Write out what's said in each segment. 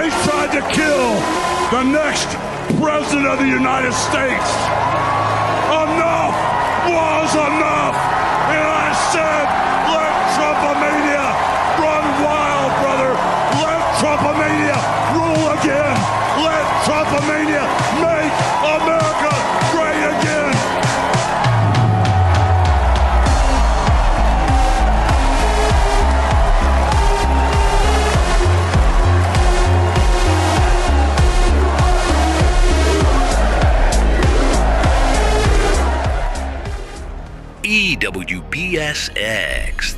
They tried to kill the next president of the United States. Enough was enough. And I said, let Trumpomania run wild, brother. Let Trumpomania rule again. Let Trumpomania make America great again. EWBSX,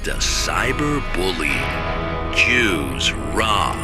the Cyber Bully. Jews rock.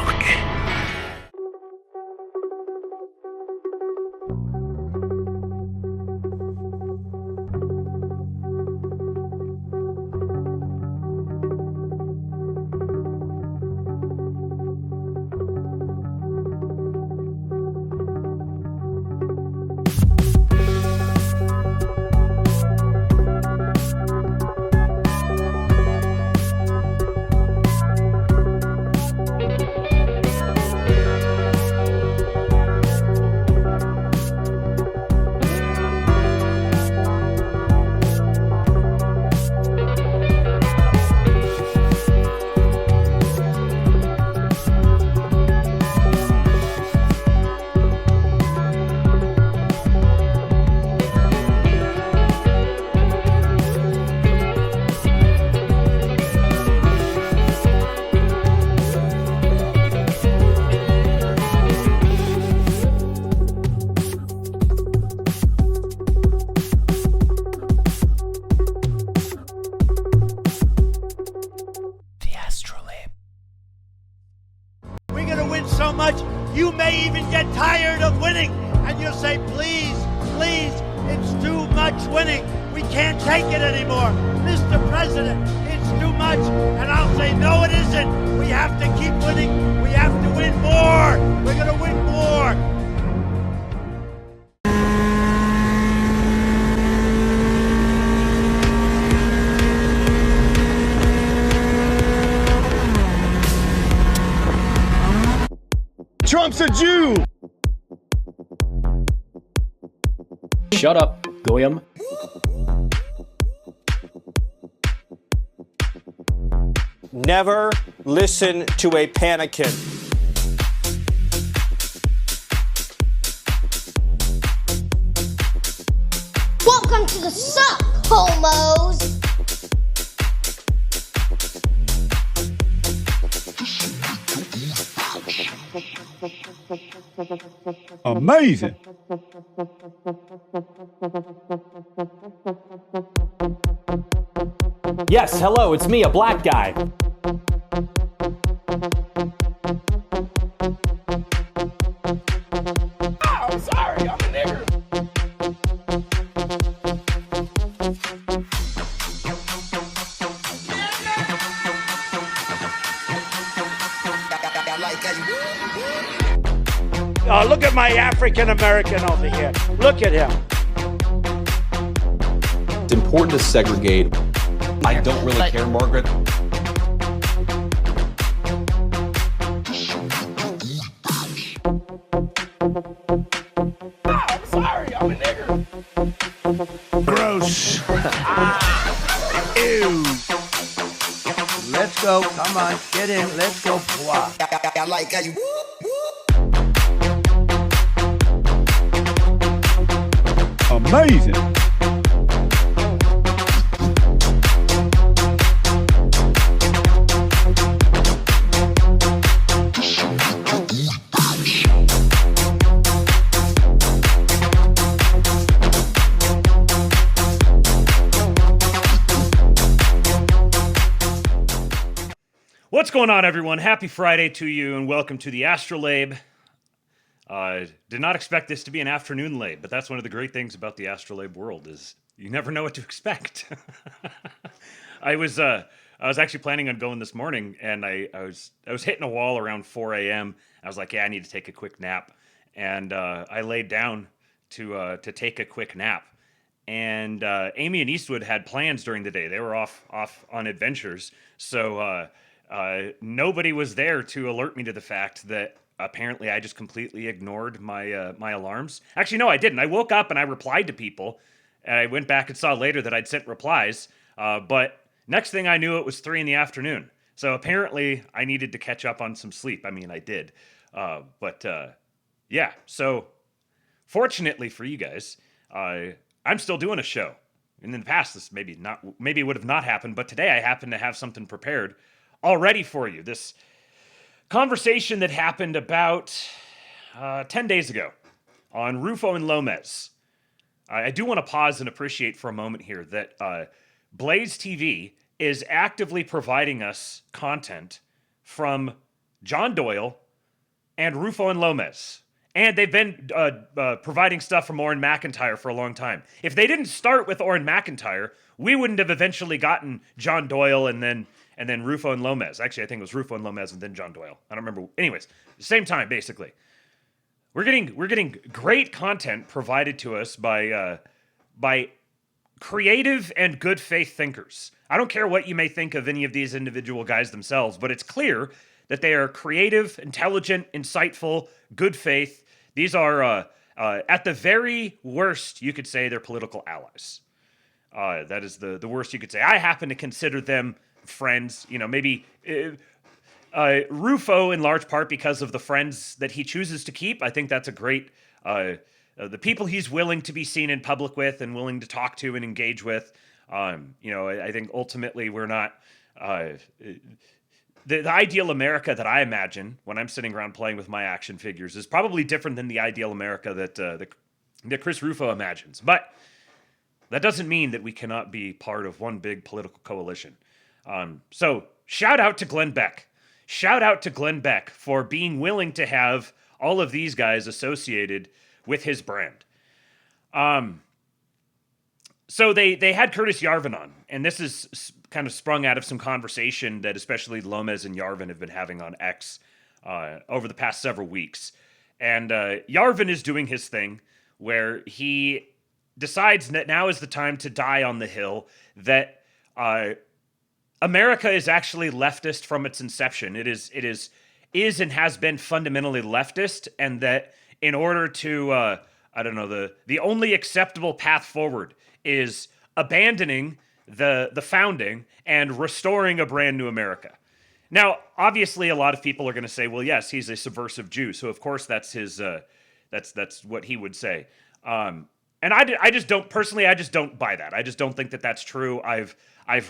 You may even get tired of winning, and you'll say, please, please, it's too much winning. We can't take it anymore. Mr. President, it's too much. And I'll say, no, it isn't. We have to keep winning. We have to win more. We're going to win more. Trump's a Jew! Shut up, Goyam. Never listen to a panickin. Welcome to the suck, homos! Amazing. Yes, hello, it's me, a black guy. Oh, I'm sorry, I'm a nigger. Oh, look at my African American over here. Look at him. It's important to segregate. I don't really care, Margaret. Oh, I'm sorry, I'm a nigger. Gross. Ew. Let's go. Come on. Get in. Let's go. I like how you... Amazing. What's going on, everyone? Happy Friday to you, and welcome to the Astrolabe. Did not expect this to be an afternoon lab, but that's one of the great things about the Astrolabe world is you never know what to expect. I was actually planning on going this morning, and I was hitting a wall around 4 a.m. I was like, yeah, I need to take a quick nap, and I laid down to take a quick nap. And Amy and Eastwood had plans during the day. They were off on adventures, so nobody was there to alert me to the fact that apparently I just completely ignored my my alarms. Actually, no, I didn't. I woke up and I replied to people, and I went back and saw later that I'd sent replies. But next thing I knew, it was 3 in the afternoon. So apparently, I needed to catch up on some sleep. I mean, I did. Yeah. So fortunately for you guys, I'm still doing a show. And in the past, this maybe would have not happened, but today I happen to have something prepared already for you. This conversation that happened about 10 days ago on Rufo and Lomez. I do want to pause and appreciate for a moment here that Blaze TV is actively providing us content from John Doyle and Rufo and Lomez. And they've been providing stuff from Oren McIntyre for a long time. If they didn't start with Oren McIntyre, we wouldn't have eventually gotten John Doyle and then Rufo and Lomez. Actually, I think it was Rufo and Lomez and then John Doyle. I don't remember. Anyways, same time basically. We're getting great content provided to us by creative and good faith thinkers. I don't care what you may think of any of these individual guys themselves, but it's clear that they are creative, intelligent, insightful, good faith. These are, at the very worst, you could say they're political allies. That is the worst you could say. I happen to consider them friends. You know, maybe Rufo in large part because of the friends that he chooses to keep. I think that's a great... the people he's willing to be seen in public with and willing to talk to and engage with. I think ultimately we're not... The ideal America that I imagine when I'm sitting around playing with my action figures is probably different than the ideal America that Chris Rufo imagines. But that doesn't mean that we cannot be part of one big political coalition. So shout out to Glenn Beck. Shout out to Glenn Beck for being willing to have all of these guys associated with his brand. So they had Curtis Yarvin on, and this is kind of sprung out of some conversation that especially Lomez and Yarvin have been having on X over the past several weeks. And Yarvin is doing his thing where he decides that now is the time to die on the hill, that America is actually leftist from its inception. It is and has been fundamentally leftist, and that in order to, the only acceptable path forward is abandoning the founding and restoring a brand new America. Now, obviously, a lot of people are going to say, well, yes, he's a subversive Jew, so of course that's his, that's what he would say. And I just don't buy that. I just don't think that that's true. I've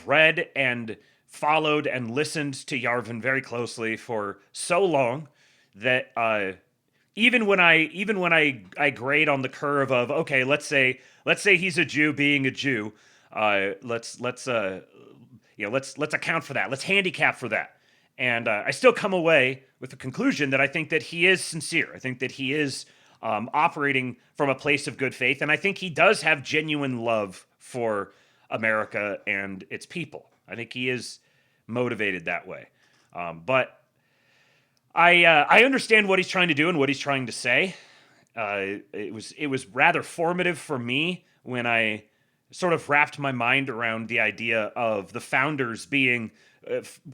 read and followed and listened to Yarvin very closely for so long that even when I grade on the curve of, okay, let's say he's a Jew being a Jew, let's account for that. Let's handicap for that. And I still come away with the conclusion that I think that he is sincere. I think that he is operating from a place of good faith, and I think he does have genuine love for America and its people. I think he is motivated that way. But I understand what he's trying to do and what he's trying to say. It was rather formative for me when I sort of wrapped my mind around the idea of the founders being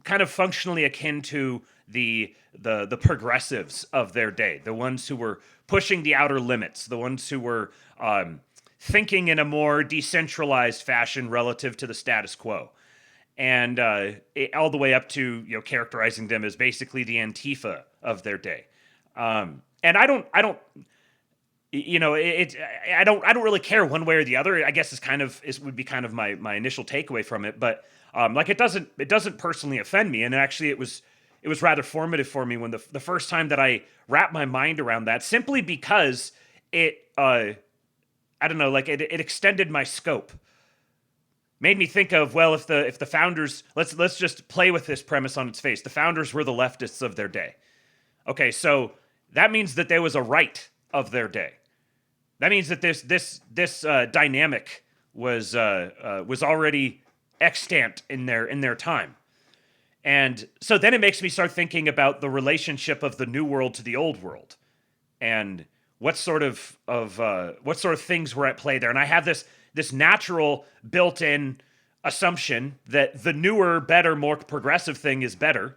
kind of functionally akin to the progressives of their day, the ones who were pushing the outer limits, the ones who were thinking in a more decentralized fashion relative to the status quo, and all the way up to characterizing them as basically the Antifa of their day. And I don't really care one way or the other. I guess would be kind of my initial takeaway from it. But it doesn't personally offend me. And actually, it was rather formative for me when the first time that I wrapped my mind around that, simply because it extended my scope. Made me think of, well, if the founders, let's just play with this premise on its face. The founders were the leftists of their day. Okay, so that means that there was a right of their day. That means that this dynamic was already extant in their time. And so then it makes me start thinking about the relationship of the new world to the old world, and what sort of things were at play there. And I have this natural built-in assumption that the newer, better, more progressive thing is better.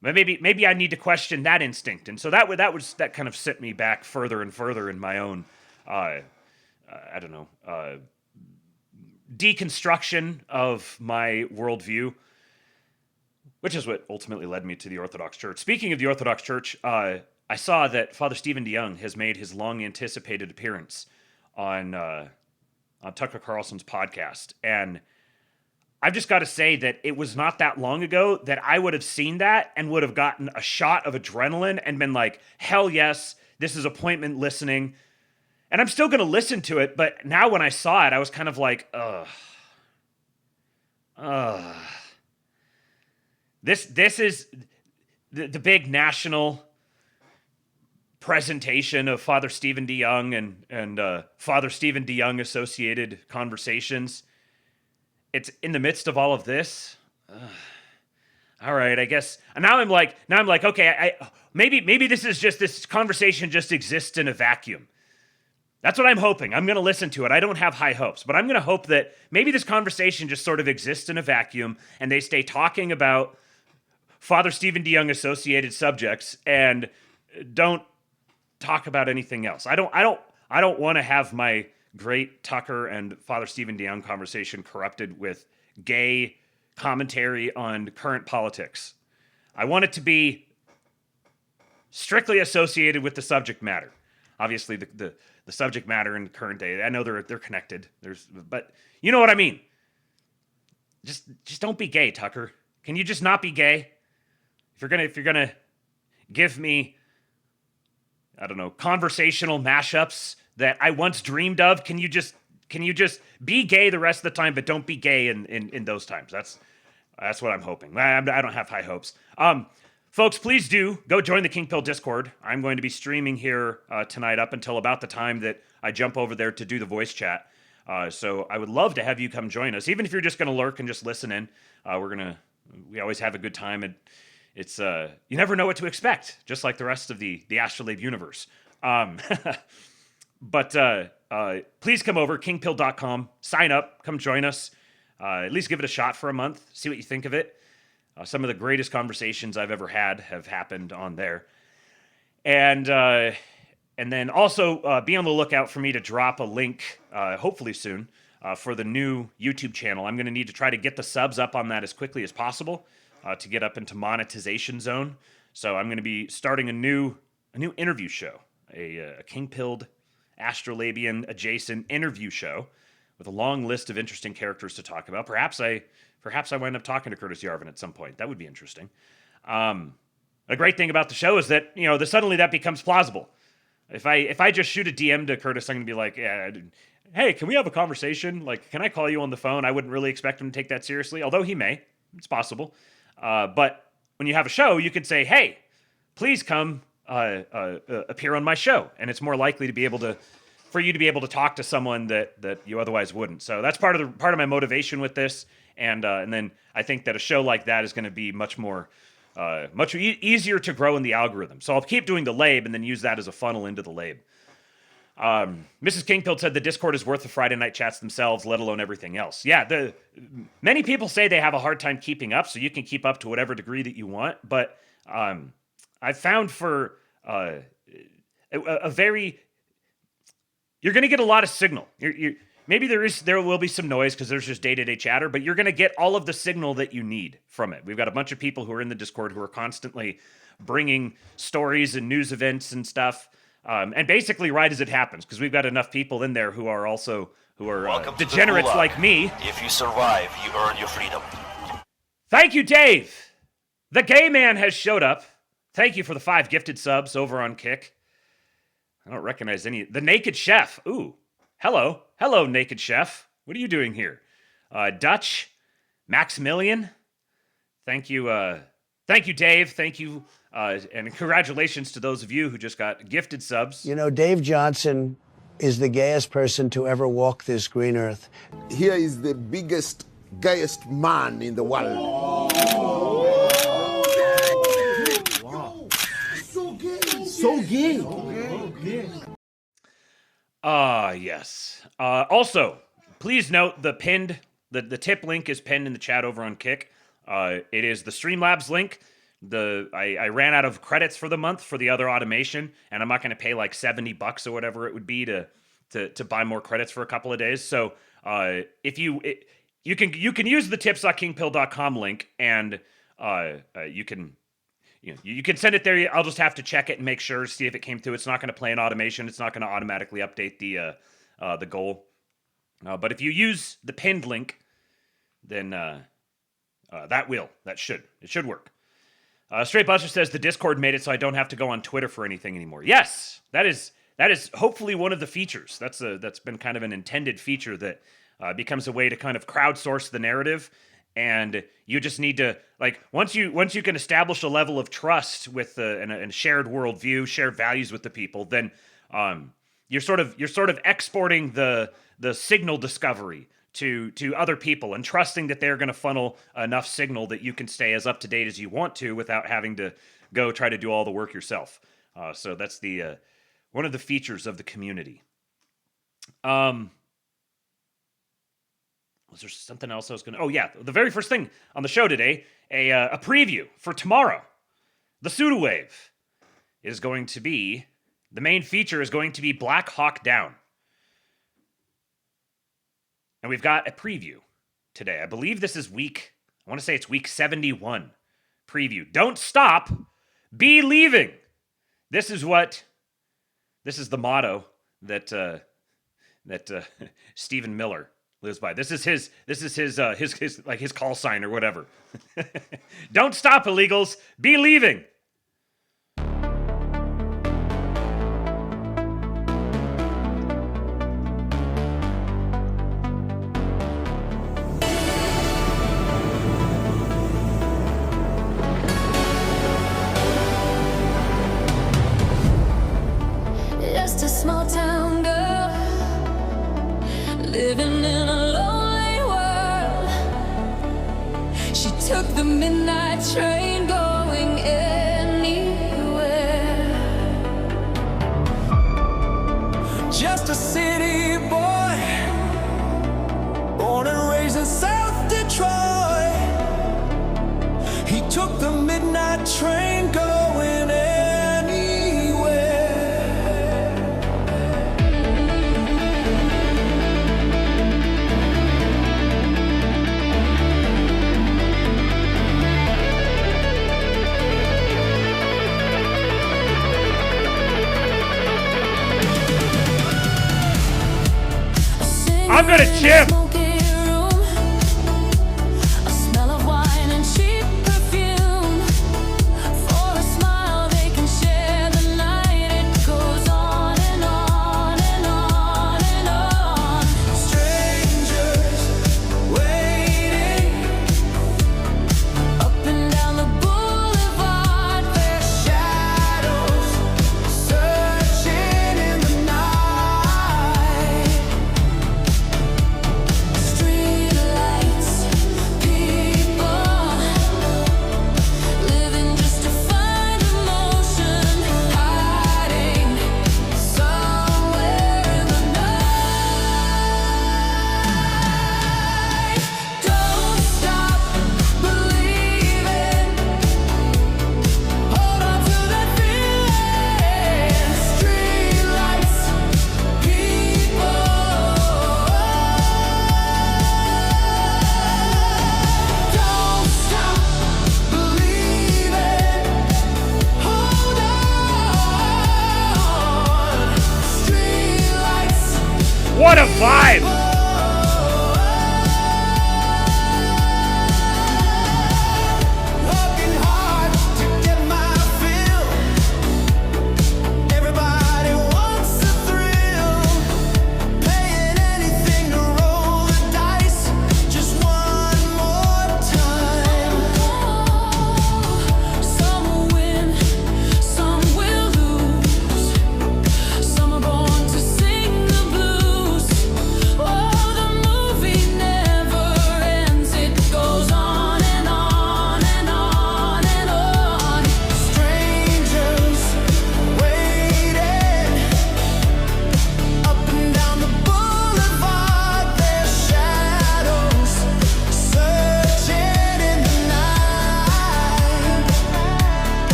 But maybe I need to question that instinct, and so that kind of sent me back further and further in my own, deconstruction of my worldview, which is what ultimately led me to the Orthodox Church. Speaking of the Orthodox Church, I saw that Father Stephen DeYoung has made his long-anticipated appearance on Tucker Carlson's podcast, and I've just got to say that it was not that long ago that I would have seen that and would have gotten a shot of adrenaline and been like, hell yes, this is appointment listening. And I'm still going to listen to it, but now when I saw it, I was kind of like, This is the big national presentation of Father Stephen DeYoung and Father Stephen DeYoung associated conversations. It's in the midst of all of this. All right, I guess. And now I'm like, okay, maybe this conversation just exists in a vacuum. That's what I'm hoping. I'm going to listen to it. I don't have high hopes, but I'm going to hope that maybe this conversation just sort of exists in a vacuum and they stay talking about Father Stephen DeYoung associated subjects and don't talk about anything else. I don't want to have my great Tucker and Father Stephen DeYoung conversation corrupted with gay commentary on current politics. I want it to be strictly associated with the subject matter. Obviously, the subject matter in current day, I know they're connected. But you know what I mean. Just don't be gay, Tucker. Can you just not be gay? If you're gonna give me, I don't know, conversational mashups that I once dreamed of, can you just be gay the rest of the time, but don't be gay in those times? That's what I'm hoping. I don't have high hopes. Folks, please do go join the King Pill Discord. I'm going to be streaming here tonight up until about the time that I jump over there to do the voice chat. So I would love to have you come join us, even if you're just going to lurk and just listen in. We always have a good time, and it's you never know what to expect, just like the rest of the Astrolabe universe. But please come over, kingpill.com, sign up, come join us. At least give it a shot for a month, see what you think of it. Some of the greatest conversations I've ever had have happened on there. And then also be on the lookout for me to drop a link, hopefully soon, for the new YouTube channel. I'm going to need to try to get the subs up on that as quickly as possible to get up into monetization zone. So I'm going to be starting a new interview show, a king-pilled astrolabian adjacent interview show with a long list of interesting characters to talk about. Perhaps I wind up talking to Curtis Yarvin at some point. That would be interesting. A great thing about the show is that, suddenly that becomes plausible. If I just shoot a DM to Curtis, I'm going to be like, yeah, hey, can we have a conversation? Like, can I call you on the phone? I wouldn't really expect him to take that seriously, although he may. It's possible. But when you have a show, you can say, hey, please come appear on my show. And it's more likely to be able to, for you to be able to talk to someone that you otherwise wouldn't. So that's part of my motivation with this. And then I think that a show like that is going to be much easier to grow in the algorithm. So I'll keep doing the Lab and then use that as a funnel into the Lab. Mrs. Kingpill said the Discord is worth the Friday night chats themselves, let alone everything else. Yeah, many people say they have a hard time keeping up, so you can keep up to whatever degree that you want. But I've found for a very, you're going to get a lot of signal. Maybe there will be some noise because there's just day-to-day chatter, but you're going to get all of the signal that you need from it. We've got a bunch of people who are in the Discord who are constantly bringing stories and news events and stuff. And basically right as it happens, because we've got enough people in there who are degenerates like me. If you survive, you earn your freedom. Thank you, Dave. The gay man has showed up. Thank you for the 5 gifted subs over on Kick. I don't recognize any. The Naked Chef. Ooh, hello. Hello, Naked Chef. What are you doing here? Dutch, Maximilian. Thank you, Dave. Thank you. And congratulations to those of you who just got gifted subs. Dave Johnson is the gayest person to ever walk this green earth. Here is the biggest, gayest man in the world. Wow. So gay. So gay. Yes. Also, please note the tip link is pinned in the chat over on Kick. It is the Streamlabs link I ran out of credits for the month for the other automation, and I'm not going to pay like $70 or whatever it would be to buy more credits for a couple of days. So if you can use the tips.kingpill.com link, and you can send it there. I'll just have to check it and make sure, see if it came through. It's not going to play an automation. It's not going to automatically update the goal. But if you use the pinned link, then it should work. Straight Buster says the Discord made it so I don't have to go on Twitter for anything anymore. Yes, that is hopefully one of the features. That's been kind of an intended feature that becomes a way to kind of crowdsource the narrative. And you just need to, like, once you can establish a level of trust with and a shared worldview, shared values with the people, then you're sort of exporting the signal discovery to other people and trusting that they're going to funnel enough signal that you can stay as up to date as you want to without having to go try to do all the work yourself. So that's the one of the features of the community. Was there something else I was going to... Oh, yeah. The very first thing on the show today, a preview for tomorrow. The Pseudowave is going to be... The main feature is going to be Black Hawk Down. And we've got a preview today. I believe this is week... I want to say it's week 71 preview. Don't stop. Be leaving. This is the motto that Stephen Miller lives by. This is his call sign or whatever. Don't stop, illegals. Be leaving. Just a small town girl living in a lonely world. She took the midnight train going anywhere. Just a city boy, born and raised in South Detroit. He took the midnight train going anywhere. I'm gonna chip.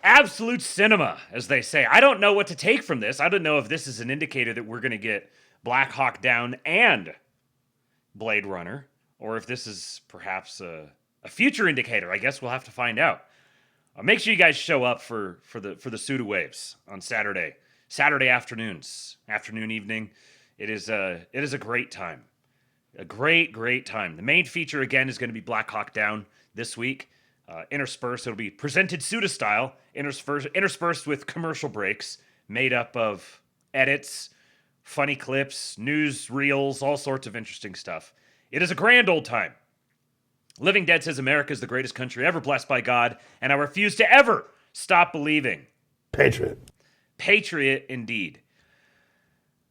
absolute cinema, as they say. I don't know what to take from this. I don't know if this is an indicator that we're going to get Black Hawk Down and Blade Runner, or if this is perhaps a future indicator. I guess we'll have to find out. Make sure you guys show up for the Suda Waves on Saturday afternoons, evening. It is a great time, a great time. The main feature again is going to be Black Hawk Down this week. Interspersed, it'll be presented Suda style, interspersed with commercial breaks made up of edits, funny clips, news reels, all sorts of interesting stuff. It is a grand old time. Living Dead says America is the greatest country ever blessed by God, and I refuse to ever stop believing. Patriot indeed.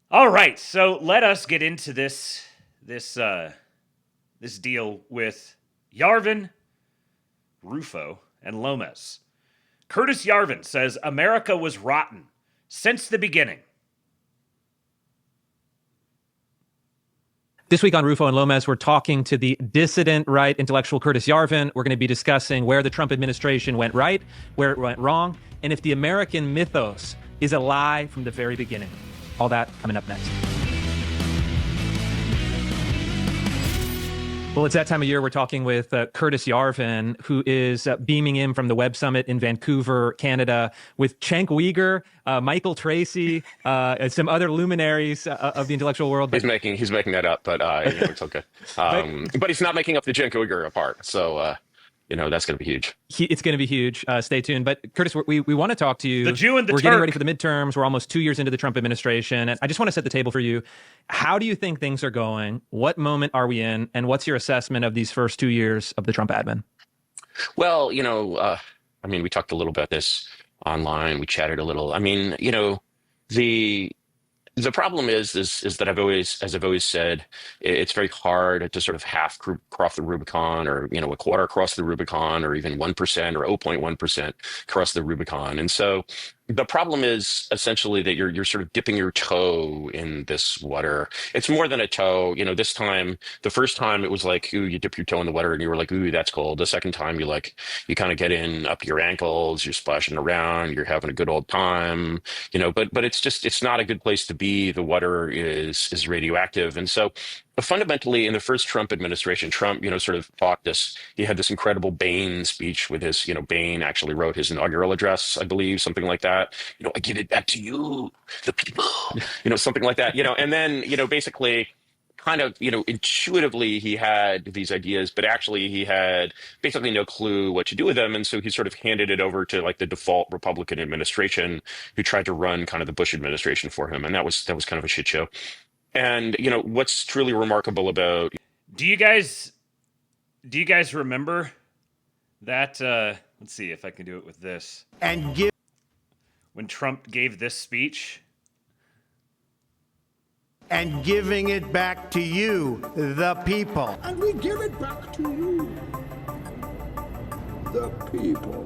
All right, so let us get into this deal with Yarvin, Rufo, and Lomez. Curtis Yarvin says America was rotten since the beginning. This week on Rufo and Lomez, we're talking to the dissident right intellectual Curtis Yarvin. We're going to be discussing where the Trump administration went right, where it went wrong, and if the American mythos is a lie from the very beginning. All that coming up next. Well, it's that time of year. We're talking with Curtis Yarvin, who is beaming in from the Web Summit in Vancouver, Canada, with Cenk Uygur, Michael Tracy, and some other luminaries of the intellectual world. He's making that up, but it's okay. But he's not making up the Cenk Uygur part, so that's going to be huge. It's going to be huge. Stay tuned. But Curtis, we want to talk to you. The Jew and the We're Turk. Getting ready for the midterms. We're almost 2 years into the Trump administration. And I just want to set the table for you. How do you think things are going? What moment are we in? And what's your assessment of these first 2 years of the Trump admin? Well, we talked a little about this online. We chatted a little. The problem is that as I've always said, it's very hard to sort of half cross the Rubicon, or a quarter across the Rubicon, or even 1% or 0.1% cross the Rubicon. And so the problem is essentially that you're sort of dipping your toe in this water. It's more than a toe. The first time it was like, ooh, you dip your toe in the water and you were like, ooh, that's cold. The second time you kind of get in up to your ankles, you're splashing around, you're having a good old time, but it's not a good place to be. The water is radioactive. And so fundamentally, in the first Trump administration, Trump, sort of taught this. He had this incredible Bain speech with his, Bain actually wrote his inaugural address, I believe, something like that. I give it back to you, the people, something like that, and then, basically kind of, intuitively he had these ideas, but actually he had basically no clue what to do with them. And so he sort of handed it over to like the default Republican administration, who tried to run kind of the Bush administration for him. And that was kind of a shit show. And, what's truly remarkable about... Do you guys remember that? Let's see if I can do it with this. When Trump gave this speech. And giving it back to you, the people. And we give it back to you, the people.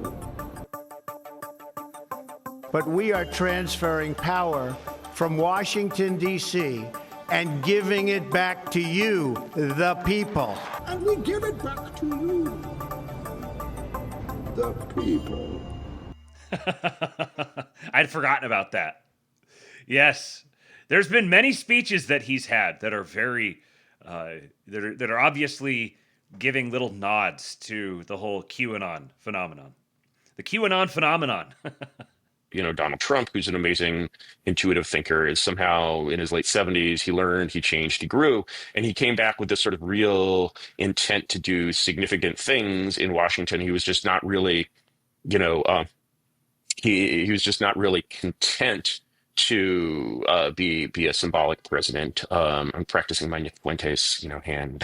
But we are transferring power from Washington, D.C., and giving it back to you, the people. And we give it back to you, the people. I'd forgotten about that. Yes. There's been many speeches that he's had that are very, that are obviously giving little nods to the whole QAnon phenomenon. The QAnon phenomenon. Donald Trump, who's an amazing intuitive thinker, is somehow in his late 70s, he learned, he changed, he grew, and he came back with this sort of real intent to do significant things in Washington. He was just not really, he was just not really content to be a symbolic president. I'm practicing my Nick Fuentes, hand,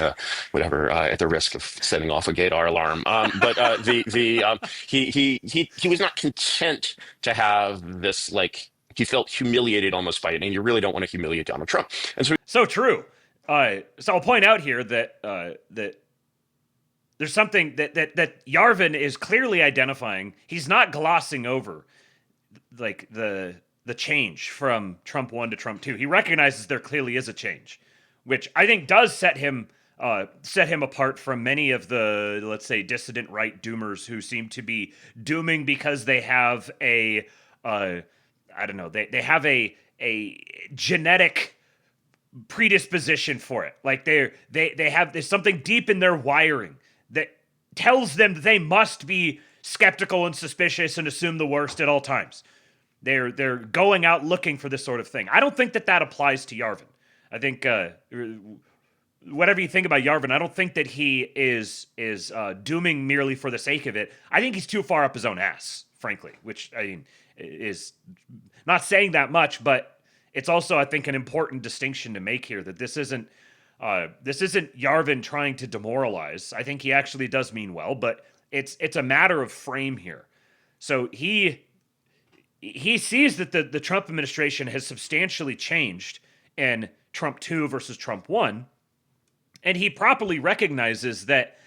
whatever, at the risk of setting off a gaydar alarm. But he was not content to have this, he felt humiliated almost by it, and you really don't want to humiliate Donald Trump. And so true. So I'll point out here that that there's something that Yarvin is clearly identifying. He's not glossing over, the change from Trump 1 to Trump 2. He recognizes there clearly is a change, which I think does set him set him apart from many of the, let's say, dissident right doomers who seem to be dooming because they have a, I don't know, they have a genetic predisposition for it. Like there's something deep in their wiring that tells them that they must be skeptical and suspicious and assume the worst at all times. They're going out looking for this sort of thing. I don't think that applies to Yarvin. I think whatever you think about Yarvin, I don't think that he is dooming merely for the sake of it. I think he's too far up his own ass, frankly, which I mean is not saying that much, but it's also, I think, an important distinction to make here that this isn't Yarvin trying to demoralize. I think he actually does mean well, but it's a matter of frame here. So he sees that the Trump administration has substantially changed in Trump 2 versus Trump 1, and he properly recognizes that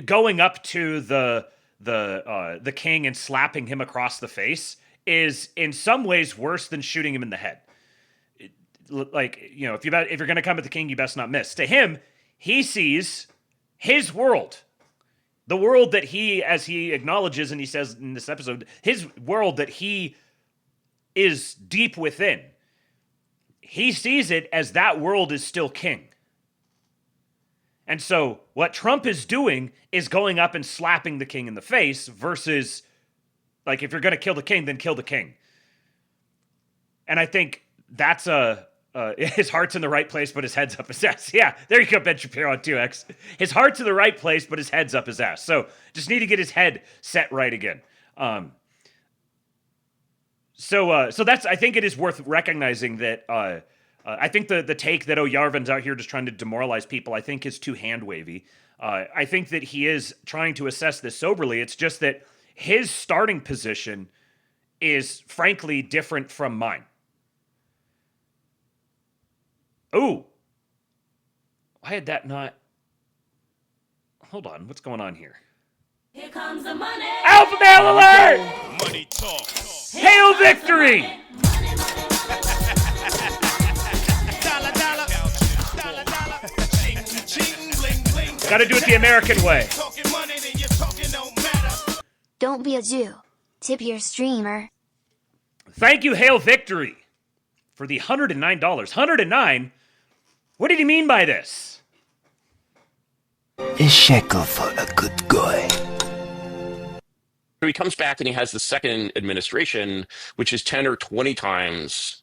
going up to the king and slapping him across the face is in some ways worse than shooting him in the head. Like, you know, if you're going to come at the king, you best not miss. To him, he sees his world. The world that he, as he acknowledges and he says in this episode, his world that he is deep within. He sees it as that world is still king. And so what Trump is doing is going up and slapping the king in the face versus, like, if you're going to kill the king, then kill the king. And I think that's his heart's in the right place, but his head's up his ass. Yeah, there you go, Ben Shapiro on 2X. His heart's in the right place, but his head's up his ass. So just need to get his head set right again. So that's, I think it is worth recognizing that I think the take that, Yarvin's out here just trying to demoralize people, I think is too hand-wavy. I think that he is trying to assess this soberly. It's just that his starting position is frankly different from mine. Ooh. Why had that not... Hold on, what's going on here? Here comes the money. Alpha Male Alert! Money talk. Hail victory! Gotta do it the American way. Don't be a Jew. Tip your streamer. Thank you, Hail Victory, for the $109. $109? What did he mean by this? A shekel for a good guy. So he comes back and he has the second administration, which is 10 or 20 times,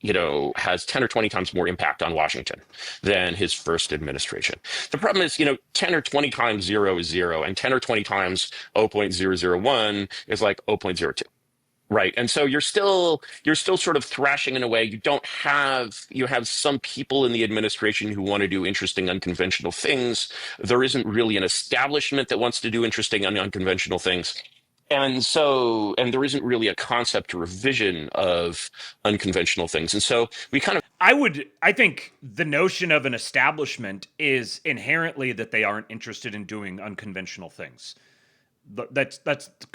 has 10 or 20 times more impact on Washington than his first administration. The problem is, 10 or 20 times 0 is 0, and 10 or 20 times 0.001 is like 0.02. Right. And so you're still sort of thrashing in a way. You have some people in the administration who want to do interesting, unconventional things. There isn't really an establishment that wants to do interesting and unconventional things. And there isn't really a concept or a vision of unconventional things. And so we kind of... I think the notion of an establishment is inherently that they aren't interested in doing unconventional things. That's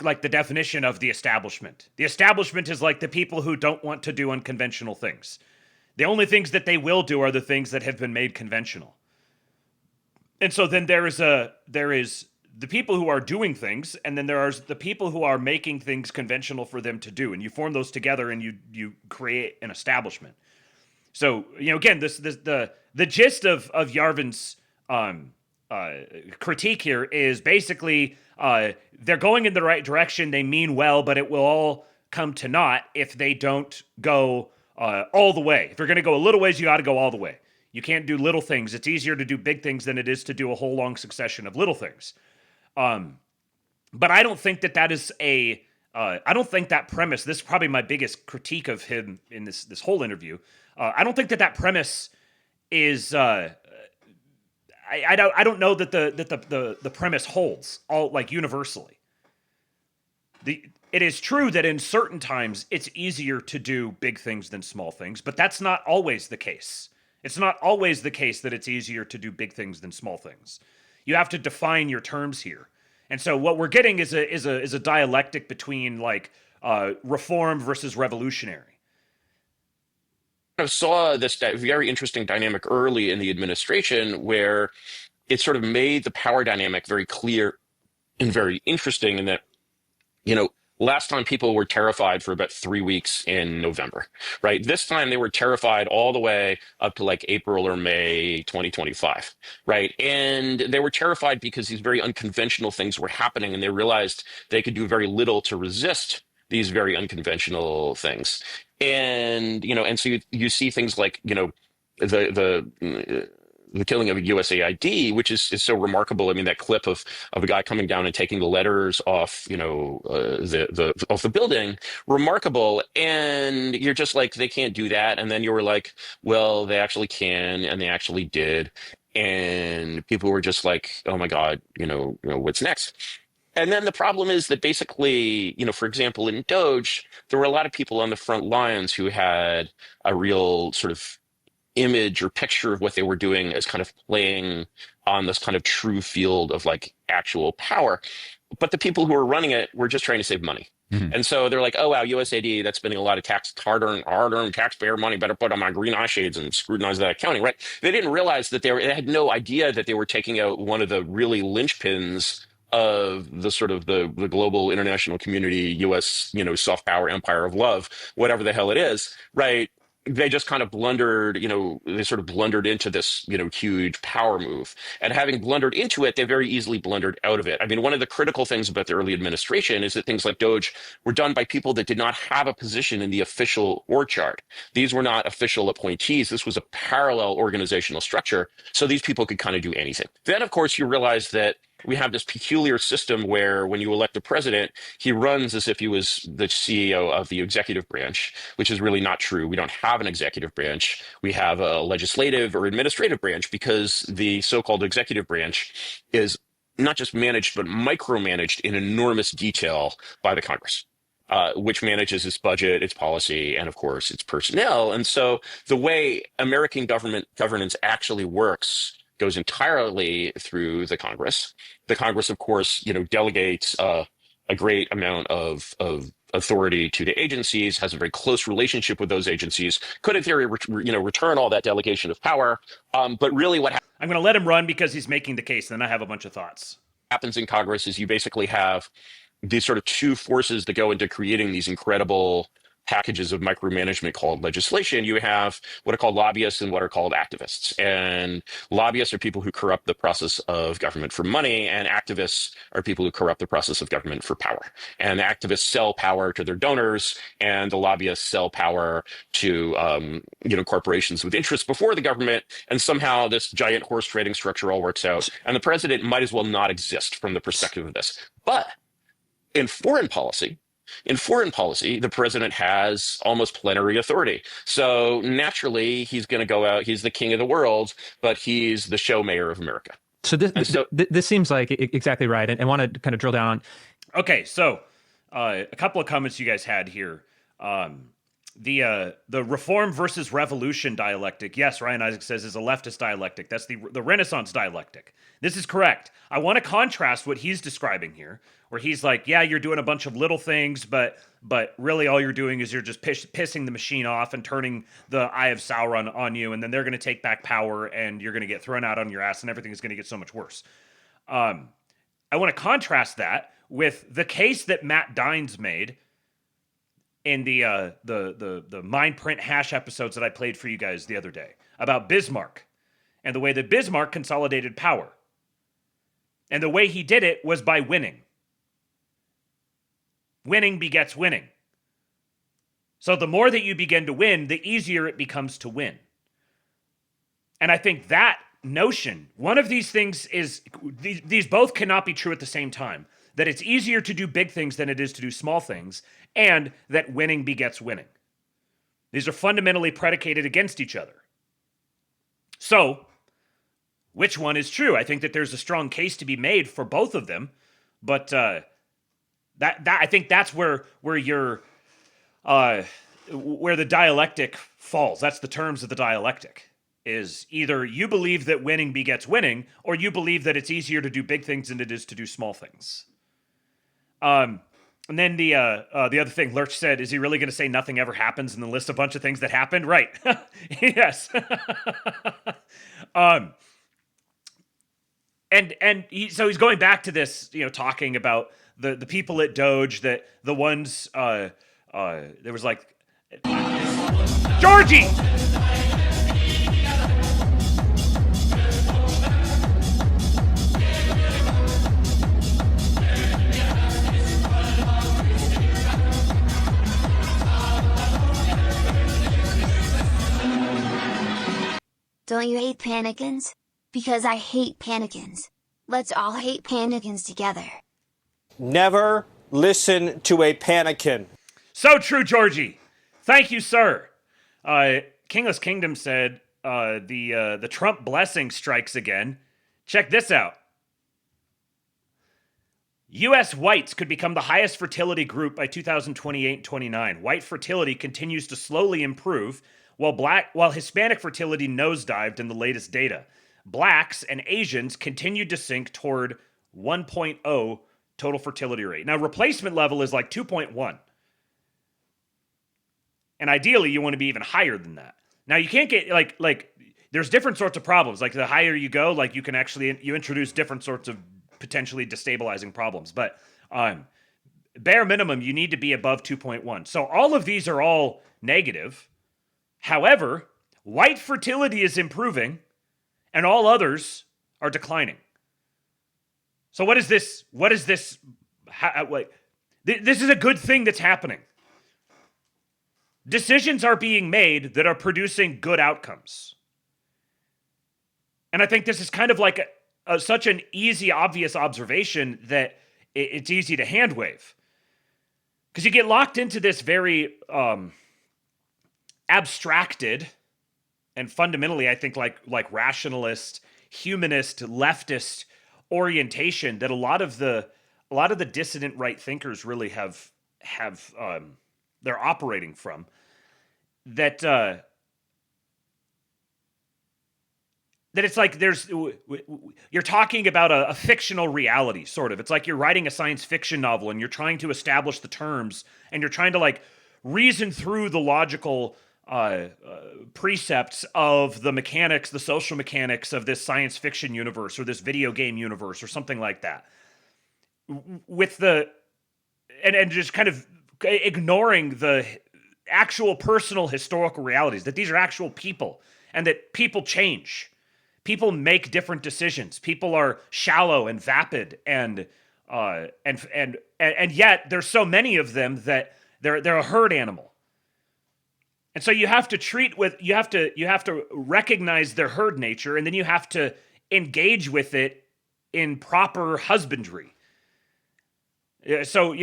like the definition of the establishment. The establishment is like the people who don't want to do unconventional things. The only things that they will do are the things that have been made conventional. And so then there is the people who are doing things, and then there are the people who are making things conventional for them to do. And you form those together and you create an establishment. So, again, the gist of Yarvin's critique here is basically they're going in the right direction. They mean well, but it will all come to naught if they don't go all the way. If you're going to go a little ways, you got to go all the way. You can't do little things. It's easier to do big things than it is to do a whole long succession of little things. But I don't think that is I don't think that premise, this is probably my biggest critique of him in this whole interview. I don't think that premise is, I don't know that the premise holds all, like, universally. It is true that in certain times it's easier to do big things than small things, but that's not always the case. It's not always the case that it's easier to do big things than small things. You have to define your terms here. And so what we're getting is a dialectic between, like, reform versus revolutionary. of saw this very interesting dynamic early in the administration where it sort of made the power dynamic very clear and very interesting in that, last time people were terrified for about 3 weeks in November, right? This time they were terrified all the way up to like April or May 2025, right? And they were terrified because these very unconventional things were happening and they realized they could do very little to resist these very unconventional things. And so you see things like, the killing of a USAID, which is so remarkable. I mean, that clip of a guy coming down and taking the letters off, off the building, remarkable. And you're just like, they can't do that. And then you were like, well, they actually can, and they actually did. And people were just like, oh my God, what's next? And then the problem is that basically, for example, in Doge, there were a lot of people on the front lines who had a real sort of image or picture of what they were doing as kind of playing on this kind of true field of like actual power. But the people who were running it were just trying to save money. And so they're like, oh, wow, USAID, that's spending a lot of hard-earned taxpayer money, better put on my green eye shades and scrutinize that accounting, right? They didn't realize that they had no idea that they were taking out one of the really linchpins of the sort of the global international community, US, soft power empire of love, whatever the hell it is, right? They just kind of blundered, they sort of blundered into this, huge power move. And having blundered into it, they very easily blundered out of it. I mean, one of the critical things about the early administration is that things like Doge were done by people that did not have a position in the official org chart. These were not official appointees. This was a parallel organizational structure. So these people could kind of do anything. Then, of course, you realize that we have this peculiar system where when you elect a president, he runs as if he was the CEO of the executive branch, which is really not true. We don't have an executive branch. We have a legislative or administrative branch because the so-called executive branch is not just managed, but micromanaged in enormous detail by the Congress. Which manages its budget, its policy, and of course, its personnel. And so the way American government governance actually works goes entirely through the Congress. The Congress, of course, delegates a great amount of authority to the agencies, has a very close relationship with those agencies, could in theory, return all that delegation of power. But really what I'm going to let him run because he's making the case, and then I have a bunch of thoughts. Happens in Congress is you basically have these sort of two forces that go into creating these incredible packages of micromanagement called legislation. You have what are called lobbyists and what are called activists. And lobbyists are people who corrupt the process of government for money, and activists are people who corrupt the process of government for power. And the activists sell power to their donors, and the lobbyists sell power to corporations with interests before the government. And somehow this giant horse trading structure all works out. And the president might as well not exist from the perspective of this. But in foreign policy, the president has almost plenary authority. So naturally, he's going to go out. He's the king of the world, but he's the show mayor of America. So this seems like exactly right. And I want to kind of drill down on. Okay, so a couple of comments you guys had here. The reform versus revolution dialectic, yes, Ryan Isaac says, is a leftist dialectic. That's the Renaissance dialectic. This is correct. I want to contrast what he's describing here, where he's like, yeah, you're doing a bunch of little things, but really all you're doing is you're just pissing the machine off and turning the Eye of Sauron on you, and then they're going to take back power, and you're going to get thrown out on your ass, and everything is going to get so much worse. I want to contrast that with the case that Matt Dines made in the Mind Print hash episodes that I played for you guys the other day about Bismarck and the way that Bismarck consolidated power. And the way he did it was by winning. Winning begets winning. So the more that you begin to win, the easier it becomes to win. And I think that notion, one of these things is, these both cannot be true at the same time. That it's easier to do big things than it is to do small things, and that winning begets winning. These are fundamentally predicated against each other. So, which one is true? I think that there's a strong case to be made for both of them, but that I think that's where you're where the dialectic falls. That's the terms of the dialectic. Is either you believe that winning begets winning, or you believe that it's easier to do big things than it is to do small things. And then the other thing Lurch said, is he really going to say nothing ever happens and then list a bunch of things that happened? Right. Yes. So he's going back to this, talking about the people at Doge, that the ones, there was like, Georgie! Don't you hate panicans? Because I hate panicans. Let's all hate panicans together. Never listen to a panican. So true, Georgie. Thank you, sir. Kingless Kingdom said, the Trump blessing strikes again. Check this out. U.S. whites could become the highest fertility group by 2028-29. White fertility continues to slowly improve, while Hispanic fertility nosedived in the latest data. Blacks and Asians continued to sink toward 1.0 total fertility rate. Now, replacement level is like 2.1. And ideally, you want to be even higher than that. Now, you can't get, like there's different sorts of problems. Like, the higher you go, like, you can actually, you introduce different sorts of potentially destabilizing problems. But bare minimum, you need to be above 2.1. So all of these are all negative. However, white fertility is improving, and all others are declining. So what is this? What is this? This is a good thing that's happening. Decisions are being made that are producing good outcomes. And I think this is kind of like such an easy, obvious observation that it's easy to hand wave. Because you get locked into this very abstracted and fundamentally, I think, like rationalist, humanist, leftist orientation that a lot of the dissident right thinkers really have they're operating from. That it's like you're talking about a fictional reality, sort of. It's like you're writing a science fiction novel and you're trying to establish the terms and you're trying to like reason through the logical precepts of the mechanics, the social mechanics of this science fiction universe or this video game universe or something like that. With and just kind of ignoring the actual personal historical realities, that these are actual people and that people change. People make different decisions. People are shallow and vapid and yet there's so many of them that they're a herd animal. And so you have to recognize their herd nature, and then you have to engage with it in proper husbandry. So,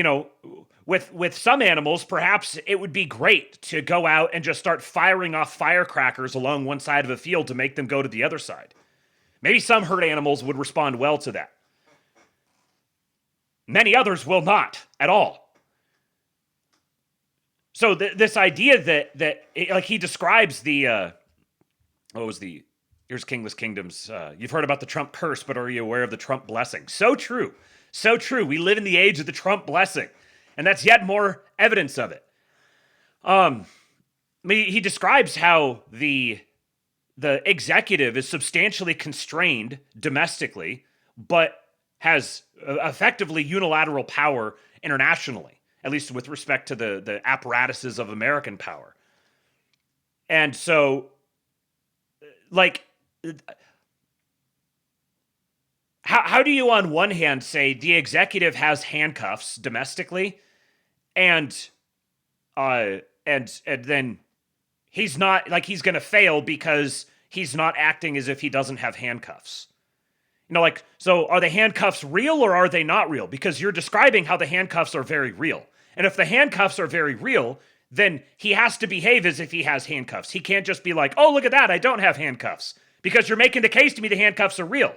with some animals, perhaps it would be great to go out and just start firing off firecrackers along one side of a field to make them go to the other side. Maybe some herd animals would respond well to that. Many others will not at all. So this idea that like he describes here's Kingless Kingdoms. You've heard about the Trump curse, but are you aware of the Trump blessing? So true. So true. We live in the age of the Trump blessing. And that's yet more evidence of it. He describes how the executive is substantially constrained domestically, but has effectively unilateral power internationally, at least with respect to the apparatuses of American power. And so, like, how do you on one hand say the executive has handcuffs domestically and then he's not, like, he's going to fail because he's not acting as if he doesn't have handcuffs? Like, so are the handcuffs real or are they not real? Because you're describing how the handcuffs are very real. And if the handcuffs are very real, then he has to behave as if he has handcuffs. He can't just be like, oh, look at that, I don't have handcuffs. Because you're making the case to me the handcuffs are real.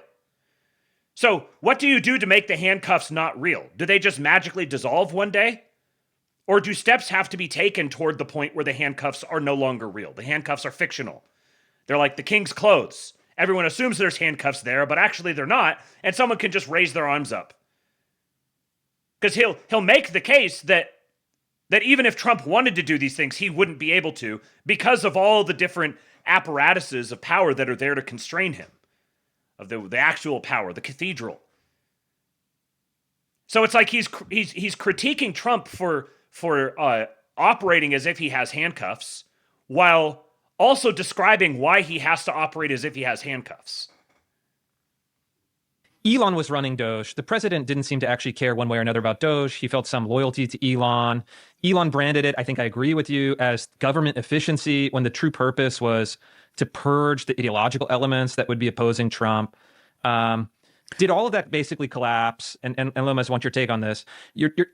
So what do you do to make the handcuffs not real? Do they just magically dissolve one day? Or do steps have to be taken toward the point where the handcuffs are no longer real? The handcuffs are fictional. They're like the king's clothes. Everyone assumes there's handcuffs there, but actually they're not, and someone can just raise their arms up. Because he'll make the case that even if Trump wanted to do these things, he wouldn't be able to because of all the different apparatuses of power that are there to constrain him, of the actual power, the cathedral. So it's like he's critiquing Trump for operating as if he has handcuffs, while also describing why he has to operate as if he has handcuffs. Elon was running Doge. The president didn't seem to actually care one way or another about Doge. He felt some loyalty to Elon. Elon branded it, I think I agree with you, as government efficiency when the true purpose was to purge the ideological elements that would be opposing Trump. Did all of that basically collapse? And Lomez, I want your take on this.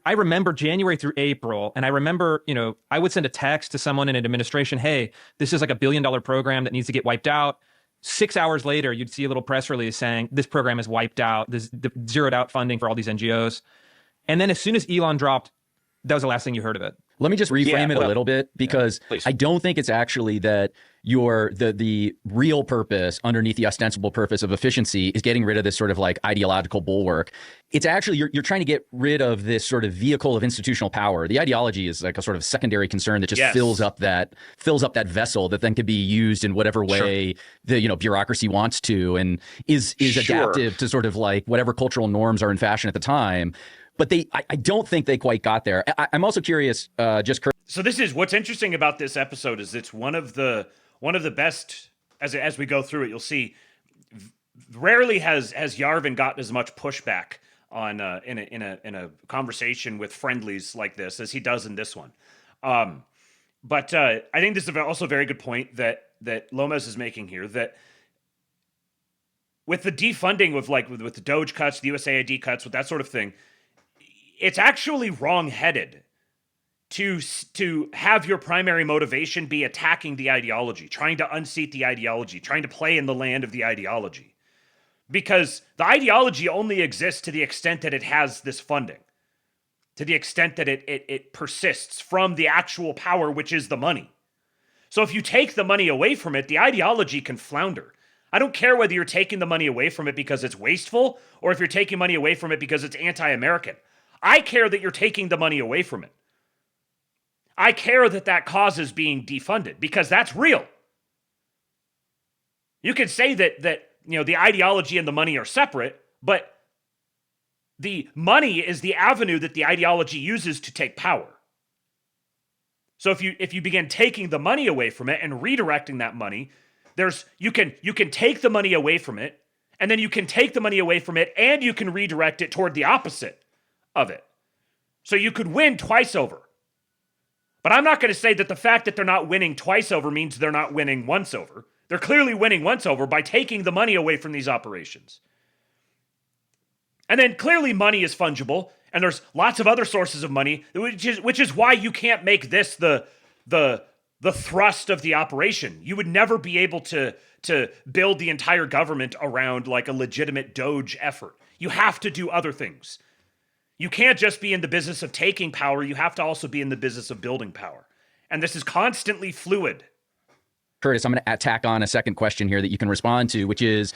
I remember January through April, and I remember, I would send a text to someone in an administration, hey, this is like $1 billion program that needs to get wiped out. 6 hours later, you'd see a little press release saying this program is wiped out. This zeroed out funding for all these NGOs. And then as soon as Elon dropped, that was the last thing you heard of it. Let me just reframe it a little bit, because I don't think it's actually that the real purpose underneath the ostensible purpose of efficiency is getting rid of this sort of like ideological bulwark. It's actually you're trying to get rid of this sort of vehicle of institutional power. The ideology is like a sort of secondary concern that just fills up that vessel that then could be used in whatever way the bureaucracy wants to, and is adaptive to sort of like whatever cultural norms are in fashion at the time. But I don't think they quite got there. I'm also curious, So this is what's interesting about this episode is it's one of the best as we go through it. You'll see, rarely has Yarvin gotten as much pushback on in a conversation with friendlies like this as he does in this one. But I think this is also a very good point that Lomez is making here, that with the defunding of with the Doge cuts, the USAID cuts, with that sort of thing, it's actually wrong-headed to have your primary motivation be attacking the ideology, trying to unseat the ideology, trying to play in the land of the ideology. Because the ideology only exists to the extent that it has this funding, to the extent that it persists from the actual power, which is the money. So if you take the money away from it, the ideology can flounder. I don't care whether you're taking the money away from it because it's wasteful, or if you're taking money away from it because it's anti-American. I care that you're taking the money away from it. I care that cause is being defunded, because that's real. You can say that the ideology and the money are separate, but the money is the avenue that the ideology uses to take power. So if you begin taking the money away from it and redirecting that money, you can take the money away from it, and then you can take the money away from it and you can redirect it toward the opposite of it. So you could win twice over. But I'm not going to say that the fact that they're not winning twice over means they're not winning once over. They're clearly winning once over by taking the money away from these operations. And then clearly money is fungible, and there's lots of other sources of money, which is why you can't make this the thrust of the operation. You would never be able to build the entire government around like a legitimate Doge effort. You have to do other things. You can't just be in the business of taking power. You have to also be in the business of building power. And this is constantly fluid. Curtis, I'm going to tack on a second question here that you can respond to, which is,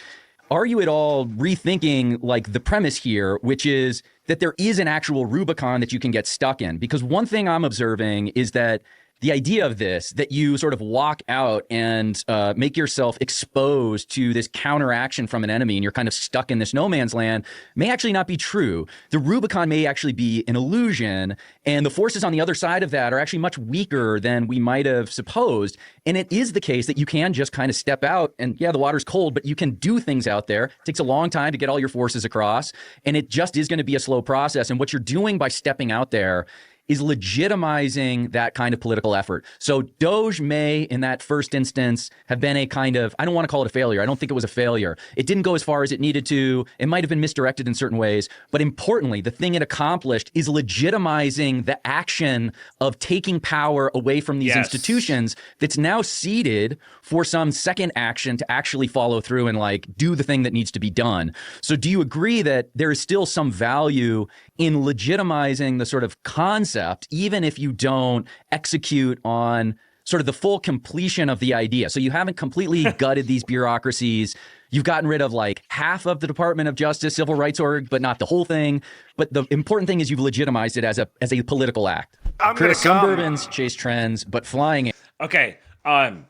are you at all rethinking like the premise here, which is that there is an actual Rubicon that you can get stuck in? Because one thing I'm observing is that the idea of this, that you sort of walk out and make yourself exposed to this counteraction from an enemy and you're kind of stuck in this no man's land, may actually not be true. The Rubicon may actually be an illusion, and the forces on the other side of that are actually much weaker than we might have supposed. And it is the case that you can just kind of step out and, yeah, the water's cold, but you can do things out there. It takes a long time to get all your forces across, and it just is going to be a slow process. And what you're doing by stepping out there is legitimizing that kind of political effort. So Doge may, in that first instance, have been a kind of, I don't want to call it a failure. I don't think it was a failure. It didn't go as far as it needed to. It might have been misdirected in certain ways. But importantly, the thing it accomplished is legitimizing the action of taking power away from these institutions that's now seeded for some second action to actually follow through and like do the thing that needs to be done. So do you agree that there is still some value in legitimizing the sort of concept, even if you don't execute on sort of the full completion of the idea. So you haven't completely gutted these bureaucracies. You've gotten rid of like half of the Department of Justice, Civil Rights Org, but not the whole thing. But the important thing is you've legitimized it as a political act. Chris, some bourbons chase trends, but flying it. Okay. I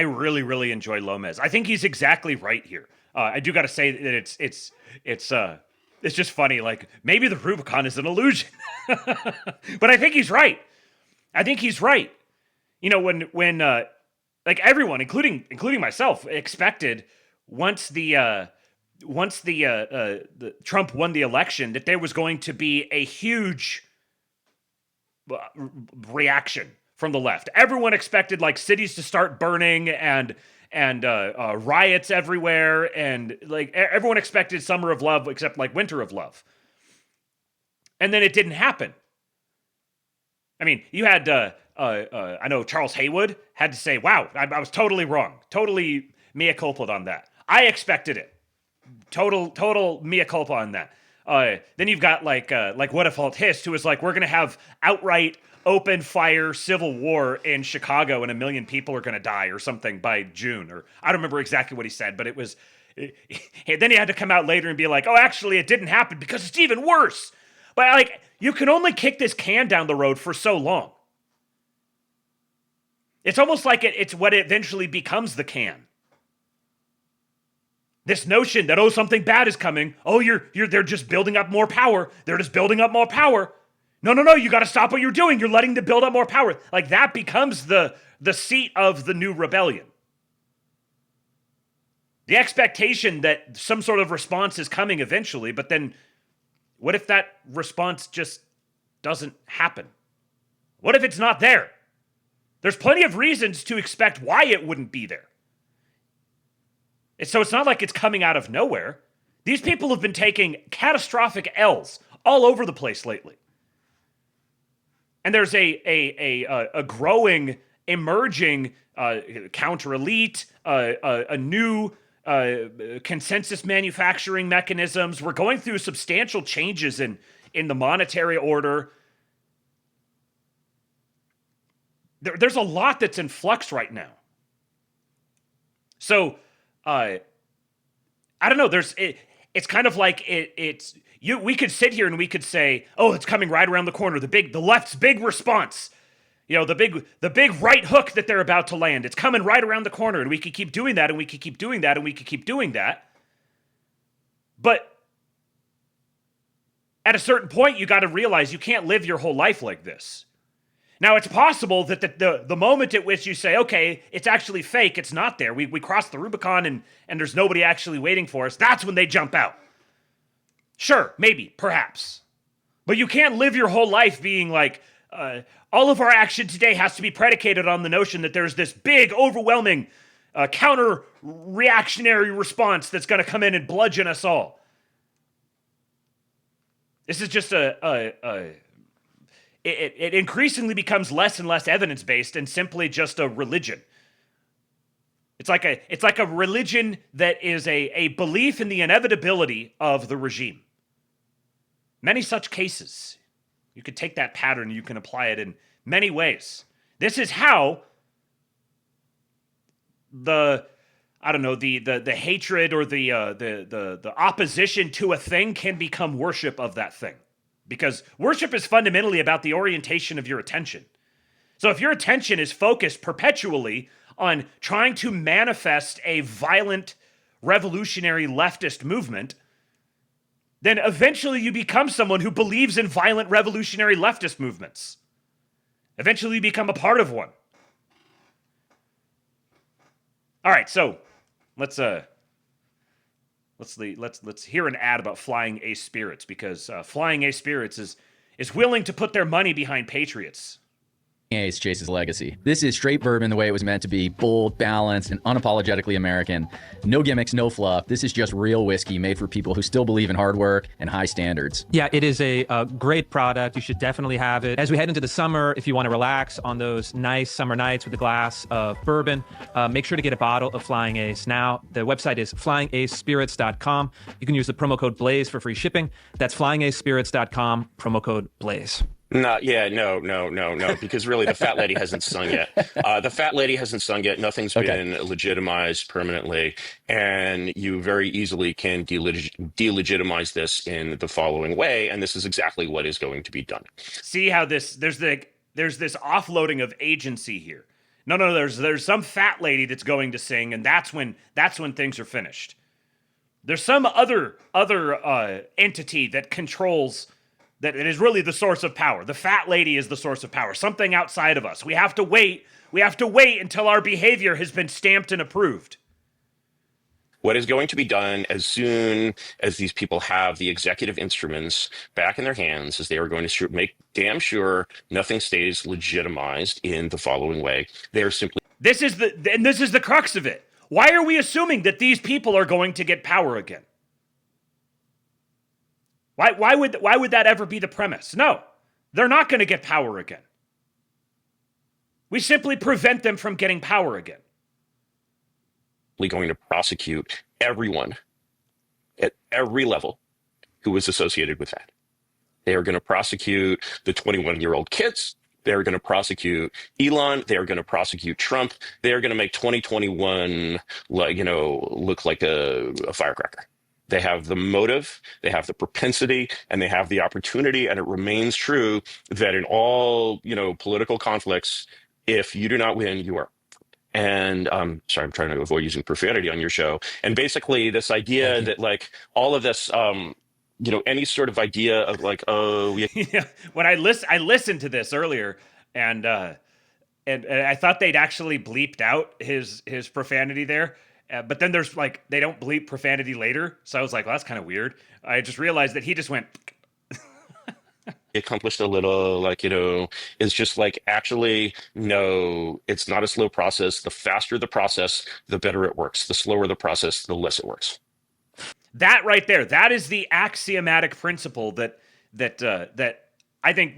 really, really enjoy Lomez. I think he's exactly right here. I do got to say that it's just funny. Like, maybe the Rubicon is an illusion, but I think he's right. You know, when like everyone, including myself, expected once the Trump won the election that there was going to be a huge reaction from the left. Everyone expected like cities to start burning and riots everywhere, and like everyone expected summer of love except like winter of love. And then it didn't happen. I mean, you had I know Charles Haywood had to say, "Wow, I was totally wrong. Totally mea culpa on that. I expected it. Total mea culpa on that." Then you've got like What If Alt Hist, who is like, "We're gonna have outright open fire civil war in Chicago and 1 million people are gonna die or something by June," or I don't remember exactly what he said, but it was. Then he had to come out later and be like, "Oh, actually, it didn't happen because it's even worse." But like, you can only kick this can down the road for so long. It's almost like it's what eventually becomes the can. This notion that, oh, something bad is coming. Oh, they're just building up more power. They're just building up more power. No, you got to stop what you're doing. You're letting them build up more power. Like, that becomes the seat of the new rebellion. The expectation that some sort of response is coming eventually, but then what if that response just doesn't happen? What if it's not there? There's plenty of reasons to expect why it wouldn't be there. So it's not like it's coming out of nowhere. These people have been taking catastrophic L's all over the place lately. And there's a growing, emerging counter-elite, a new consensus manufacturing mechanisms. We're going through substantial changes in the monetary order. There's a lot that's in flux right now. So, I don't know. It's kind of like we could sit here and we could say, oh, it's coming right around the corner. The left's big response. You know, the big right hook that they're about to land. It's coming right around the corner, and we could keep doing that, and we could keep doing that, and we could keep doing that. But at a certain point, you got to realize you can't live your whole life like this. Now, it's possible that the moment at which you say, okay, it's actually fake, it's not there, we crossed the Rubicon and there's nobody actually waiting for us, that's when they jump out. Sure, maybe, perhaps. But you can't live your whole life being like, all of our action today has to be predicated on the notion that there's this big, overwhelming, counter-reactionary response that's going to come in and bludgeon us all. This is just it increasingly becomes less and less evidence-based and simply just a religion. It's like a religion that is a belief in the inevitability of the regime. Many such cases. You could take that pattern, you can apply it in many ways. This is how the hatred or the opposition to a thing can become worship of that thing. Because worship is fundamentally about the orientation of your attention. So if your attention is focused perpetually on trying to manifest a violent, revolutionary leftist movement, then eventually you become someone who believes in violent, revolutionary leftist movements. Eventually you become a part of one. All right, so let's hear an ad about Flying Ace Spirits, because Flying Ace Spirits is willing to put their money behind patriots. Ace chases legacy. This is straight bourbon the way it was meant to be, bold, balanced, and unapologetically American. No gimmicks, no fluff. This is just real whiskey made for people who still believe in hard work and high standards. Yeah, it is a great product. You should definitely have it. As we head into the summer, if you want to relax on those nice summer nights with a glass of bourbon, make sure to get a bottle of Flying Ace now. The website is flyingacespirits.com. You can use the promo code BLAZE for free shipping. That's flyingacespirits.com, promo code BLAZE. No, because really the fat lady hasn't sung yet. The fat lady hasn't sung yet. Nothing's been legitimized permanently. And you very easily can delegitimize this in the following way. And this is exactly what is going to be done. See how there's this offloading of agency here. No, there's some fat lady that's going to sing, and that's when things are finished. There's some other entity that controls, that it is really the source of power. The fat lady is the source of power. Something outside of us. We have to wait until our behavior has been stamped and approved. What is going to be done as soon as these people have the executive instruments back in their hands is they are going to make damn sure nothing stays legitimized in the following way. They are simply... This is the crux of it. Why are we assuming that these people are going to get power again? Why would that ever be the premise? No, they're not going to get power again. We simply prevent them from getting power again. Going to prosecute everyone at every level who was associated with that. They are going to prosecute the 21-year-old kids. They're going to prosecute Elon. They're going to prosecute Trump. They're going to make 2021 look like a firecracker. They have the motive, they have the propensity, and they have the opportunity. And it remains true that in all, political conflicts, if you do not win, you are. And sorry, I'm trying to avoid using profanity on your show. And basically this idea that all of this, any sort of idea of when I listened to this earlier, and I thought they'd actually bleeped out his profanity there. But then there's they don't bleep profanity later. So I was like, well, that's kind of weird. I just realized that he just went. Accomplished a little, it's just actually, no, it's not a slow process. The faster the process, the better it works. The slower the process, the less it works. That right there, that is the axiomatic principle that I think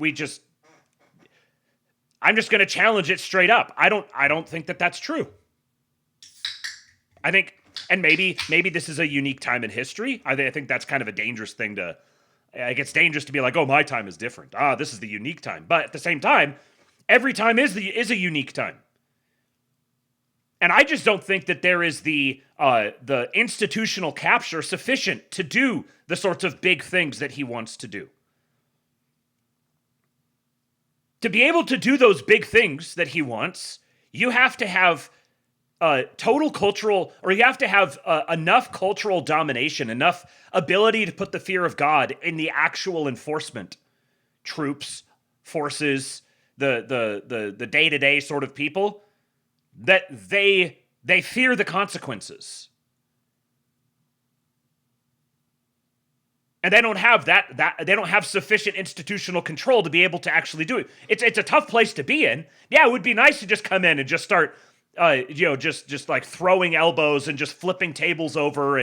I'm just going to challenge it straight up. I don't think that that's true. I think, and maybe this is a unique time in history. I think that's kind of a dangerous thing to. It's dangerous to be like, oh, my time is different. This is the unique time. But at the same time, every time is a unique time. And I just don't think that there is the institutional capture sufficient to do the sorts of big things that he wants to do. To be able to do those big things that he wants, you have to have total cultural, or you have to have enough cultural domination, enough ability to put the fear of God in the actual enforcement troops, forces, the day-to-day sort of people, that they fear the consequences. And they don't have that they don't have sufficient institutional control to be able to actually do it. It's a tough place to be in. Yeah, it would be nice to just come in and just start just throwing elbows and just flipping tables over,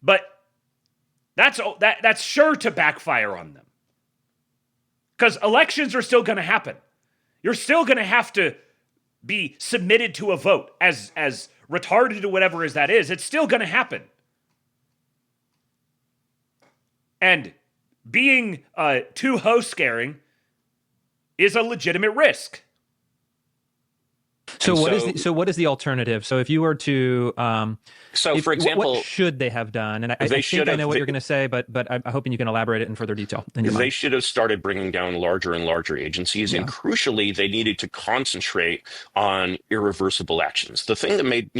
but that's sure to backfire on them. Because elections are still going to happen. You're still going to have to be submitted to a vote, as retarded or whatever as that is. It's still going to happen. And being too ho-scaring is a legitimate risk. So what is the alternative? So if you were to, for example, what should they have done? And I think I know what you're going to say, but I'm hoping you can elaborate it in further detail. They should have started bringing down larger and larger agencies, and crucially, they needed to concentrate on irreversible actions. The thing that made,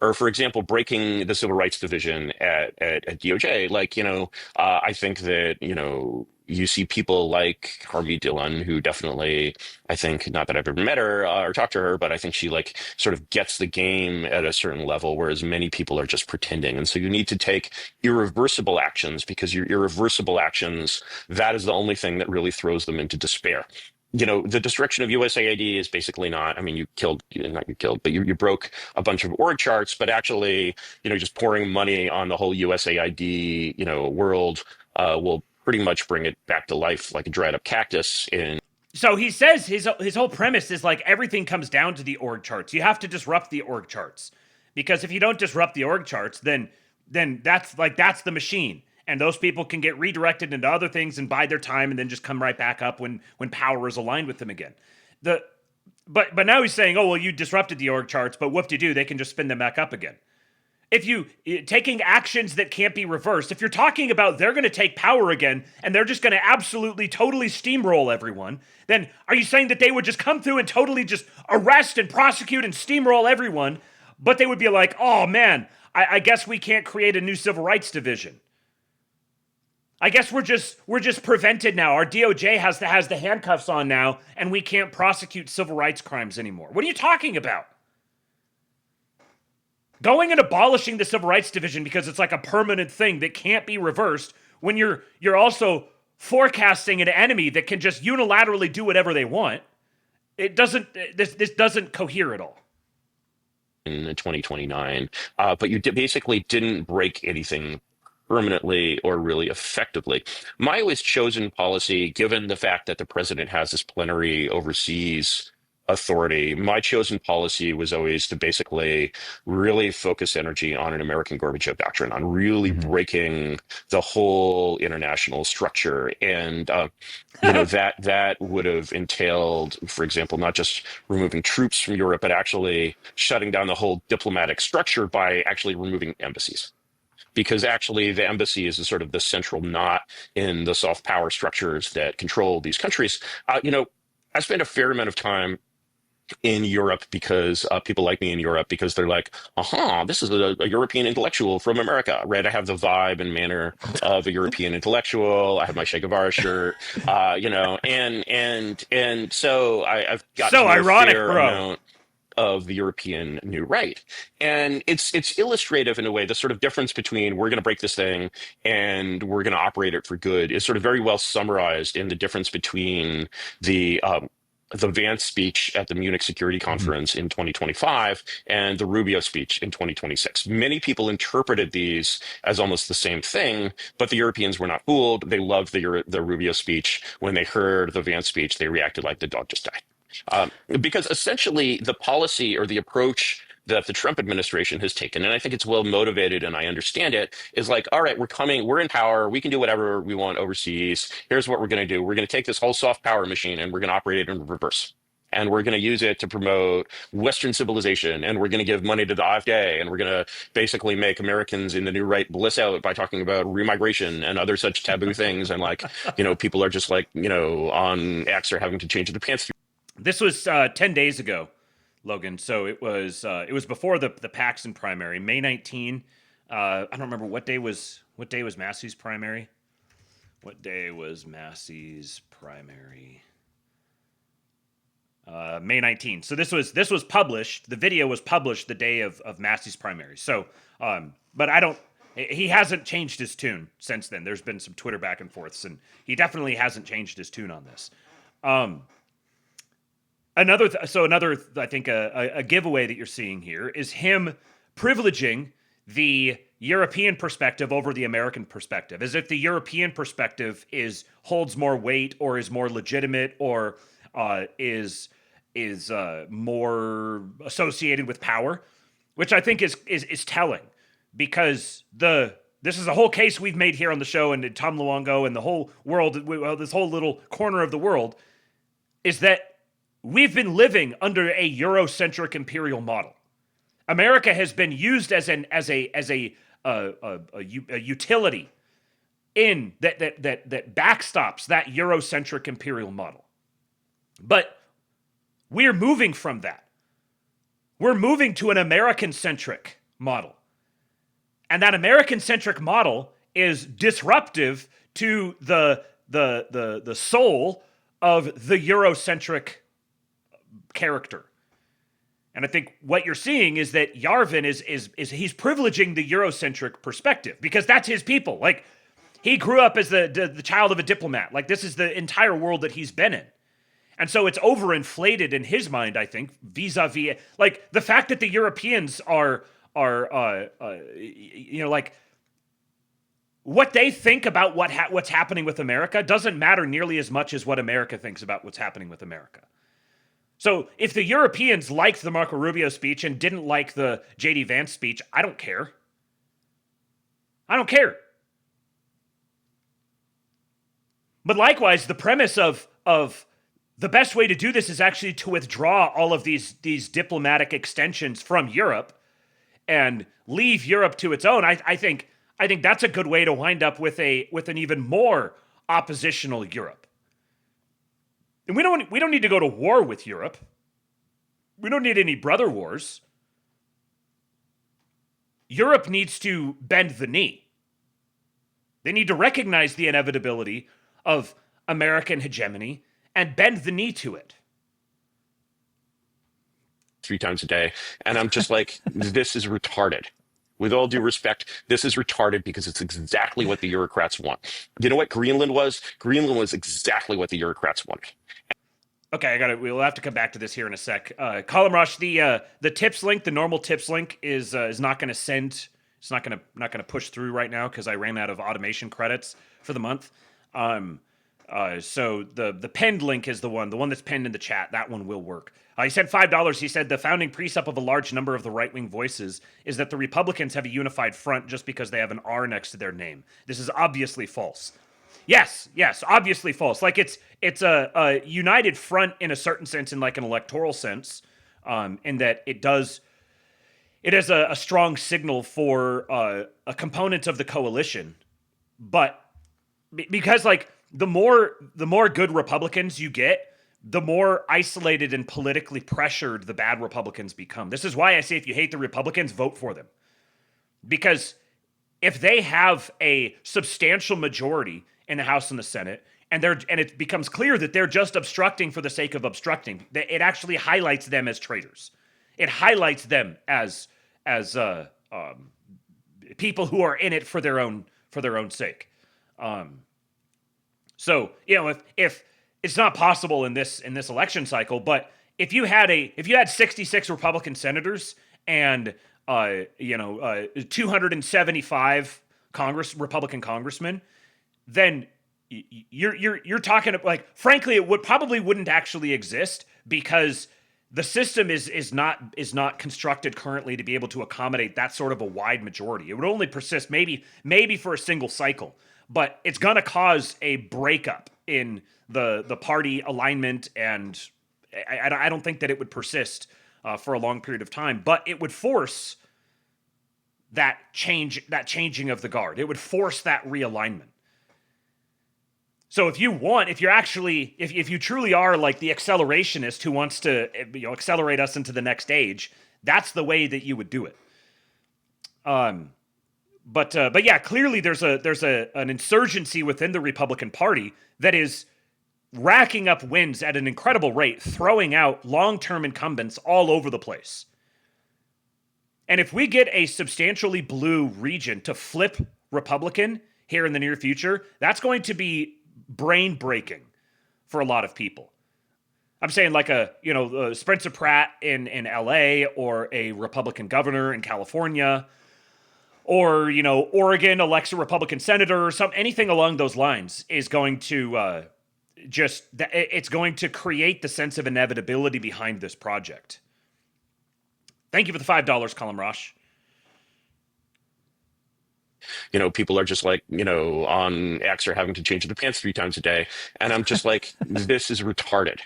or for example, breaking the Civil Rights Division at DOJ, I think that, you see people like Harvey Dillon, who definitely, I think, not that I've ever met her or talked to her, but I think she sort of gets the game at a certain level, whereas many people are just pretending. And so you need to take irreversible actions, because your irreversible actions, that is the only thing that really throws them into despair. The destruction of USAID is basically not, you broke a bunch of org charts, but actually, just pouring money on the whole USAID, world will pretty much bring it back to life like a dried up cactus. So he says his whole premise is everything comes down to the org charts. You have to disrupt the org charts, because if you don't disrupt the org charts, then that's the machine. And those people can get redirected into other things and bide their time and then just come right back up when power is aligned with them again. But now he's saying, oh, well, you disrupted the org charts, but whoop-de-doo, they can just spin them back up again. If you taking actions that can't be reversed, if you're talking about they're going to take power again and they're just going to absolutely, totally steamroll everyone, then are you saying that they would just come through and totally just arrest and prosecute and steamroll everyone, but they would be like, oh man, I guess we can't create a new civil rights division. I guess we're just prevented now. Our DOJ has the handcuffs on now, and we can't prosecute civil rights crimes anymore. What are you talking about? Going and abolishing the civil rights division because it's like a permanent thing that can't be reversed when you're also forecasting an enemy that can just unilaterally do whatever they want. It doesn't. This doesn't cohere at all. In 2029, but you basically didn't break anything permanently or really effectively. My always chosen policy, given the fact that the president has this plenary overseas authority, my chosen policy was always to basically really focus energy on an American Gorbachev doctrine, on really breaking the whole international structure. And that would have entailed, for example, not just removing troops from Europe, but actually shutting down the whole diplomatic structure by actually removing embassies. Because actually the embassy is sort of the central knot in the soft power structures that control these countries. I spent a fair amount of time in Europe because people like me in Europe because they're like, this is a European intellectual from America, right? I have the vibe and manner of a European intellectual. I have my Che Guevara shirt, and so I've got so ironic, fair bro. amount of the European New Right. And it's illustrative in a way. The sort of difference between we're going to break this thing and we're going to operate it for good is sort of very well summarized in the difference between the Vance speech at the Munich Security Conference in 2025 and the Rubio speech in 2026. Many people interpreted these as almost the same thing, but the Europeans were not fooled. They loved the Rubio speech. When they heard the Vance speech, they reacted like the dog just died. Because essentially the policy or the approach that the Trump administration has taken, and I think it's well motivated and I understand it, is like, all right, we're in power, we can do whatever we want overseas. Here's what we're going to do. We're going to take this whole soft power machine and we're going to operate it in reverse. And we're going to use it to promote Western civilization. And we're going to give money to the AfD. And we're going to basically make Americans in the New Right bliss out by talking about remigration and other such taboo things. And people are just on X are having to change their pants. This was 10 days ago, Logan. So it was before the Paxton primary, May 19. I don't remember what day was Massey's primary. What day was Massey's primary? May 19. So this was published. The video was published the day of Massey's primary. So, but he hasn't changed his tune since then. There's been some Twitter back and forths, and he definitely hasn't changed his tune on this. Another, I think a giveaway that you're seeing here is him privileging the European perspective over the American perspective, as if the European perspective holds more weight or is more legitimate or is more associated with power, which I think is telling, because this is a whole case we've made here on the show and Tom Luongo and the whole world, this whole little corner of the world, is that we've been living under a Eurocentric imperial model. America has been used as a utility in that backstops that Eurocentric imperial model. But we're moving from that. We're moving to an American-centric model. And that American-centric model is disruptive to the soul of the Eurocentric character. And I think what you're seeing is that Yarvin is he's privileging the Eurocentric perspective because that's his people. Like, he grew up as the child of a diplomat. Like, this is the entire world that he's been in. And so it's overinflated in his mind, I think, vis-a-vis, like, the fact that the Europeans are like, what they think about what's happening with America doesn't matter nearly as much as what America thinks about what's happening with America. So if the Europeans liked the Marco Rubio speech and didn't like the J.D. Vance speech, I don't care. I don't care. But likewise, the premise of the best way to do this is actually to withdraw all of these diplomatic extensions from Europe and leave Europe to its own. I think that's a good way to wind up with an even more oppositional Europe. And we don't need to go to war with Europe. We don't need any brother wars. Europe needs to bend the knee. They need to recognize the inevitability of American hegemony and bend the knee to it. 3 times a day. And I'm just like, this is retarded. With all due respect, this is retarded because it's exactly what the Eurocrats want. You know what Greenland was? Greenland was exactly what the Eurocrats wanted. Okay, I got it. We'll have to come back to this here in a sec. Colin Rush, the tips link, the normal tips link is not going to send. It's not going to push through right now because I ran out of automation credits for the month. So the pinned link is the one that's pinned in the chat. That one will work. He said $5. He said the founding precept of a large number of the right-wing voices is that the Republicans have a unified front just because they have an R next to their name. This is obviously false. Yes, obviously false. Like it's a united front in a certain sense, in like an electoral sense, in that it is a strong signal for a component of the coalition, but because like the more good Republicans you get, the more isolated and politically pressured the bad Republicans become. This is why I say if you hate the Republicans, vote for them. Because if they have a substantial majority in the House and the Senate, and it becomes clear that they're just obstructing for the sake of obstructing, it actually highlights them as traitors. It highlights them as people who are in it for their own sake. So if it's not possible in this election cycle, but if you had 66 Republican senators and 275 Republican congressmen, then you're talking like, frankly, it wouldn't actually exist because the system is not constructed currently to be able to accommodate that sort of a wide majority. It would only persist maybe for a single cycle, but it's going to cause a breakup in the party alignment, and I don't think that it would persist for a long period of time, but it would force that changing of the guard. It would force that realignment. So if you truly are like the accelerationist who wants to accelerate us into the next stage, that's the way that you would do it. But yeah, clearly there's an insurgency within the Republican Party that is racking up wins at an incredible rate, throwing out long-term incumbents all over the place. And if we get a substantially blue region to flip Republican here in the near future, that's going to be brain-breaking for a lot of people. I'm saying like Spencer Pratt in LA, or a Republican governor in California, or Oregon elects a Republican senator, or anything along those lines is going to it's going to create the sense of inevitability behind this project. Thank you for the $5, Colin Rosh. People are just like, on X are having to change their pants 3 times a day. And I'm just like, this is retarded.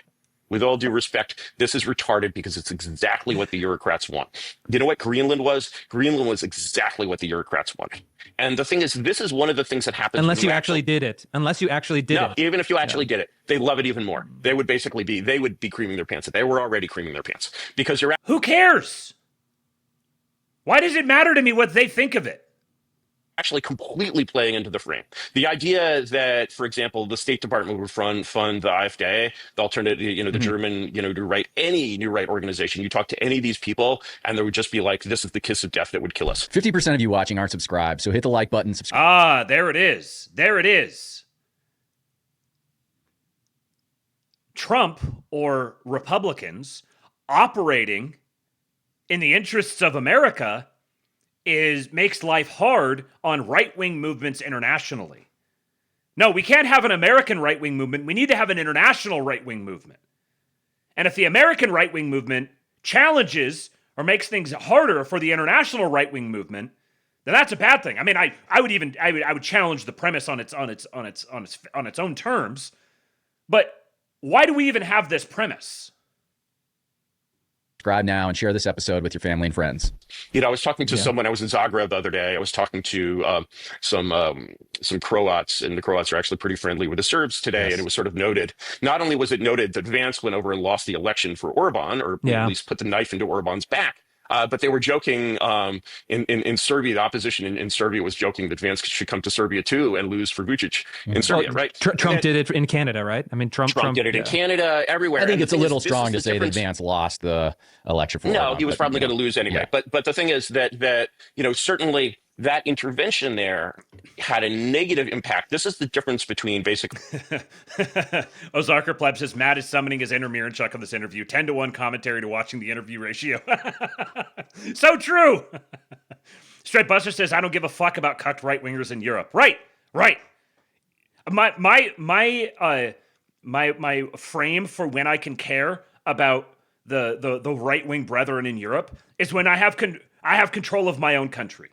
With all due respect, this is retarded because it's exactly what the Eurocrats want. You know what Greenland was? Greenland was exactly what the Eurocrats wanted. And the thing is, this is one of the things that happens. Unless you actually did it. Even if you actually did it, they love it even more. They would be creaming their pants. They were already creaming their pants because who cares? Why does it matter to me what they think of it? Actually completely playing into the frame. The idea that, for example, the State Department would fund the AfD, the alternative, the German, new right, any new right organization. You talk to any of these people, and there would just be like, this is the kiss of death that would kill us. 50% of you watching aren't subscribed, so hit the like button. Subscribe. There it is. There it is. Trump or Republicans operating in the interests of America makes life hard on right-wing movements internationally. No, we can't have an American right-wing movement. We need to have an international right-wing movement. And if the American right-wing movement challenges or makes things harder for the international right-wing movement, then that's a bad thing. I mean, I would challenge the premise on its own terms. But why do we even have this premise? Subscribe now and share this episode with your family and friends. I was talking to someone. I was in Zagreb the other day. I was talking to some Croats, and the Croats are actually pretty friendly with the Serbs today. And it was sort of noted. Not only was it noted that Vance went over and lost the election for Orban, or at least put the knife into Orban's back, but they were joking in Serbia. The opposition in Serbia was joking that Vance should come to Serbia too and lose for Vucic in Serbia, right? Trump did it in Canada, right? I mean, Trump did it in Canada, everywhere. I think it's a little strong to say that Vance lost the election for Orban. No, he was probably going to lose anyway. Yeah. But the thing is that certainly that intervention there had a negative impact. This is the difference between basically. Ozarker Pleb says Matt is summoning his inner Miranchuk on this interview. 10-1 commentary to watching the interview ratio. So true. Straight Buster says I don't give a fuck about cucked right wingers in Europe. Right. My frame for when I can care about the right wing brethren in Europe is when I have control of my own country.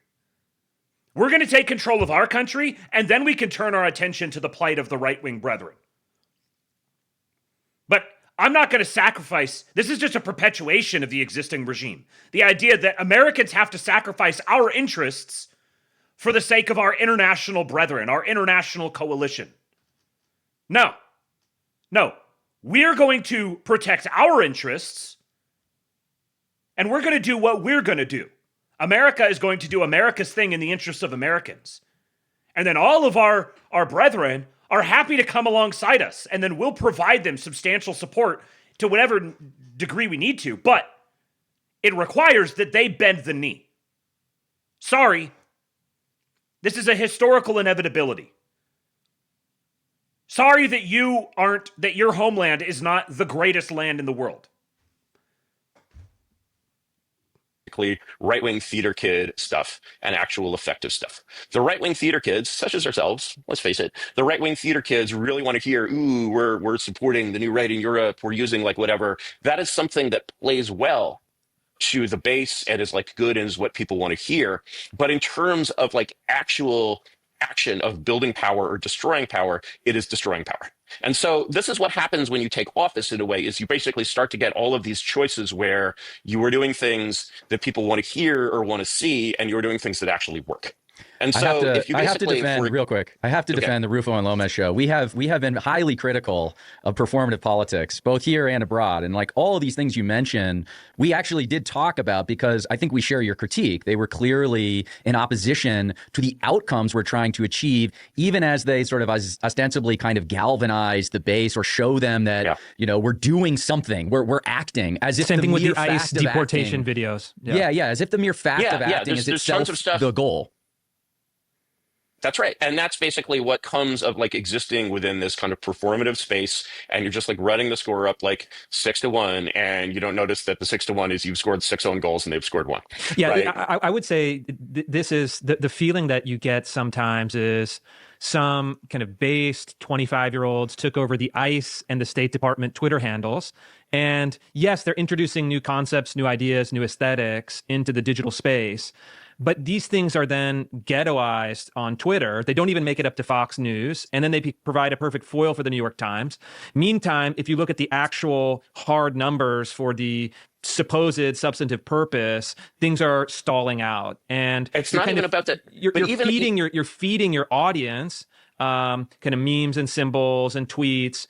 We're going to take control of our country, and then we can turn our attention to the plight of the right-wing brethren. But I'm not going to sacrifice. This is just a perpetuation of the existing regime. The idea that Americans have to sacrifice our interests for the sake of our international brethren, our international coalition. No. We're going to protect our interests, and we're going to do what we're going to do. America is going to do America's thing in the interests of Americans. And then all of our brethren are happy to come alongside us, and then we'll provide them substantial support to whatever degree we need to. But it requires that they bend the knee. Sorry. This is a historical inevitability. Sorry that your homeland is not the greatest land in the world. Right-wing theater kid stuff and actual effective stuff. The right-wing theater kids, such as ourselves, let's face it, the right-wing theater kids really want to hear, ooh, we're supporting the new right in Europe, we're using like whatever. That is something that plays well to the base and is like good and is what people want to hear. But in terms of like actual action of building power or destroying power, it is destroying power. And so this is what happens when you take office in a way, is you basically start to get all of these choices where you are doing things that people want to hear or want to see, and you're doing things that actually work. And so if you I have to defend real quick. I have to defend the Rufo and Lomez show. We have been highly critical of performative politics, both here and abroad. And like all of these things you mentioned, we actually did talk about because I think we share your critique. They were clearly in opposition to the outcomes we're trying to achieve, even as they sort of ostensibly kind of galvanize the base or show them that, we're doing something, we're acting as if same the thing with mere the ICE fact of deportation acting, videos. Yeah, as if the mere fact of acting is itself the goal. That's right. And that's basically what comes of like existing within this kind of performative space. And you're just like running the score up like 6-1. And you don't notice that the 6-1 is you've scored 6 own goals and they've scored 1. Yeah, right? I would say this is the feeling that you get sometimes is some kind of based 25-year-olds took over the ICE and the State Department Twitter handles. And yes, they're introducing new concepts, new ideas, new aesthetics into the digital space. But these things are then ghettoized on Twitter. They don't even make it up to Fox News. And then they provide a perfect foil for the New York Times. Meantime, if you look at the actual hard numbers for the supposed substantive purpose, things are stalling out. And it's not even about that. You're feeding your audience kind of memes and symbols and tweets,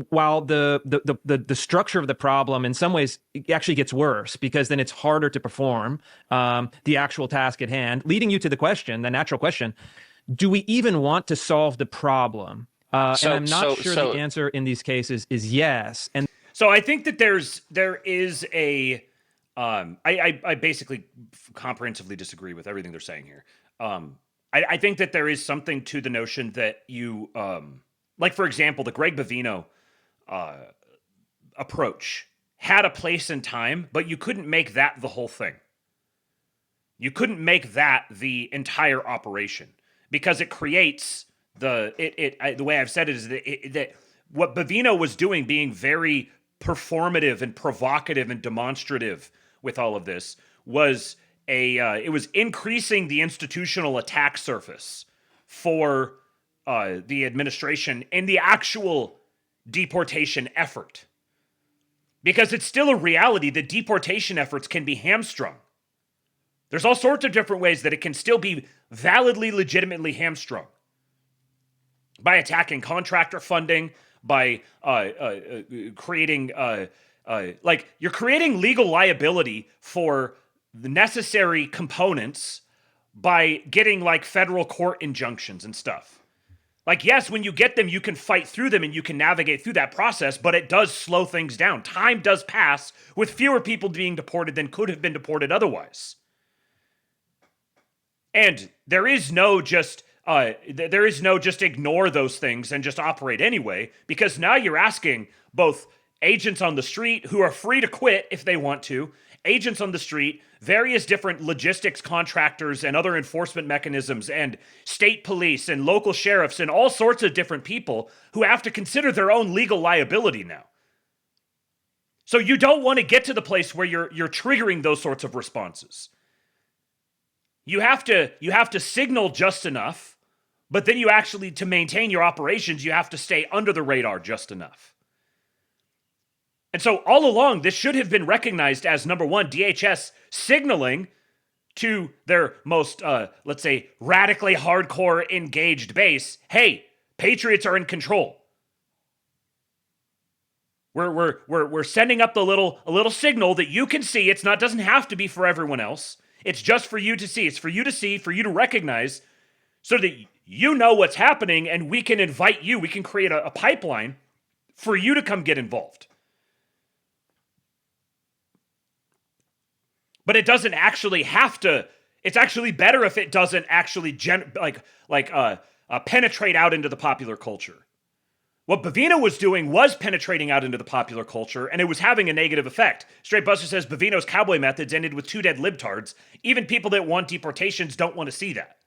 while the structure of the problem in some ways actually gets worse, because then it's harder to perform the actual task at hand, leading you to the natural question, do we even want to solve the problem? And I'm not sure the answer in these cases is yes. And so I think that there is a I basically comprehensively disagree with everything they're saying here. I think that there is something to the notion that you like, for example, the Greg Bavino approach had a place and time, but you couldn't make that the whole thing. You couldn't make that the entire operation, because it creates the way I've said it is that what Bavino was doing, being very performative and provocative and demonstrative with all of this, was it was increasing the institutional attack surface for the administration in the actual deportation effort. Because it's still a reality that deportation efforts can be hamstrung. There's all sorts of different ways that it can still be validly, legitimately hamstrung. By attacking contractor funding, by creating, you're creating legal liability for the necessary components by getting like federal court injunctions and stuff. Like, yes, when you get them, you can fight through them and you can navigate through that process, but it does slow things down. Time does pass with fewer people being deported than could have been deported otherwise. And there is no just ignore those things and just operate anyway, because now you're asking both agents on the street who are free to quit if they want to, agents on the street, various different logistics contractors and other enforcement mechanisms, and state police and local sheriffs and all sorts of different people who have to consider their own legal liability now. So you don't want to get to the place where you're triggering those sorts of responses. You have to signal just enough, but then you actually, to maintain your operations, you have to stay under the radar just enough. And so all along, this should have been recognized as, number one, DHS signaling to their most, let's say, radically hardcore engaged base, hey, patriots are in control. We're sending up a little signal that you can see. Doesn't have to be for everyone else. It's just for you to see. It's for you to see, for you to recognize, so that you know what's happening, and we can invite you. We can create a pipeline for you to come get involved. But it doesn't actually have to. It's actually better if it doesn't actually penetrate out into the popular culture. What Bavino was doing was penetrating out into the popular culture, and it was having a negative effect. Straight Buster says Bavino's cowboy methods ended with 2 dead libtards. Even people that want deportations don't want to see that.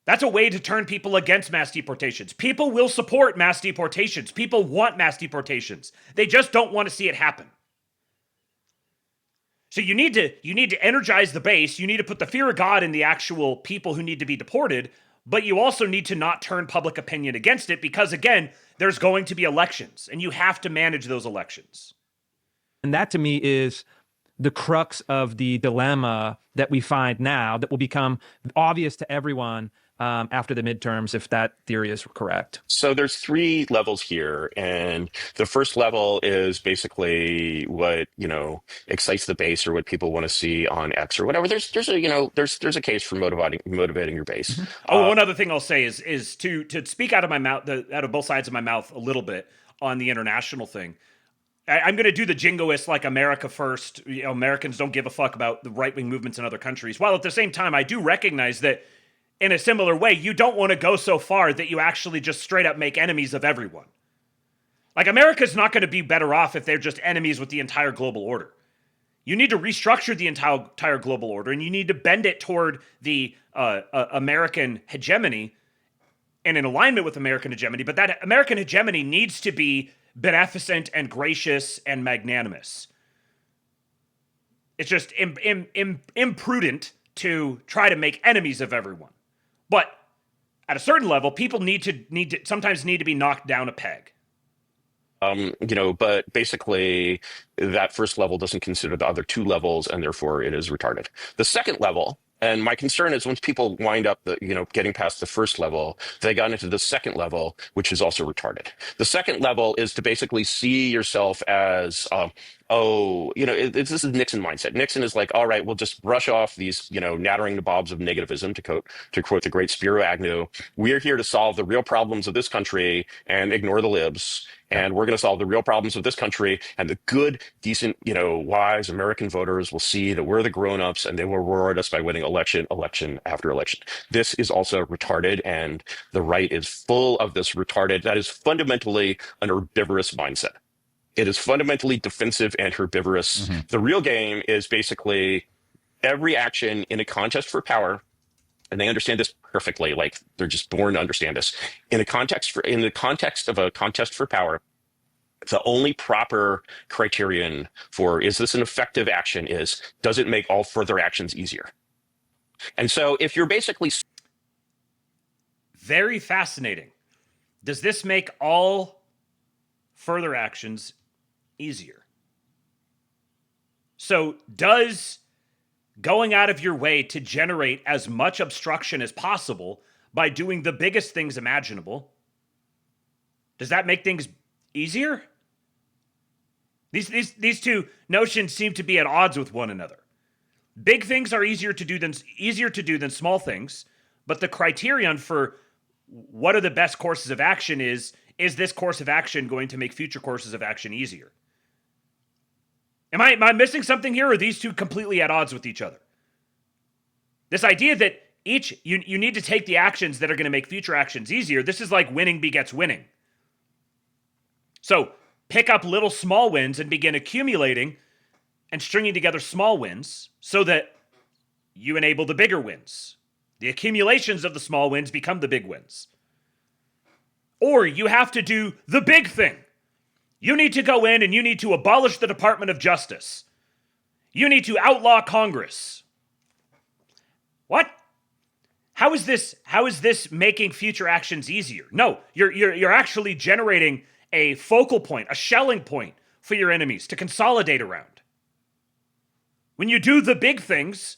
That's a way to turn people against mass deportations. People will support mass deportations. People want mass deportations. They just don't want to see it happen. So you need to energize the base. You need to put the fear of God in the actual people who need to be deported, but you also need to not turn public opinion against it, because, again, there's going to be elections, and you have to manage those elections. And that, to me, is the crux of the dilemma that we find now that will become obvious to everyone after the midterms, if that theory is correct. So there's 3 levels here, and the first level is basically what, excites the base or what people want to see on X or whatever. There's a case for motivating your base. Mm-hmm. One other thing I'll say is to speak out of my mouth, out of both sides of my mouth a little bit on the international thing. I'm going to do the jingoist, like America first. Americans don't give a fuck about the right-wing movements in other countries. While at the same time, I do recognize that in a similar way, you don't want to go so far that you actually just straight up make enemies of everyone. Like, America's not going to be better off if they're just enemies with the entire global order. You need to restructure the entire global order, and you need to bend it toward the American hegemony and in alignment with American hegemony. But that American hegemony needs to be beneficent and gracious and magnanimous. It's just imprudent to try to make enemies of everyone. But at a certain level, people sometimes need to be knocked down a peg. But basically that first level doesn't consider the other 2 levels, and therefore it is retarded. The second level, and my concern is once people wind up getting past the first level, they got into the second level, which is also retarded. The second level is to basically see yourself as, this is Nixon mindset. Nixon is like, all right, we'll just brush off these, nattering nabobs of negativism, to quote the great Spiro Agnew. We're here to solve the real problems of this country and ignore the libs. And we're going to solve the real problems of this country, and the good, decent, wise American voters will see that we're the grown-ups, and they will reward us by winning election after election. This is also retarded, and the right is full of this retarded. That is fundamentally an herbivorous mindset. It is fundamentally defensive and herbivorous. Mm-hmm. The real game is basically every action in a contest for power. And they understand this perfectly, like they're just born to understand this. In the context of a contest for power, The only proper criterion for is this an effective action is does it make all further actions easier? And so if you're basically very fascinating. Does this make all further actions easier? So does going out of your way to generate as much obstruction as possible by doing the biggest things imaginable, does that make things easier? These two notions seem to be at odds with one another. Big things are easier to do than small things, but the criterion for what are the best courses of action is this course of action going to make future courses of action easier? Am I missing something here, or are these two completely at odds with each other? This idea that you need to take the actions that are going to make future actions easier, this is like winning begets winning. So pick up little small wins and begin accumulating and stringing together small wins so that you enable the bigger wins. The accumulations of the small wins become the big wins. Or you have to do the big thing. You need to go in and you need to abolish the Department of Justice. You need to outlaw Congress. What? How is this making future actions easier? No, you're actually generating a focal point, a shelling point for your enemies to consolidate around. When you do the big things,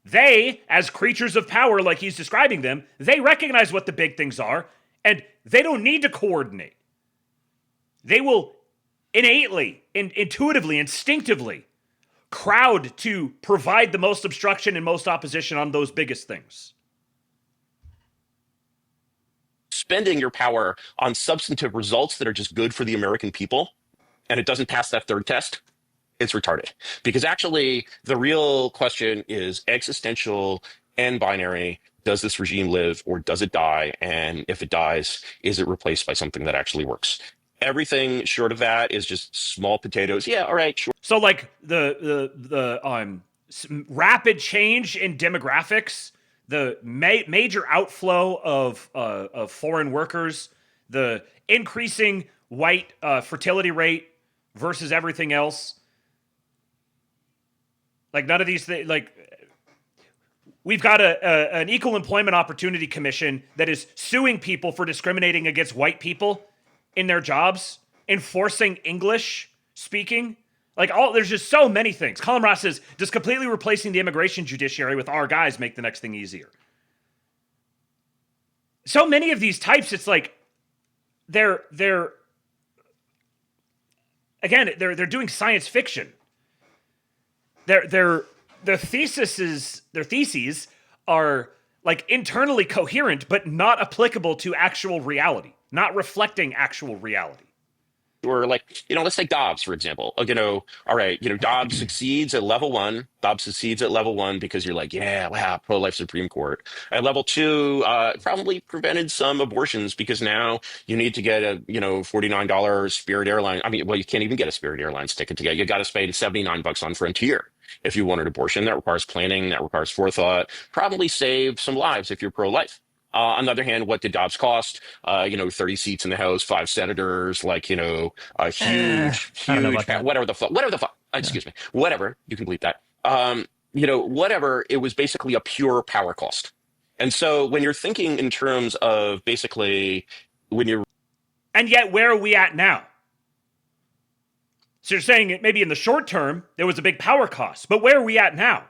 they, as creatures of power like he's describing them, they recognize what the big things are, and they don't need to coordinate. They will innately, intuitively, instinctively crowd to provide the most obstruction and most opposition on those biggest things. spending your power on substantive results that are just good for the American people, and it doesn't pass that third test, it's retarded. Because actually, the real question is existential and binary. Does this regime live or does it die? And if it dies, is it replaced by something that actually works? Everything short of that is just small potatoes. Yeah, all right, sure. So like the rapid change in demographics, the major outflow of foreign workers, the increasing white fertility rate versus everything else. Like none of these things, like we've got an Equal Employment Opportunity Commission that is suing people for discriminating against white people in their jobs, enforcing English speaking. Like there's just so many things. Colin Ross says, does completely replacing the immigration judiciary with our guys make the next thing easier? So many of these types, it's like they're doing science fiction. Their theses are like internally coherent, but not applicable to actual reality, not reflecting actual reality. Or like, let's take Dobbs, for example. All right, Dobbs succeeds at level 1. Dobbs succeeds at level 1 because you're like, yeah, wow, pro-life Supreme Court. At level 2, probably prevented some abortions because now you need to get a, $49 Spirit Airlines. I mean, well, you can't even get a Spirit Airlines ticket to get. You got to spend $79 on Frontier if you want an abortion. That requires planning. That requires forethought. Probably save some lives if you're pro-life. On the other hand, what did Dobbs cost? 30 seats in the House, 5 senators, a huge, whatever the fuck, excuse me, whatever, you can bleep that. Whatever, it was basically a pure power cost. And so when you're thinking in terms of basically and yet where are we at now? So you're saying maybe in the short term, there was a big power cost, but where are we at now?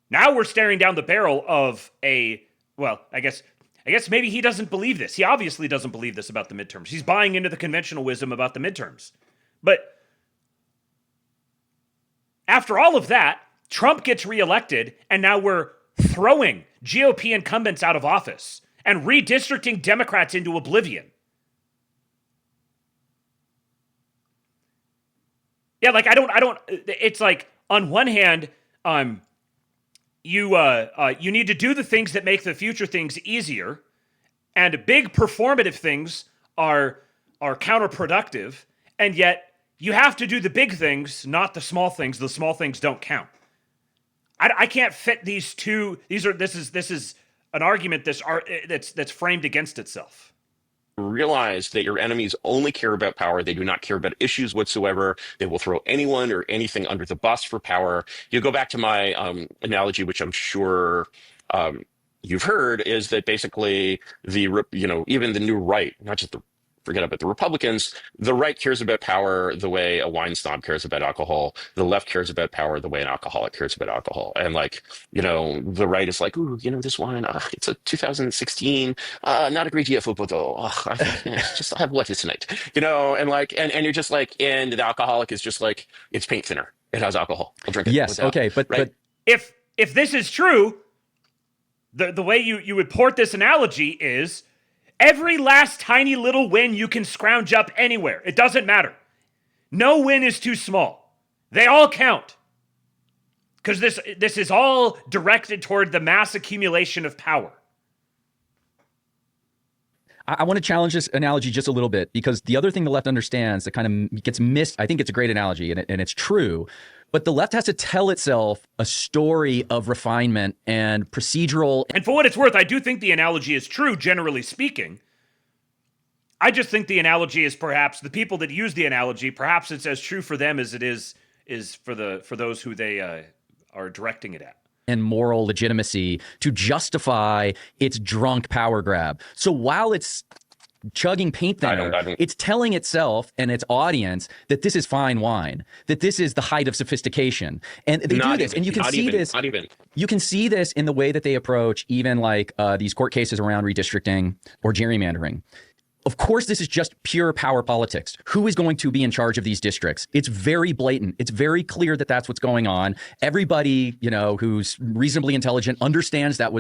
Now we're staring down the barrel of I guess maybe he doesn't believe this. He obviously doesn't believe this about the midterms. He's buying into the conventional wisdom about the midterms. But after all of that, Trump gets reelected, and now we're throwing GOP incumbents out of office and redistricting Democrats into oblivion. Yeah, like I don't. It's like on one hand, you need to do the things that make the future things easier, and big performative things are counterproductive, and yet you have to do the big things, not the small things. The small things don't count. I can't fit these two. This is an argument that's framed against itself. realize that your enemies only care about power. They do not care about issues whatsoever. They will throw anyone or anything under the bus for power. You go back to my analogy, which I'm sure you've heard, is that basically even the new right, not just forget about the Republicans, the right cares about power the way a wine snob cares about alcohol. The left cares about power the way an alcoholic cares about alcohol. And the right is like, ooh, this wine, it's a 2016, not a great year for Bordeaux. I think, just I'll have water tonight, and you're just like, and the alcoholic is just like, it's paint thinner. It has alcohol. I'll drink it. Yes. Okay. But if this is true, the way you would port this analogy is every last tiny little win you can scrounge up anywhere. It doesn't matter. No win is too small. They all count. Because this is all directed toward the mass accumulation of power. I want to challenge this analogy just a little bit, because the other thing the left understands that kind of gets missed, I think it's a great analogy and it's true, but the left has to tell itself a story of refinement and procedural. And for what it's worth, I do think the analogy is true, generally speaking. I just think the analogy is perhaps, the people that use the analogy, perhaps it's as true for them as it is for those who they are directing it at. And moral legitimacy to justify its drunk power grab. So while it's chugging paint thinner, it's telling itself and its audience that this is fine wine, that this is the height of sophistication. And they do this, and you can see this. You can see this in the way that they approach even these court cases around redistricting or gerrymandering. Of course, this is just pure power politics. Who is going to be in charge of these districts? It's very blatant. It's very clear that that's what's going on. Everybody, who's reasonably intelligent understands that's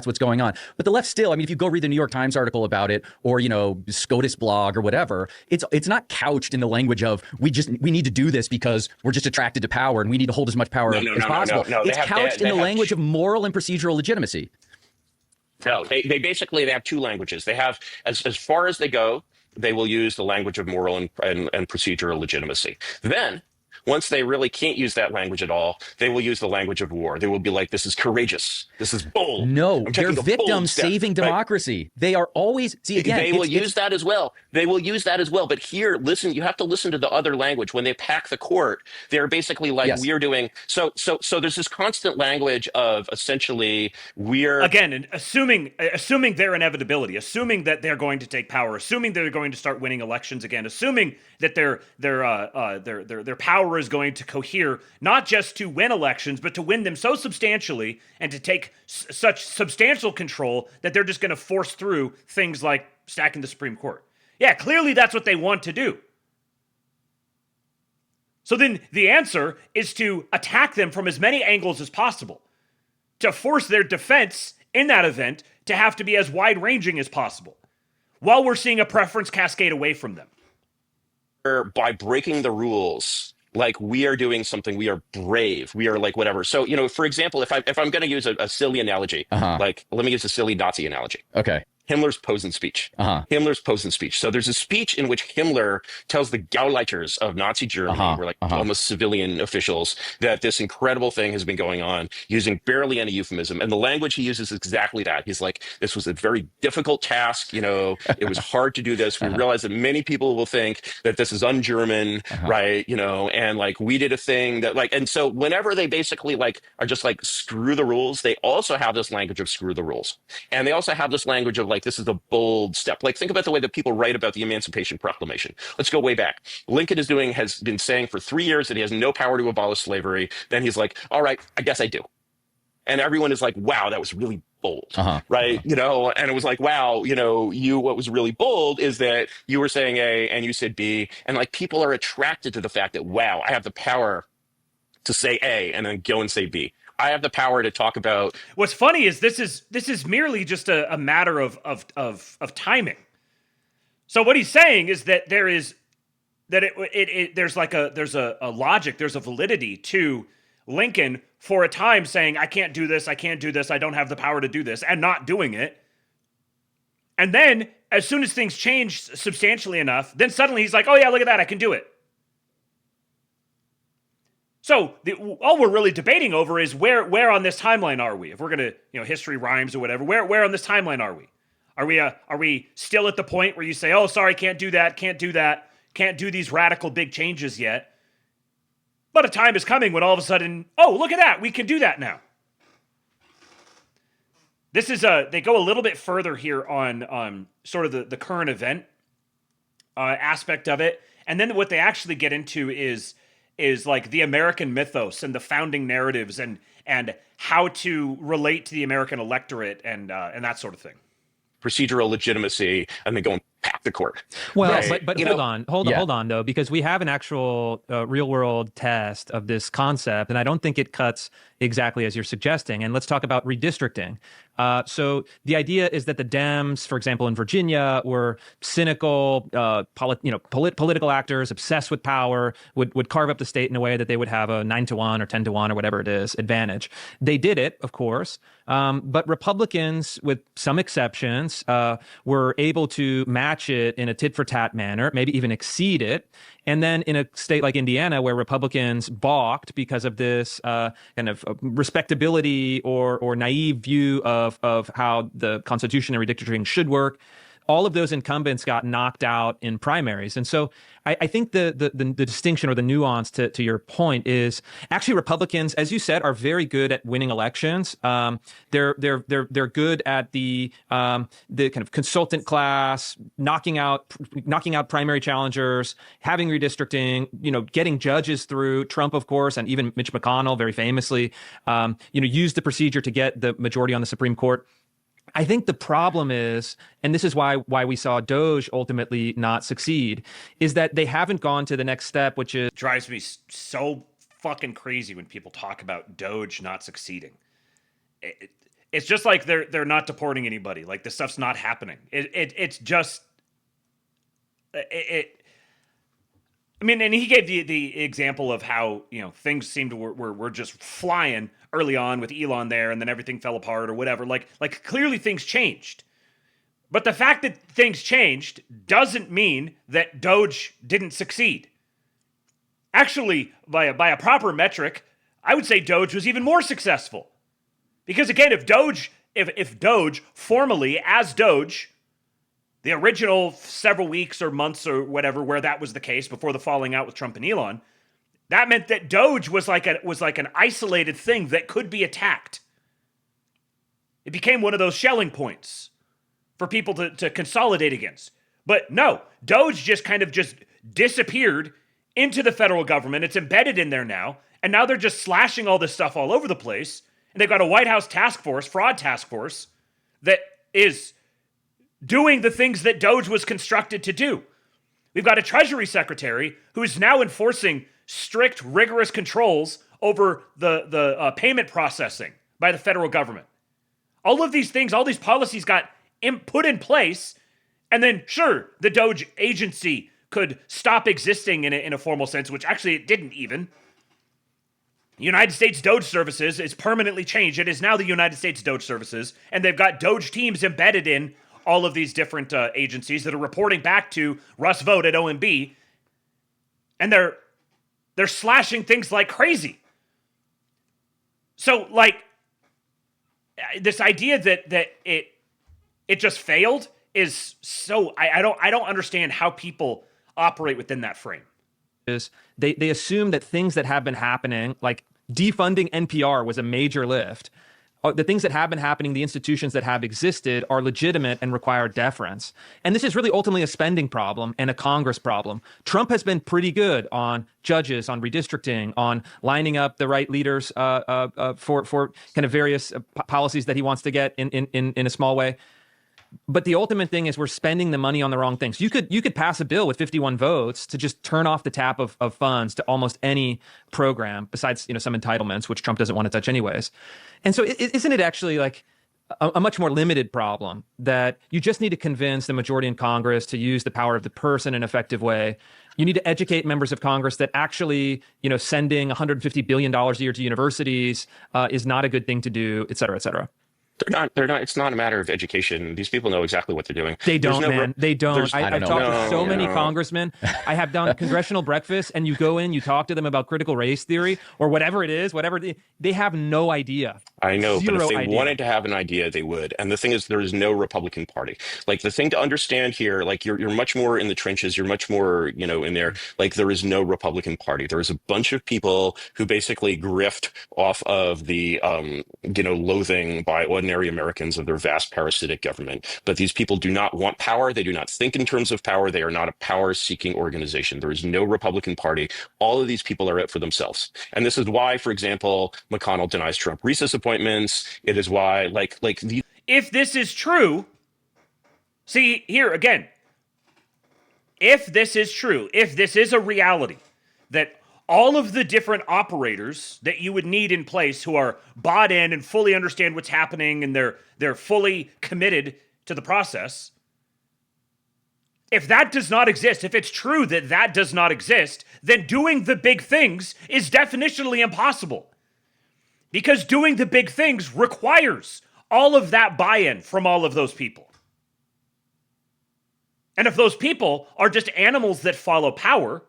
what's going on. But the left still, I mean, if you go read the New York Times article about it, or SCOTUS blog or whatever, it's not couched in the language of we need to do this because we're just attracted to power and we need to hold as much power as possible. It's couched in the language of moral and procedural legitimacy. No, they basically have two languages. They have, as far as they go, they will use the language of moral and procedural legitimacy. Then, once they really can't use that language at all, they will use the language of war. They will be like, this is courageous. This is bold. No, they're victims saving democracy. Right? They are always, see again. They will use that as well. They will use that as well. But here, listen, you have to listen to the other language. When they pack the court, they're basically like, yes, we're doing, so there's this constant language of essentially we're. Again, assuming their inevitability, assuming that they're going to take power, assuming they're going to start winning elections again, assuming that their power is going to cohere, not just to win elections, but to win them so substantially and to take such substantial control that they're just going to force through things like stacking the Supreme Court. Yeah, clearly that's what they want to do. So then the answer is to attack them from as many angles as possible, to force their defense in that event to have to be as wide-ranging as possible, while we're seeing a preference cascade away from them. By breaking the rules, like we are doing something, we are brave, we are like whatever. So, for example, if I'm going to use a silly analogy, like let me use a silly Nazi analogy. Okay. Himmler's Posen speech. Himmler's Posen speech. So there's a speech in which Himmler tells the Gauleiters of Nazi Germany, who are almost civilian officials, that this incredible thing has been going on, using barely any euphemism. And the language he uses is exactly that. He's like, this was a very difficult task. It was hard to do this. We realize that many people will think that this is un-German, right? And we did a thing that and so whenever they basically are just screw the rules, they also have this language of screw the rules. And they also have this language of this is a bold step. Think about the way that people write about the Emancipation Proclamation. Let's go way back. Lincoln has been saying for 3 years that he has no power to abolish slavery. Then he's like, all right, I guess I do. And everyone is like, wow, that was really bold, right? And it was like, wow, what was really bold is that you were saying A and you said B. And people are attracted to the fact that, wow, I have the power to say A and then go and say B. I have the power to talk about. What's funny is this is merely just a matter of timing. So what he's saying is that there's a logic, there's a validity to Lincoln for a time saying, I can't do this, I don't have the power to do this, and not doing it. And then as soon as things change substantially enough, then suddenly he's like, oh yeah, look at that, I can do it. So all we're really debating over is where on this timeline are we? If we're going to, history rhymes or whatever, where on this timeline are we? Are we still at the point where you say, oh, sorry, can't do that, can't do these radical big changes yet? But a time is coming when all of a sudden, oh, look at that, we can do that now. This is they go a little bit further here on sort of the current event aspect of it. And then what they actually get into is like the American mythos and the founding narratives and how to relate to the American electorate and that sort of thing. Procedural legitimacy, and then go and pack the court. Well, Right. but hold on though, because we have an actual real world test of this concept, and I don't think it cuts exactly as you're suggesting. And let's talk about redistricting. So the idea is that the Dems, for example, in Virginia, were cynical, political actors obsessed with power, would carve up the state in a way that they would have a 9-1 or 10-1 or whatever it is advantage. They did it, of course, but Republicans, with some exceptions, were able to match it in a tit-for-tat manner, maybe even exceed it. And then in a state like Indiana, where Republicans balked because of this kind of respectability or naive view of how the Constitution and redistricting should work, all of those incumbents got knocked out in primaries. And so I think the distinction or the nuance to your point is actually Republicans, as you said, are very good at winning elections. They're good at the kind of consultant class, knocking out primary challengers, having redistricting, getting judges through. Trump, of course, and even Mitch McConnell, very famously, used the procedure to get the majority on the Supreme Court. I think the problem is, and this is why we saw Doge ultimately not succeed, is that they haven't gone to the next step, which is... Drives me so fucking crazy when people talk about Doge not succeeding. It's just like they're not deporting anybody. Like, this stuff's not happening. It's just... I mean, and he gave the example of how, things seemed to were just flying early on with Elon there, and then everything fell apart or whatever. Like clearly things changed. But the fact that things changed doesn't mean that Doge didn't succeed. Actually, by a proper metric, I would say Doge was even more successful. Because again, if Doge formally, as Doge, the original several weeks or months or whatever where that was the case before the falling out with Trump and Elon, that meant that Doge was like an isolated thing that could be attacked. It became one of those shelling points for people to consolidate against. But no, Doge just kind of just disappeared into the federal government. It's embedded in there now. And now they're just slashing all this stuff all over the place. And they've got a White House fraud task force, that is doing the things that Doge was constructed to do. We've got a Treasury Secretary who is now enforcing strict, rigorous controls over the payment processing by the federal government. All of these things, all these policies got put in place, and then, sure, the Doge agency could stop existing in a formal sense, which actually it didn't even. United States Doge Services is permanently changed. It is now the United States Doge Services, and they've got Doge teams embedded in all of these different agencies that are reporting back to Russ Vought at OMB, and they're slashing things like crazy. So, like, this idea that it just failed is so I don't understand how people operate within that frame. Is they assume that things that have been happening, like defunding NPR was a major lift. The things that have been happening, the institutions that have existed, are legitimate and require deference. And this is really ultimately a spending problem and a Congress problem. Trump has been pretty good on judges, on redistricting, on lining up the right leaders for kind of various policies that he wants to get in a small way. But the ultimate thing is we're spending the money on the wrong things. You could pass a bill with 51 votes to just turn off the tap of funds to almost any program besides, some entitlements, which Trump doesn't want to touch anyways. And so isn't it actually like a much more limited problem that you just need to convince the majority in Congress to use the power of the purse in an effective way? You need to educate members of Congress that actually, sending $150 billion a year to universities is not a good thing to do, et cetera, et cetera. They're not. It's not a matter of education. These people know exactly what they're doing. They don't, man. They don't. I've talked to so many congressmen. I have done congressional breakfast, and you go in, you talk to them about critical race theory or whatever it is, they have no idea. I know, but if they idea. wanted to have an idea, they would. And the thing is, there is no Republican Party. Like, the thing to understand here, like, you're much more in the trenches. You're much more, in there. Like, there is no Republican Party. There is a bunch of people who basically grift off of the, loathing by ordinary Americans of their vast parasitic government. But these people do not want power. They do not think in terms of power. They are not a power-seeking organization. There is no Republican Party. All of these people are out for themselves. And this is why, for example, McConnell denies Trump recess appointments. It is why, if this is true, see, here again, if this is true, if this is a reality, that all of the different operators that you would need in place who are bought in and fully understand what's happening and they're fully committed to the process, if that does not exist, if it's true that that does not exist, then doing the big things is definitionally impossible. Because doing the big things requires all of that buy-in from all of those people. And if those people are just animals that follow power,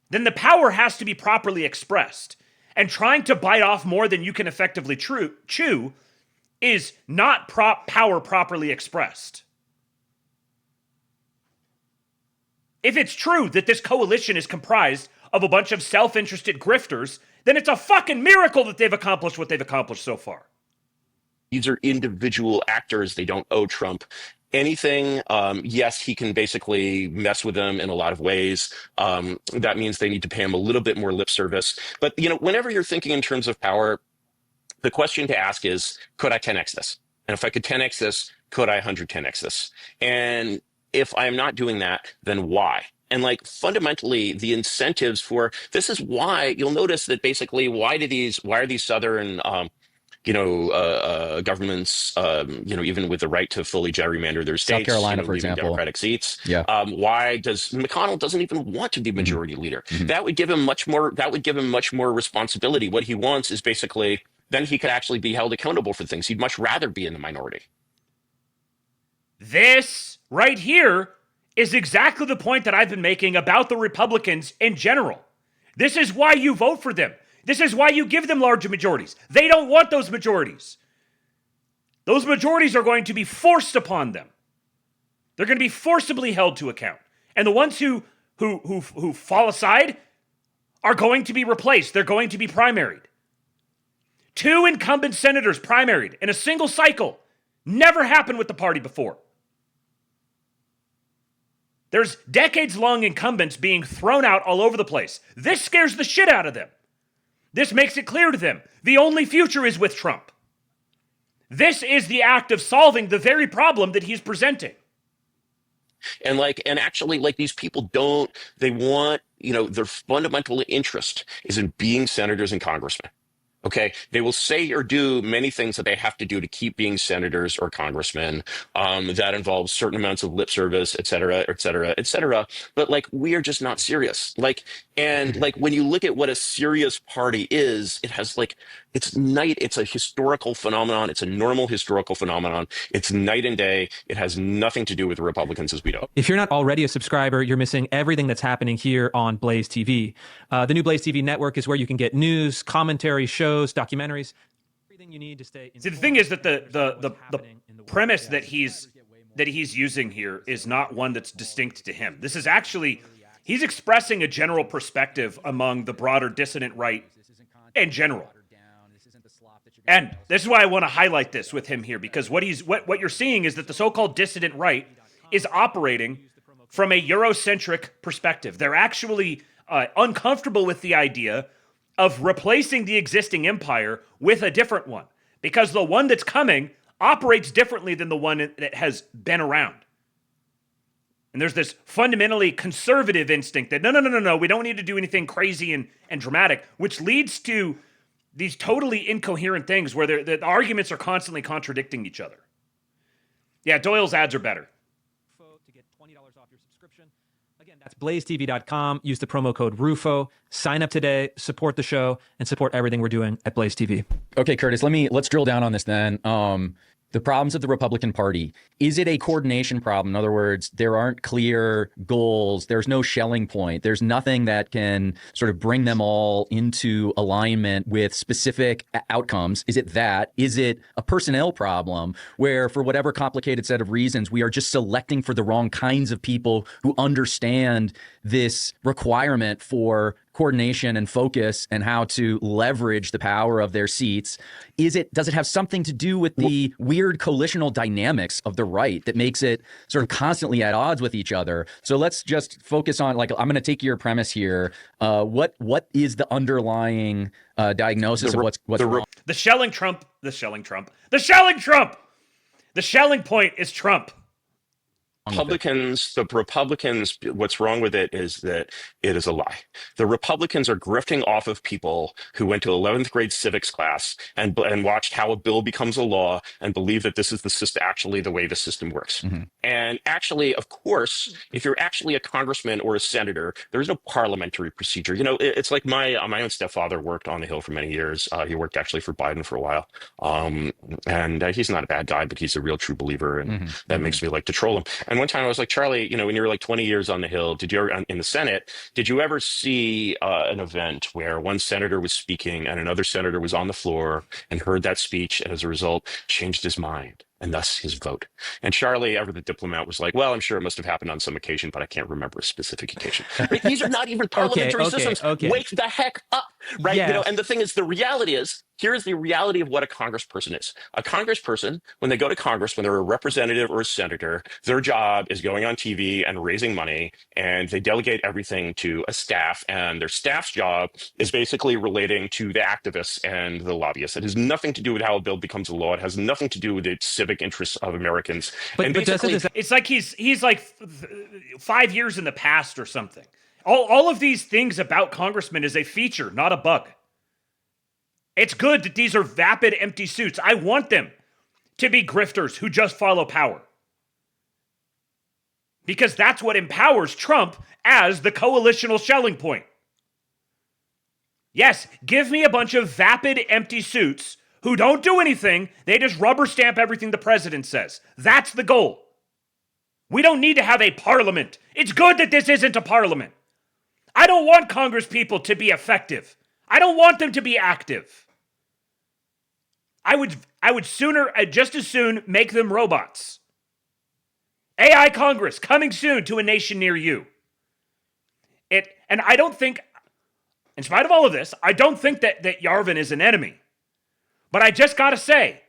then the power has to be properly expressed. And trying to bite off more than you can effectively chew is not power properly expressed. If it's true that this coalition is comprised of a bunch of self-interested grifters, then it's a fucking miracle that they've accomplished what they've accomplished so far. these are individual actors. They don't owe Trump anything. Yes, he can basically mess with them in a lot of ways. That means they need to pay him a little bit more lip service. But, whenever you're thinking in terms of power, the question to ask is, could I 10x this? And if I could 10x this, could I 110x this? And if I am not doing that, then why? And fundamentally, the incentives for this is why you'll notice that basically, why are these Southern governments, even with the right to fully gerrymander their states, South Carolina, for example, Democratic seats. Yeah. Why does McConnell doesn't even want to be majority leader? That would give him much more. That would give him much more responsibility. What he wants is basically then he could actually be held accountable for things. He'd much rather be in the minority. This right here is exactly the point that I've been making about the Republicans in general. This is why you vote for them. This is why you give them larger majorities. They don't want those majorities. Those majorities are going to be forced upon them. They're going to be forcibly held to account. And the ones who fall aside are going to be replaced. They're going to be primaried. 2 incumbent senators primaried in a single cycle. Never happened with the party before. There's decades-long incumbents being thrown out all over the place. This scares the shit out of them. This makes it clear to them the only future is with Trump. This is the act of solving the very problem that he's presenting. And actually, these people they want, their fundamental interest is in being senators and congressmen. Okay, they will say or do many things that they have to do to keep being senators or congressmen. That involves certain amounts of lip service, et cetera, et cetera, et cetera. But we are just not serious. When you look at what a serious party is, it has it's a historical phenomenon. It's a normal historical phenomenon. It's night and day. It has nothing to do with the Republicans as we know. If you're not already a subscriber, you're missing everything that's happening here on Blaze TV. The new Blaze TV network is where you can get news, commentary, shows, documentaries, everything you need to stay. See, the thing is that the premise that he's using here is not one that's distinct to him. This is actually, he's expressing a general perspective among the broader dissident right in general. And this is why I want to highlight this with him here, because what you're seeing is that the so-called dissident right is operating from a Eurocentric perspective. They're actually uncomfortable with the idea of replacing the existing empire with a different one, because the one that's coming operates differently than the one that has been around. And there's this fundamentally conservative instinct that no, we don't need to do anything crazy and dramatic, which leads to these totally incoherent things where the arguments are constantly contradicting each other. Yeah, Doyle's ads are better. To get $20 off your subscription. That's blazetv.com. Use the promo code Rufo. Sign up today, support the show, and support everything we're doing at Blaze TV. Okay, Curtis, let's drill down on this then. The problems of the Republican Party. Is it a coordination problem? In other words, there aren't clear goals. There's no Schelling point. There's nothing that can sort of bring them all into alignment with specific outcomes. Is it that? Is it a personnel problem where, for whatever complicated set of reasons, we are just selecting for the wrong kinds of people who understand this requirement for coordination and focus and how to leverage the power of their seats? Does it have something to do with the weird coalitional dynamics of the right that makes it sort of constantly at odds with each other? So let's just focus on, like, I'm going to take your premise here. What is the underlying diagnosis of what's wrong? The Schelling Trump. The Schelling point is Trump. The Republicans, what's wrong with it is that it is a lie. The Republicans are grifting off of people who went to 11th grade civics class and watched how a bill becomes a law and believe that this is the system, actually the way the system works. Mm-hmm. And actually, of course, if you're actually a congressman or a senator, there is no parliamentary procedure. You know, it's like my own stepfather worked on the Hill for many years. He worked actually for Biden for a while. And he's not a bad guy, but he's a real true believer. And that makes me like to troll him. And one time I was like, Charlie, you know, when you were like 20 years on the Hill, did you ever, in the Senate, did you ever see an event where one senator was speaking and another senator was on the floor and heard that speech and as a result changed his mind and thus his vote? And Charlie, ever the diplomat, was like, well, I'm sure it must have happened on some occasion, but I can't remember a specific occasion. Right? These are not even parliamentary systems. Wake the heck up, right? Yes. You know, and the thing is, the reality is, here's the reality of what a congressperson is. A congressperson, when they go to Congress, when they're a representative or a senator, their job is going on TV and raising money, and they delegate everything to a staff, and their staff's job is basically relating to the activists and the lobbyists. It has nothing to do with how a bill becomes a law. It has nothing to do with the civic interests of Americans. But it's like he's like 5 years in the past or something. All of these things about congressmen is a feature, not a bug. It's good that these are vapid, empty suits. I want them to be grifters who just follow power. Because that's what empowers Trump as the coalitional Schelling point. Yes, give me a bunch of vapid, empty suits who don't do anything. They just rubber stamp everything the president says. That's the goal. We don't need to have a parliament. It's good that this isn't a parliament. I don't want Congress people to be effective. I don't want them to be active. I would sooner, just as soon, make them robots. AI Congress, coming soon to a nation near you. And I don't think, in spite of all of this, I don't think that Yarvin is an enemy. But I just gotta say,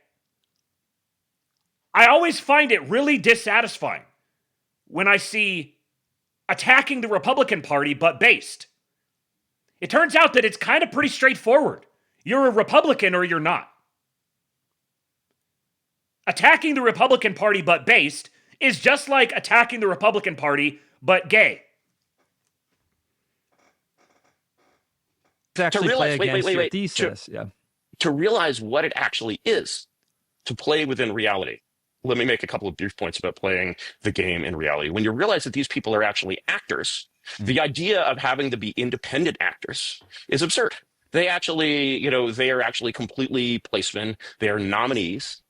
I always find it really dissatisfying when I see attacking the Republican Party, but based. It turns out that it's kind of pretty straightforward. You're a Republican or you're not. Attacking the Republican Party, but based, is just like attacking the Republican Party, but gay. To actually play against your thesis, to realize what it actually is, to play within reality. Let me make a couple of brief points about playing the game in reality. When you realize that these people are actually actors, the idea of having to be independent actors is absurd. They actually, you know, they are actually completely placemen. They are nominees,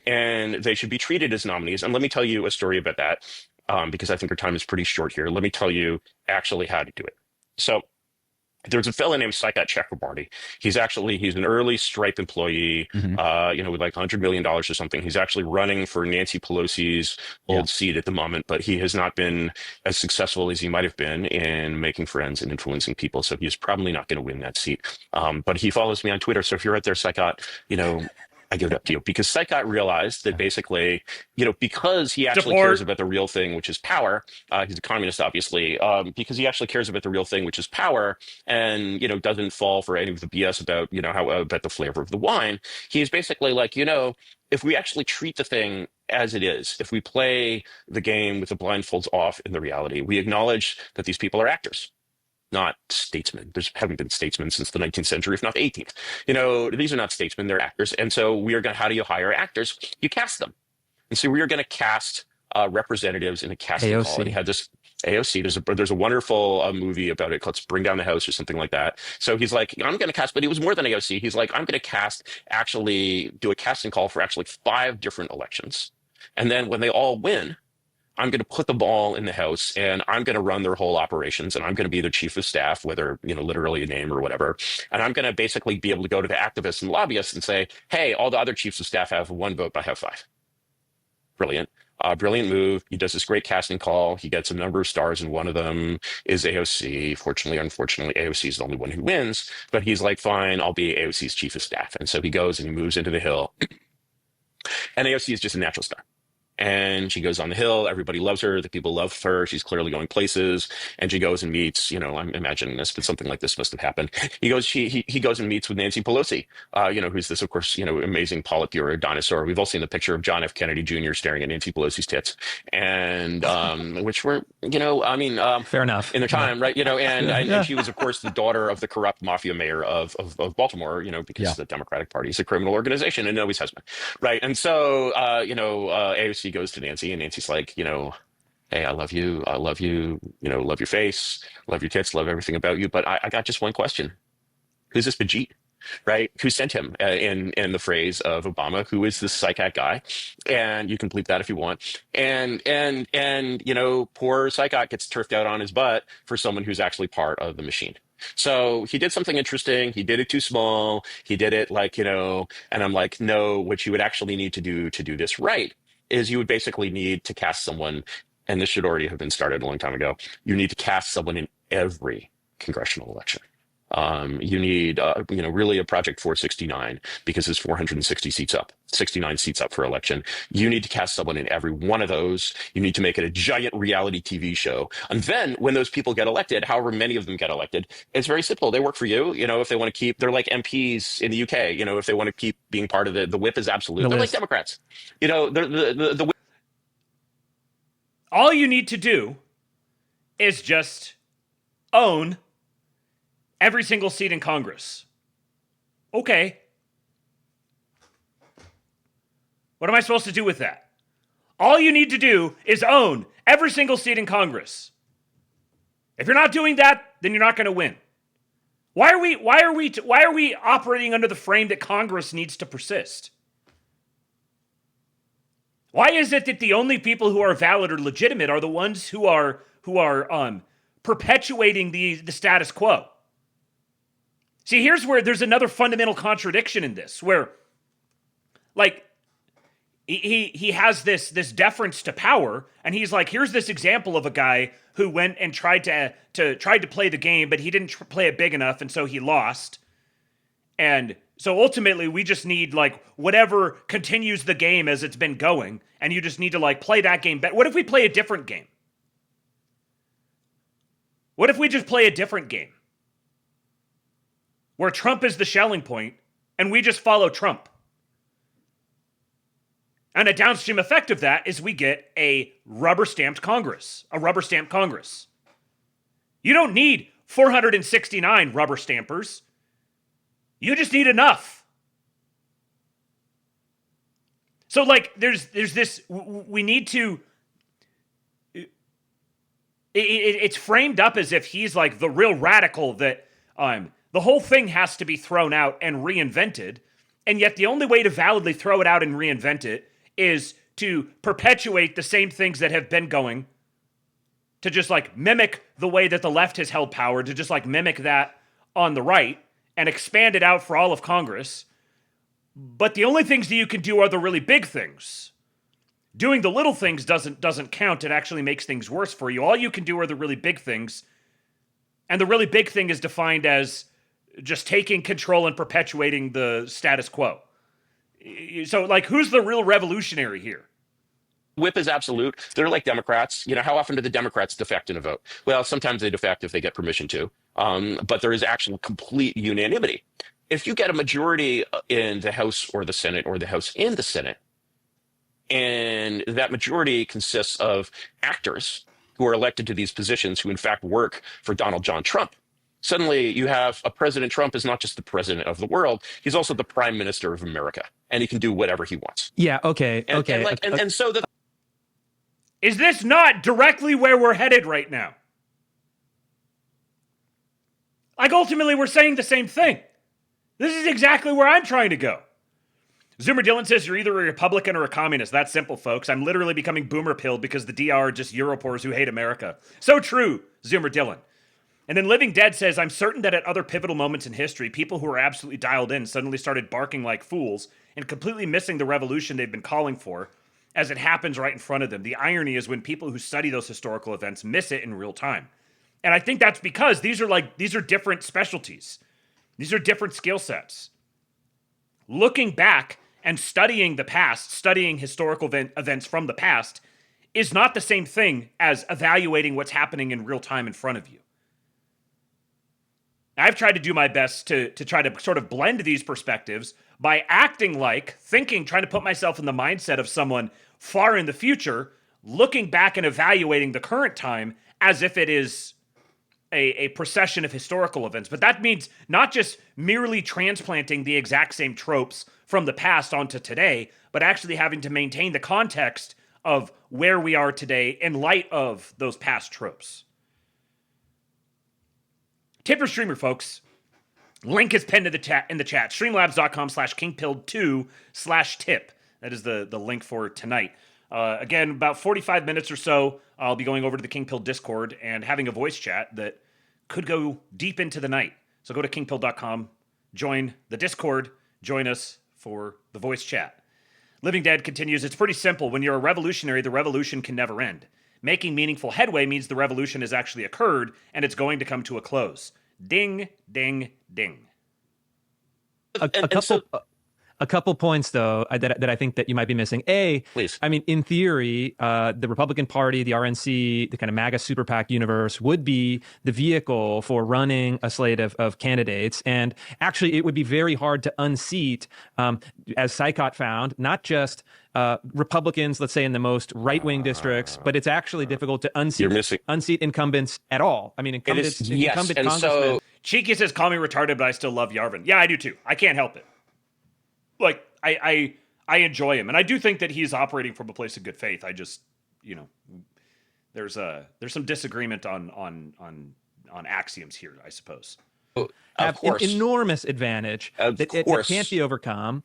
and they should be treated as nominees. And let me tell you a story about that, because I think our time is pretty short here. Let me tell you actually how to do it. So there's a fellow named Saikat Chakrabarty. He's an early Stripe employee, with like $100 million or something. He's actually running for Nancy Pelosi's old seat at the moment, but he has not been as successful as he might have been in making friends and influencing people. So he's probably not going to win that seat. But he follows me on Twitter. So if you're out there, Saikat, I give it up to you, because Saikat realized that basically, because he actually cares about the real thing, which is power. He's a communist, obviously, because he actually cares about the real thing, which is power, and doesn't fall for any of the BS about how about the flavor of the wine. He's basically like, if we actually treat the thing as it is, if we play the game with the blindfolds off in the reality, we acknowledge that these people are actors, not statesmen. There haven't been statesmen since the 19th century, if not the 18th. These are not statesmen, they're actors. And so how do you hire actors? You cast them. And so we are going to cast representatives in a casting call. And he had this AOC. There's a wonderful movie about it called Bring Down the House or something like that. So he's like, I'm going to cast, but he was more than AOC. He's like, I'm going to do a casting call for actually 5 different elections. And then when they all win, I'm going to put the ball in the House and I'm going to run their whole operations and I'm going to be their chief of staff, whether, literally a name or whatever. And I'm going to basically be able to go to the activists and lobbyists and say, hey, all the other chiefs of staff have 1 vote, but I have 5. Brilliant. Brilliant move. He does this great casting call. He gets a number of stars, and one of them is AOC. Fortunately, unfortunately, AOC is the only one who wins. But he's like, fine, I'll be AOC's chief of staff. And so he goes and he moves into the Hill. And AOC is just a natural star. And she goes on the Hill. Everybody loves her. The people love her. She's clearly going places. And she goes and meets, I'm imagining this, but something like this must have happened. He goes and meets with Nancy Pelosi, who's this, of course, amazing Politburo dinosaur. We've all seen the picture of John F. Kennedy Jr. staring at Nancy Pelosi's tits, and which were, fair enough in their time, right? And she was, of course, the daughter of the corrupt mafia mayor of Baltimore, because the Democratic Party is a criminal organization and always has been, right? And so, AOC goes to Nancy, and Nancy's like, hey, I love you, love your face, love your tits, love everything about you, but I got just one question. Who's this Vijit, right? Who sent him, in the phrase of Obama, who is this psychic guy? And you can bleep that if you want. And poor psychic gets turfed out on his butt for someone who's actually part of the machine. So he did something interesting. He did it too small. He did it and I'm like, no, what you would actually need to do this right is you would basically need to cast someone, and this should already have been started a long time ago. You need to cast someone in every congressional election. You need, really a Project 469, because there's 69 seats up for election. You need to cast someone in every one of those. You need to make it a giant reality TV show. And then when those people get elected, however many of them get elected, it's very simple. They work for you. If they want to keep, they're like MPs in the UK, if they want to keep being part of the whip is absolute. They're like Democrats. The all you need to do is just own every single seat in Congress. Okay. What am I supposed to do with that? All you need to do is own every single seat in Congress. If you're not doing that, then you're not going to win. Why are we operating under the frame that Congress needs to persist? Why is it that the only people who are valid or legitimate are the ones who are perpetuating the status quo? See, here's where there's another fundamental contradiction in this, where, he has this deference to power, and he's like, here's this example of a guy who went and tried to play the game, but he didn't play it big enough, and so he lost. And so ultimately, we just need whatever continues the game as it's been going, and you just need to play that game better. What if we play a different game? What if we just play a different game? Where Trump is the shelling point, and we just follow Trump. And a downstream effect of that is we get a rubber-stamped Congress. A rubber-stamped Congress. You don't need 469 rubber stampers. You just need enough. So, there's this, we need to, it's framed up as if he's the real radical that, the whole thing has to be thrown out and reinvented, and yet the only way to validly throw it out and reinvent it is to perpetuate the same things that have been going, to just mimic the way that the left has held power, to just mimic that on the right and expand it out for all of Congress. But the only things that you can do are the really big things. Doing the little things doesn't count. It actually makes things worse for you. All you can do are the really big things. And the really big thing is defined as just taking control and perpetuating the status quo. So, who's the real revolutionary here? Whip is absolute. They're like Democrats. How often do the Democrats defect in a vote? Well, sometimes they defect if they get permission to. But there is actual complete unanimity. If you get a majority in the House or the Senate, or the House and the Senate, and that majority consists of actors who are elected to these positions who in fact work for Donald John Trump, suddenly you have a President Trump is not just the president of the world, he's also the prime minister of America, and he can do whatever he wants. Yeah, okay. And so Is this not directly where we're headed right now? Like, ultimately, we're saying the same thing. This is exactly where I'm trying to go. Zoomer Dylan says you're either a Republican or a communist. That's simple, folks. I'm literally becoming boomer pilled because the DR are just Europors who hate America. So true, Zoomer Dylan. And then Living Dead says, I'm certain that at other pivotal moments in history, people who are absolutely dialed in suddenly started barking like fools and completely missing the revolution they've been calling for as it happens right in front of them. The irony is when people who study those historical events miss it in real time. And I think that's because these are different specialties. These are different skill sets. Looking back and studying the past, studying historical events from the past, is not the same thing as evaluating what's happening in real time in front of you. I've tried to do my best to try to sort of blend these perspectives by acting like, trying to put myself in the mindset of someone far in the future, looking back and evaluating the current time as if it is a procession of historical events. But that means not just merely transplanting the exact same tropes from the past onto today, but actually having to maintain the context of where we are today in light of those past tropes. Tip your streamer, folks. Link is pinned in the chat. Streamlabs.com/kingpilled2/tip. That is the link for tonight. Again, about 45 minutes or so, I'll be going over to the King Pill Discord and having a voice chat that could go deep into the night. So go to kingpill.com, join the Discord, join us for the voice chat. Living Dead continues, it's pretty simple. When you're a revolutionary, the revolution can never end. Making meaningful headway means the revolution has actually occurred and it's going to come to a close. Ding, ding, ding. A couple points, though, that I think that you might be missing. Please. I mean, in theory, the Republican Party, the RNC, the kind of MAGA super PAC universe would be the vehicle for running a slate of candidates. And actually, it would be very hard to unseat, as Sykot found, not just Republicans, let's say in the most right-wing districts, but it's actually difficult to unseat incumbents at all. I mean, incumbent congressmen. So Cheeky says, call me retarded, but I still love Yarvin. Yeah, I do too. I can't help it. Like, I enjoy him, and I do think that he's operating from a place of good faith. I just, there's some disagreement on axioms here, I suppose. Have an enormous advantage that can't be overcome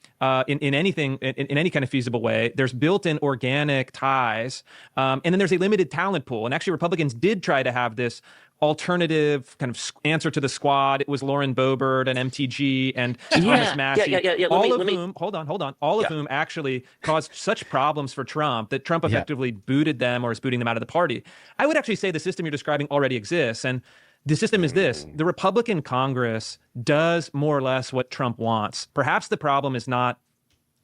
in any kind of feasible way. There's built-in organic ties, and then there's a limited talent pool. And actually, Republicans did try to have this alternative kind of answer to the squad. It was Lauren Boebert and MTG and Thomas Massey. All of whom actually caused such problems for Trump that Trump effectively booted them or is booting them out of the party. I would actually say the system you're describing already exists. And the system is this. The Republican Congress does more or less what Trump wants. Perhaps the problem is not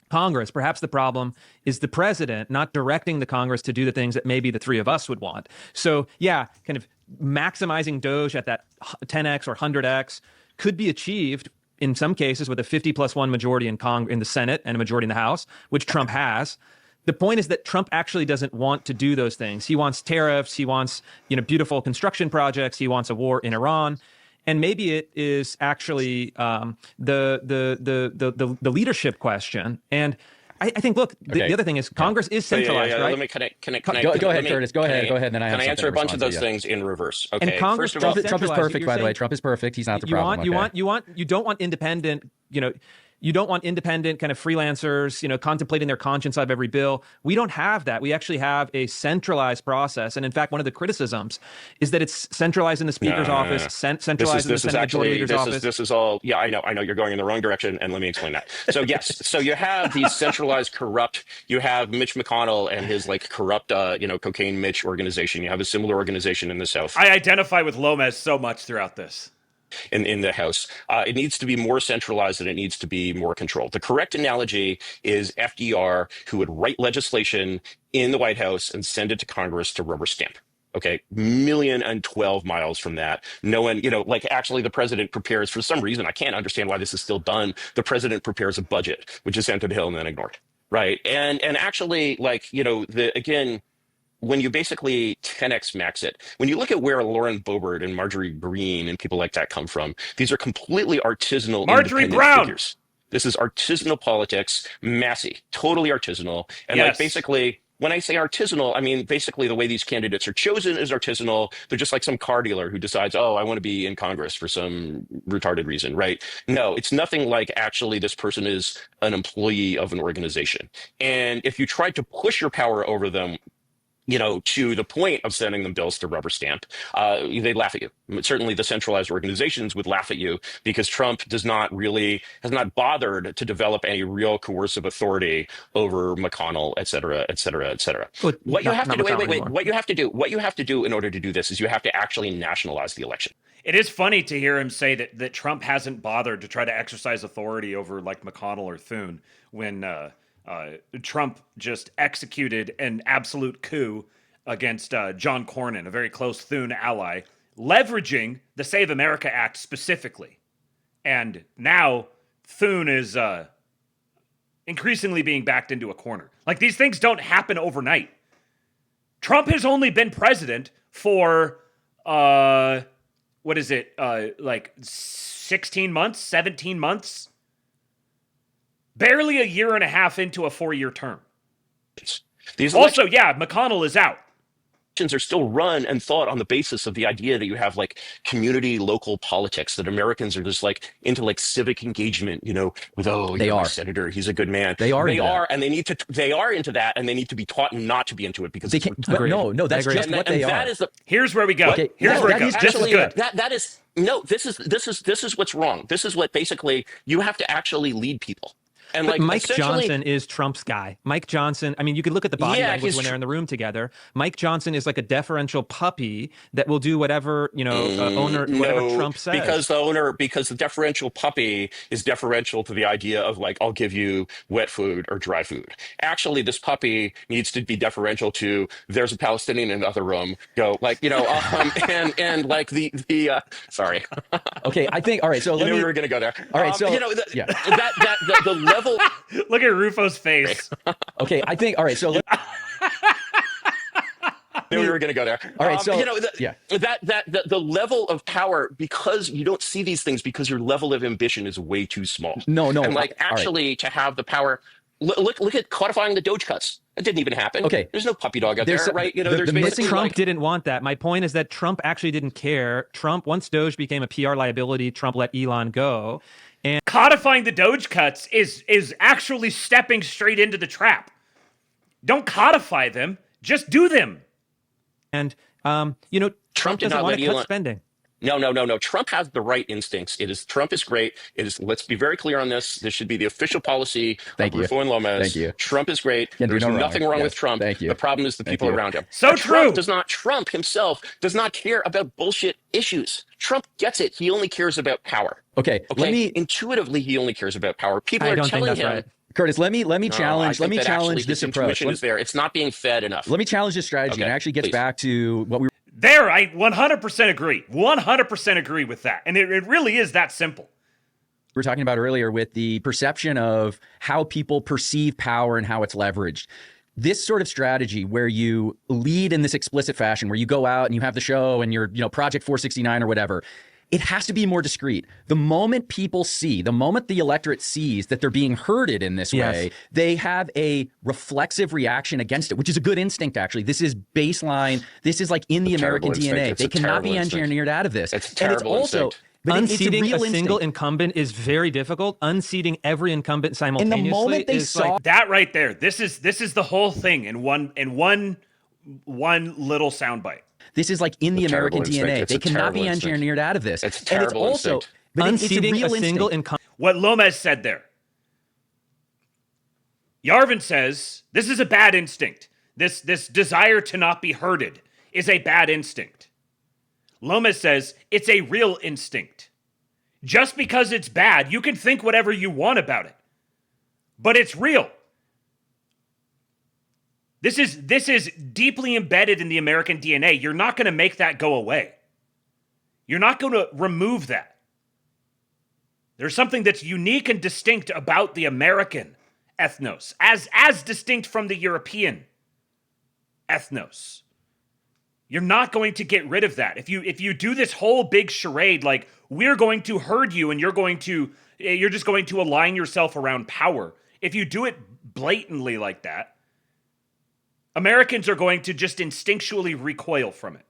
Congress. Perhaps the problem is the president not directing the Congress to do the things that maybe the three of us would want. So, yeah, kind of maximizing Doge at that 10x or 100x could be achieved in some cases with a 50+1 majority in the Senate and a majority in the House, which Trump has. The point is that Trump actually doesn't want to do those things. He wants tariffs. He wants, beautiful construction projects. He wants a war in Iran. And maybe it is actually the leadership question. And I think, look, the other thing is Congress is centralized, right? Let me Go ahead, Curtis. Go ahead. Then I have can I answer a bunch of those things in reverse? Okay. And Congress, first of all, Trump is perfect, by the way. Trump is perfect. He's not the problem. You don't want independent, you don't want independent kind of freelancers, contemplating their conscience out of every bill. We don't have that. We actually have a centralized process. And in fact, one of the criticisms is that it's centralized in the Speaker's office, centralized in the Senate Majority Leader's office. This is all, I know you're going in the wrong direction, and let me explain that. So yes, so you have these centralized corrupt, you have Mitch McConnell and his corrupt, cocaine Mitch organization. You have a similar organization in the South. I identify with Lomez so much throughout this. In the House. It needs to be more centralized and it needs to be more controlled. The correct analogy is FDR, who would write legislation in the White House and send it to Congress to rubber stamp. Okay, 1,012 miles from that. No one, actually the president prepares, for some reason, I can't understand why this is still done. The president prepares a budget, which is sent to the Hill and then ignored. Right. And actually, again, when you basically 10x max it, when you look at where Lauren Boebert and Marjorie Greene and people like that come from, these are completely artisanal Marjorie Brown figures. This is artisanal politics, Massey, totally artisanal. And yes. basically, when I say artisanal, I mean basically the way these candidates are chosen is artisanal. They're just like some car dealer who decides, oh, I want to be in Congress for some retarded reason, right? No, it's nothing like actually this person is an employee of an organization. And if you try to push your power over them, to the point of sending them bills to rubber stamp, they laugh at you. Certainly the centralized organizations would laugh at you because Trump has not bothered to develop any real coercive authority over McConnell, et cetera, et cetera, et cetera. What you have to do in order to do this is you have to actually nationalize the election. It is funny to hear him say that Trump hasn't bothered to try to exercise authority over like McConnell or Thune when Trump just executed an absolute coup against John Cornyn, a very close Thune ally, leveraging the Save America Act specifically. And now Thune is increasingly being backed into a corner. Like, these things don't happen overnight. Trump has only been president for, like 16 months, 17 months? Barely a year and a half into a 4-year term. McConnell is out. Are still run and thought on the basis of the idea that you have like community local politics, that Americans are just like into like civic engagement, with my senator, he's a good man. They are into that, and they need to be taught not to be into it because they can't. No, that's just what they are. Here's where we go. Okay, here's where it goes. This is good. This is what's wrong. This is what basically you have to actually lead people. And but Mike Johnson is Trump's guy. Mike Johnson, I mean, you could look at the body language when they're in the room together. Mike Johnson is like a deferential puppy that will do whatever, whatever Trump says. Because the deferential puppy is deferential to the idea of like, I'll give you wet food or dry food. Actually, this puppy needs to be deferential to, there's a Palestinian in the other room. Sorry. Okay, I think, all right, so we were going to go there. All right, so, the level. Look at Rufo's face. Okay, I think. All right, so we were going to go there. All right, so the level of power, because you don't see these things because your level of ambition is way too small. No, and to have the power. Look at codifying the Doge cuts. It didn't even happen. Okay, there's no puppy dog out there, right? There's basically Trump didn't want that. My point is that Trump actually didn't care. Once Doge became a PR liability, Trump let Elon go. And codifying the Doge cuts is actually stepping straight into the trap. Don't codify them, just do them. And Trump doesn't want to cut spending. No. Trump has the right instincts. Trump is great. Let's be very clear on this. This should be the official policy of Rufo and Lomez. Thank you. Trump is great. There's nothing wrong with Trump. Thank you. The problem is the people around him. So true. Trump himself does not care about bullshit issues. Trump gets it. He only cares about power. Okay. Intuitively, he only cares about power. People are telling him. Right. Curtis, let me challenge this approach. Is there. It's not being fed enough. Let me challenge this strategy, and it actually gets back to what we were. There, I 100% agree. 100% agree with that. And it really is that simple. We were talking about earlier with the perception of how people perceive power and how it's leveraged. This sort of strategy where you lead in this explicit fashion, where you go out and you have the show and you're, Project 469 or whatever, it has to be more discreet. The moment the electorate sees that they're being herded in this way, they have a reflexive reaction against it, which is a good instinct, actually. This is baseline. This is like in the American DNA. They cannot be engineered out of this. It's a terrible instinct. Unseating a single incumbent is very difficult. Unseating every incumbent simultaneously in the moment they saw like that right there. This is the whole thing in one little soundbite. This is like in the American DNA. They cannot be engineered out of this. It's a terrible instinct. Unseating a single incumbent. What Lomez said there. Yarvin says this is a bad instinct. This desire to not be herded is a bad instinct. Lomez says it's a real instinct. Just because it's bad, you can think whatever you want about it. But it's real. This is deeply embedded in the American DNA. You're not going to make that go away. You're not going to remove that. There's something that's unique and distinct about the American ethnos, as distinct from the European ethnos. You're not going to get rid of that. If you do this whole big charade, like we're going to herd you and you're just going to align yourself around power. If you do it blatantly like that, Americans are going to just instinctually recoil from it.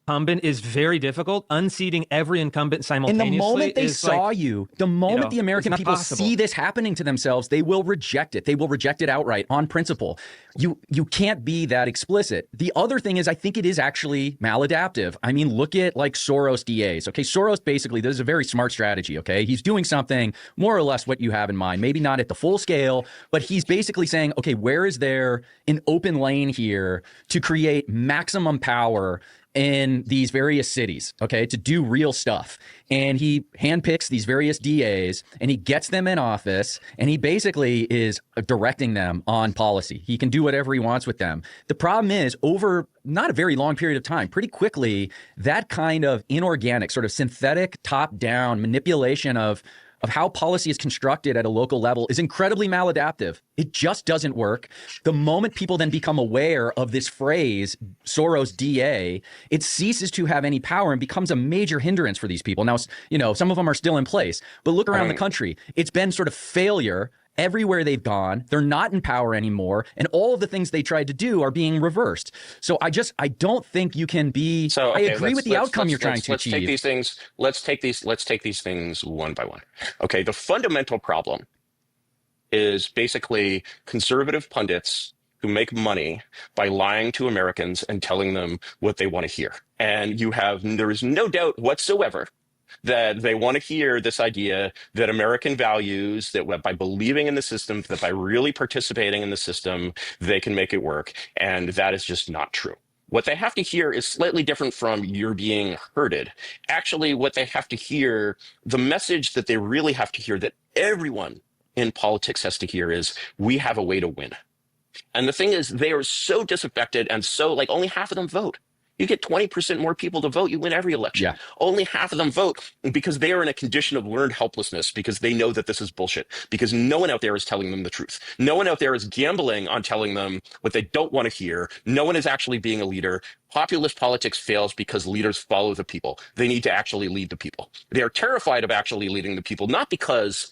Incumbent is very difficult. Unseating every incumbent simultaneously. And the moment they saw like, the moment the it's American not people possible. see this happening to themselves, they will reject it. They will reject it outright on principle. You can't be that explicit. The other thing is, I think it is actually maladaptive. I mean, look at like Soros DAs. Okay, Soros basically, this is a very smart strategy. Okay, he's doing something more or less what you have in mind. Maybe not at the full scale, but he's basically saying, okay, where is there an open lane here to create maximum power in these various cities, okay, to do real stuff. And he handpicks these various DAs and he gets them in office and he basically is directing them on policy. He can do whatever he wants with them. The problem is, over not a very long period of time, pretty quickly, that kind of inorganic, sort of synthetic, top-down manipulation of how policy is constructed at a local level is incredibly maladaptive. It just doesn't work. The moment people then become aware of this phrase, Soros DA, it ceases to have any power and becomes a major hindrance for these people. Now, some of them are still in place, but look around the country. It's been sort of failure everywhere they've gone. They're not in power anymore, and all of the things they tried to do are being reversed. So I don't think you can be. So I agree with the outcome you're trying to achieve. Let's take these things one by one. Okay, the fundamental problem is basically conservative pundits who make money by lying to Americans and telling them what they want to hear. And there is no doubt whatsoever that they want to hear this idea that American values, that by believing in the system, that by really participating in the system, they can make it work. And that is just not true. What they have to hear is slightly different from "you're being herded." Actually, what they have to hear, the message that they really have to hear, that everyone in politics has to hear, is we have a way to win. And the thing is, they are so disaffected and so only half of them vote. You get 20% more people to vote, you win every election. Yeah. Only half of them vote because they are in a condition of learned helplessness, because they know that this is bullshit, because no one out there is telling them the truth. No one out there is gambling on telling them what they don't want to hear. No one is actually being a leader. Populist politics fails because leaders follow the people. They need to actually lead the people. They are terrified of actually leading the people, not because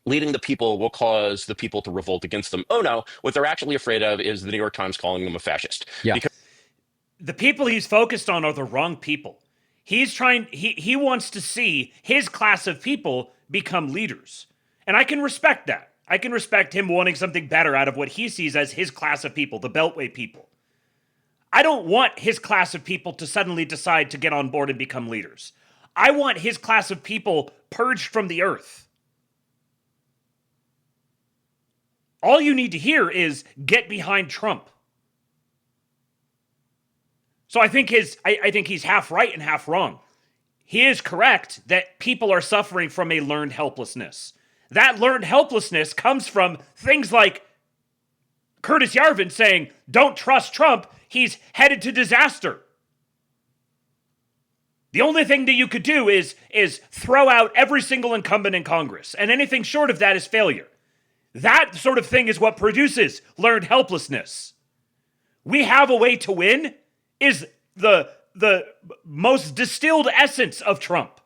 leading the people will cause the people to revolt against them. Oh no, what they're actually afraid of is the New York Times calling them a fascist. Yeah. The people he's focused on are the wrong people. He wants to see his class of people become leaders. And I can respect that. I can respect him wanting something better out of what he sees as his class of people, the Beltway people. I don't want his class of people to suddenly decide to get on board and become leaders. I want his class of people purged from the earth. All you need to hear is get behind Trump. So I think he's half right and half wrong. He is correct that people are suffering from a learned helplessness. That learned helplessness comes from things like Curtis Yarvin saying, "Don't trust Trump, he's headed to disaster." The only thing that you could do is throw out every single incumbent in Congress, and anything short of that is failure. That sort of thing is what produces learned helplessness. We have a way to win is the most distilled essence of Trump.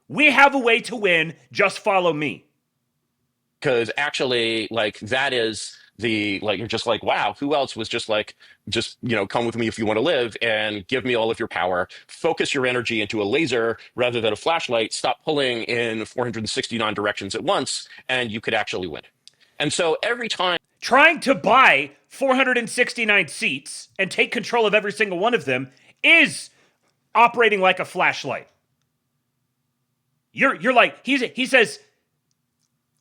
We have a way to win, just follow me. Because actually, that is you're just wow, who else was just come with me if you want to live and give me all of your power. Focus your energy into a laser rather than a flashlight. Stop pulling in 469 directions at once, and you could actually win. And so every time trying to buy 469 seats and take control of every single one of them is operating like a flashlight. He says,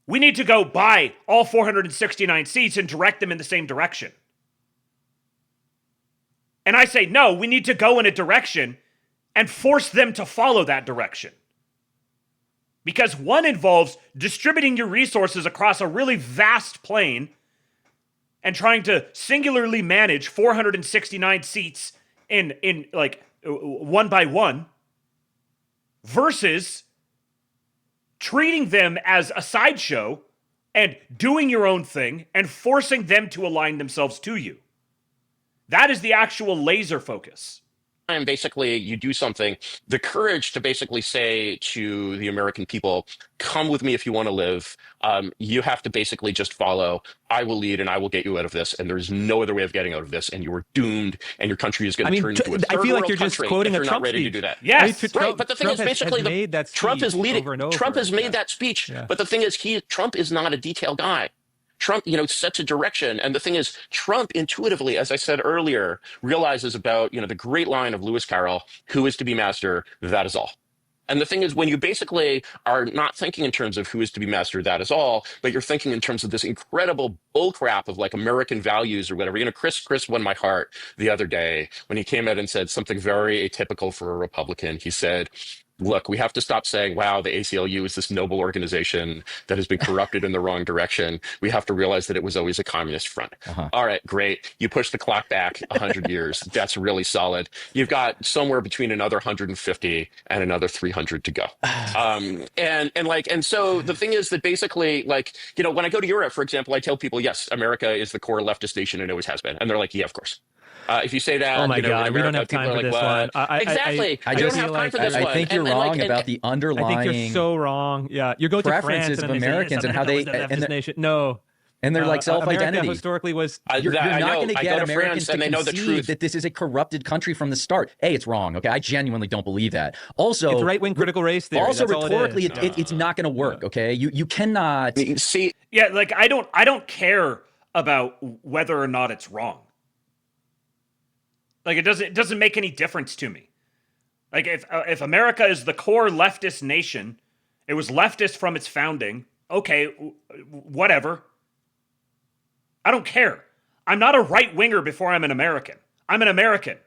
we need to go buy all 469 seats and direct them in the same direction. And I say, no, we need to go in a direction and force them to follow that direction. Because one involves distributing your resources across a really vast plane and trying to singularly manage 469 seats in one by one, versus treating them as a sideshow and doing your own thing and forcing them to align themselves to you. That is the actual laser focus. time basically you do something, the courage to basically say to the American people, come with me if you want to live, you have to basically just follow, I will lead and I will get you out of this, and there's no other way of getting out of this, and you are doomed, and your country is going to turn into a third world country if you're not ready to do that. Yes, right. But the thing is, basically, Trump is leading. Trump has made that speech, but the thing is, Trump is not a detail guy. Trump, sets a direction. And the thing is, Trump intuitively, as I said earlier, realizes about, the great line of Lewis Carroll, who is to be master, that is all. And the thing is, when you basically are not thinking in terms of who is to be master, that is all, but you're thinking in terms of this incredible bullcrap of like American values or whatever. Chris won my heart the other day when he came out and said something very atypical for a Republican. He said, look, we have to stop saying, wow, the ACLU is this noble organization that has been corrupted in the wrong direction. We have to realize that it was always a communist front. All right, great. You push the clock back 100 years. That's really solid. You've got somewhere between another 150 and another 300 to go. And so the thing is that basically, when I go to Europe, for example, I tell people, yes, America is the core leftist nation and always has been. And they're like, yeah, of course. If you say that, oh my God, America, we don't have time for this one. Exactly. I don't have time for this one. I think you're wrong about the underlying. I think you're so wrong. Yeah, you're going to France of Americans and how they no. And they're like self-identity. America historically was. You're not going to get Americans to concede that this is a corrupted country from the start. A, it's wrong. Okay, I genuinely don't believe that. Also, it's right-wing critical race theory. Also, rhetorically, it's not going to work. Okay, you cannot see. Yeah, I don't care about whether or not it's wrong. It doesn't make any difference to me. If America is the core leftist nation, it was leftist from its founding. Okay, whatever. I don't care. I'm not a right winger before I'm an American. I'm an American.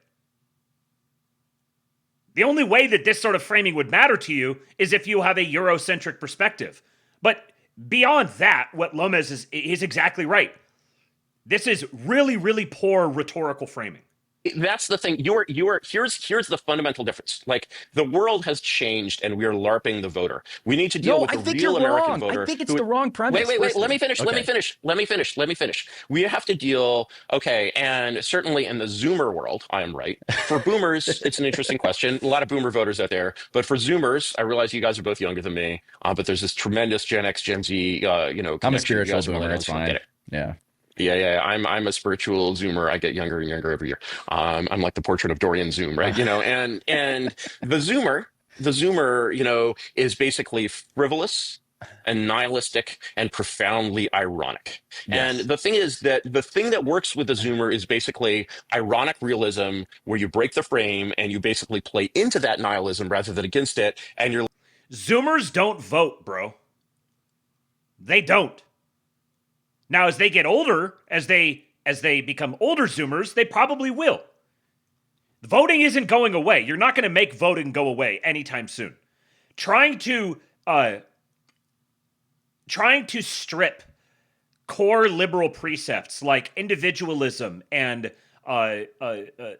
The only way that this sort of framing would matter to you is if you have a Eurocentric perspective. But beyond that, what Lomez is exactly right. This is really, really poor rhetorical framing. That's the thing. Here's the fundamental difference. The world has changed, and we are LARPing the voter. We need to deal with the real American voter. I think it's the wrong premise. Wait. Let me finish. We have to deal. Okay, and certainly in the Zoomer world, I am right. For Boomers, it's an interesting question. A lot of Boomer voters out there, but for Zoomers, I realize you guys are both younger than me. But there's this tremendous Gen X, Gen Z. I'm a spiritual Boomer. It's fine. Yeah. Yeah. I'm a spiritual Zoomer. I get younger and younger every year. I'm like the portrait of Dorian Zoom, right? And the Zoomer, is basically frivolous and nihilistic and profoundly ironic. Yes. And the thing is that the thing that works with the Zoomer is basically ironic realism, where you break the frame and you basically play into that nihilism rather than against it. And you're Zoomers don't vote, bro. They don't. Now, as they get older, as they become older Zoomers, they probably will. Voting isn't going away. You're not going to make voting go away anytime soon. Trying to strip core liberal precepts like individualism and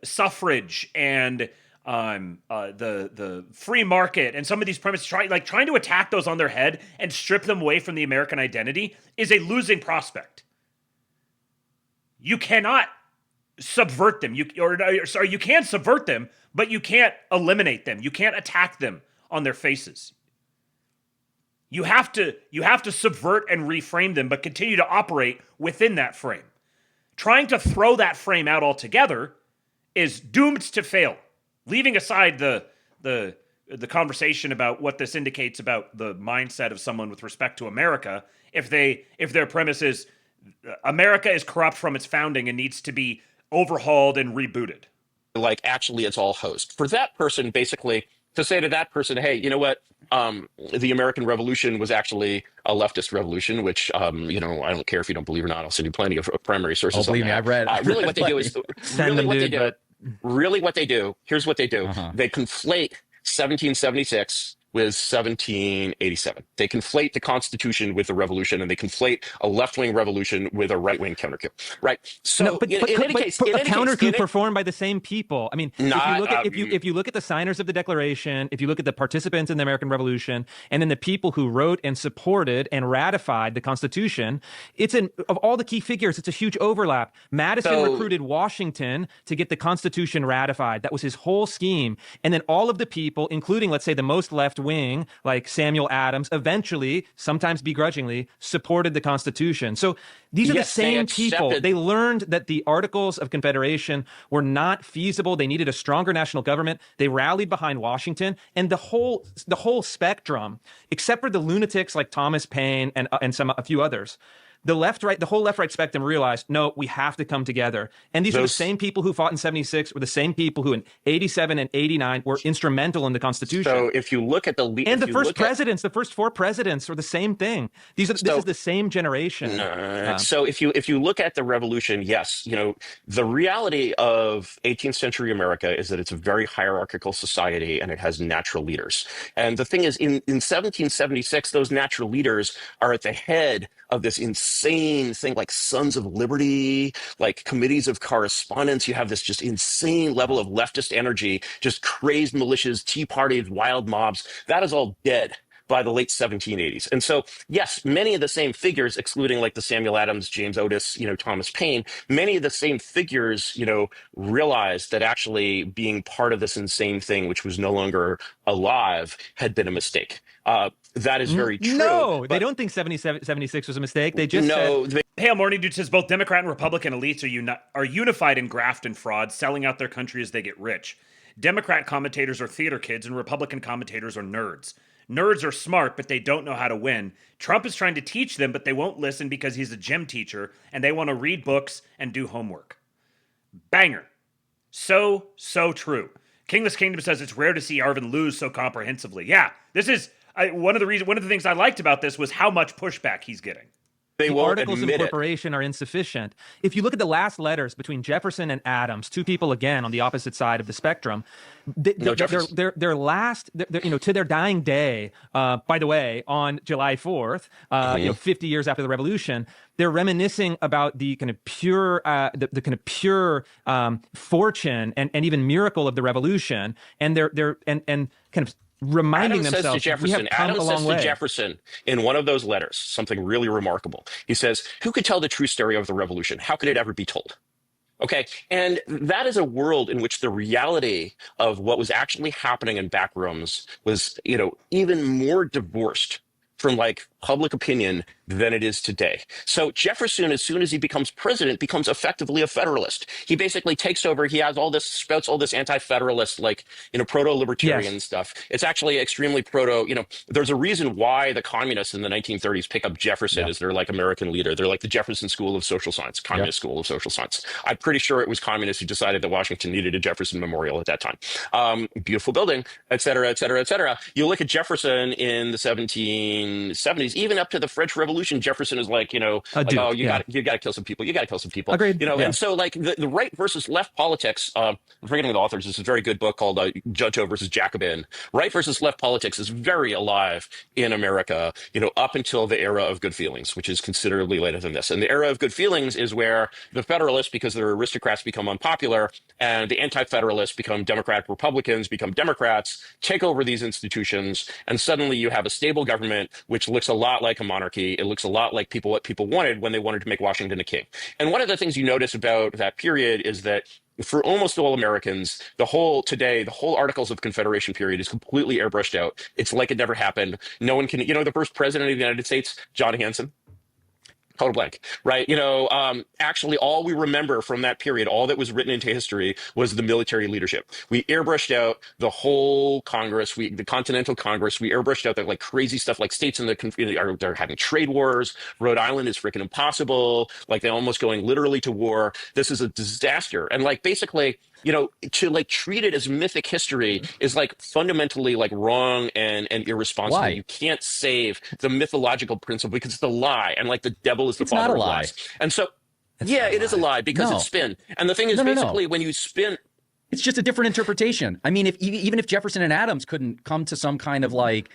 suffrage and the free market and some of these premises, trying to attack those on their head and strip them away from the American identity is a losing prospect. You cannot subvert them. You can subvert them, but you can't eliminate them. You can't attack them on their faces. You have to subvert and reframe them, but continue to operate within that frame. Trying to throw that frame out altogether is doomed to fail. Leaving aside the conversation about what this indicates about the mindset of someone with respect to America, if their premise is America is corrupt from its founding and needs to be overhauled and rebooted. Actually, it's all host. For that person, basically, to say to that person, hey, you know what? The American Revolution was actually a leftist revolution, which, I don't care if you don't believe or not. I'll send you plenty of primary sources. Oh, believe me, I've read. Really, what they do is Really, what they do, here's what they do. They conflate 1776 with 1787. They conflate the Constitution with the revolution, and they conflate a left-wing revolution with a right-wing counter-coup. Right. So No, but in any case, a counter coup performed by the same people. I mean, if you look at the signers of the Declaration, if you look at the participants in the American Revolution, and then the people who wrote and supported and ratified the Constitution, of all the key figures, it's a huge overlap. Madison recruited Washington to get the Constitution ratified. That was his whole scheme. And then all of the people, including, let's say, the most left wing, like Samuel Adams, eventually, sometimes begrudgingly, supported the Constitution. So these are the same people. They learned that the Articles of Confederation were not feasible. They needed a stronger national government. They rallied behind Washington, and the whole spectrum, except for the lunatics like Thomas Paine and a few others. The whole left-right spectrum realized, no, we have to come together. And these are the same people who fought in 76, were the same people who in 87 and 89 were instrumental in the Constitution. So if you look at the the first four presidents are the same thing. This is the same generation. So if you look at the revolution, yes, the reality of 18th century America is that it's a very hierarchical society and it has natural leaders. And the thing is, in 1776, those natural leaders are at the head of this insane thing like Sons of Liberty, like committees of correspondence. You have this just insane level of leftist energy, just crazed militias, Tea Parties, wild mobs. That is all dead by the late 1780s. And so, yes, many of the same figures, excluding like the Samuel Adams, James Otis, Thomas Paine, many of the same figures, realized that actually being part of this insane thing, which was no longer alive, had been a mistake. That is very true. No, they don't think 76 was a mistake. They just said... Hail Morning Dude says both Democrat and Republican elites are unified in graft and fraud, selling out their country as they get rich. Democrat commentators are theater kids and Republican commentators are nerds. Nerds are smart, but they don't know how to win. Trump is trying to teach them, but they won't listen because he's a gym teacher, and they want to read books and do homework. Banger. So true. Kingless Kingdom says it's rare to see Yarvin lose so comprehensively. Yeah, this is... one of the things I liked about this was how much pushback he's getting. The articles of incorporation are insufficient. If you look at the last letters between Jefferson and Adams, two people again on the opposite side of the spectrum, their last, to their dying day, by the way, on July 4th, 50 years after the Revolution, they're reminiscing about the kind of pure, fortune and even miracle of the Revolution, and they're kind of reminding Adams themselves, says to Jefferson, Adams says to Jefferson in one of those letters something really remarkable. He says, "Who could tell the true story of the revolution? How could it ever be told?" Okay, and that is a world in which the reality of what was actually happening in back rooms was, even more divorced from like public opinion than it is today. So Jefferson, as soon as he becomes president, becomes effectively a federalist. He basically takes over. He has spouts all this anti-federalist, proto-libertarian stuff. It's actually extremely proto, there's a reason why the communists in the 1930s pick up Jefferson as their American leader. They're like the Jefferson School of Social Science, Communist School of Social Science. I'm pretty sure it was communists who decided that Washington needed a Jefferson Memorial at that time. Beautiful building, et cetera, et cetera, et cetera. You look at Jefferson in the 1770s, even up to the French Revolution, Jefferson is like, you got to kill some people. You got to kill some people. Agreed. And so like the right versus left politics, I'm forgetting the authors. This is a very good book called Junto versus Jacobin. Right versus left politics is very alive in America, up until the era of good feelings, which is considerably later than this. And the era of good feelings is where the Federalists, because they're aristocrats, become unpopular, and the anti-Federalists become Democratic Republicans, become Democrats, take over these institutions, and suddenly you have a stable government, which looks a lot like a monarchy. It looks a lot like what people wanted when they wanted to make Washington a king. And one of the things you notice about that period is that for almost all Americans, the whole Articles of Confederation period is completely airbrushed out. It's like it never happened. No one can, the first president of the United States, John Hanson, total blank, right? Actually, all we remember from that period, all that was written into history, was the military leadership. We airbrushed out the whole Congress, the Continental Congress. We airbrushed out that like crazy stuff, like states in they're having trade wars. Rhode Island is freaking impossible. Like they're almost going literally to war. This is a disaster. And like basically, to like treat it as mythic history is like fundamentally like wrong and irresponsible. Why? You can't save the mythological principle because it's a lie, and like the devil is the father of lies. And so, it is a lie because it's spin. And the thing is, when you spin, It's just a different interpretation. I mean, even if Jefferson and Adams couldn't come to some kind of like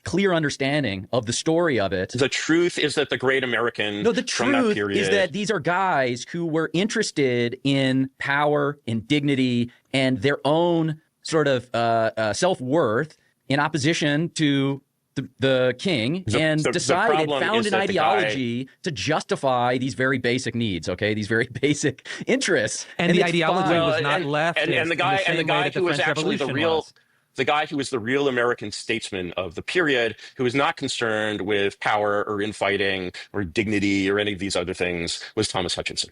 clear understanding of the story of it. The truth is that the great American No, the from that truth period is that these are guys who were interested in power, in dignity, and their own sort of self-worth in opposition to the king, and decided, found an ideology to justify these very basic needs, okay? These very basic interests. And the ideology was not left. And the guy who was actually the guy who was the real American statesman of the period, who was not concerned with power or infighting or dignity or any of these other things, was Thomas Hutchinson.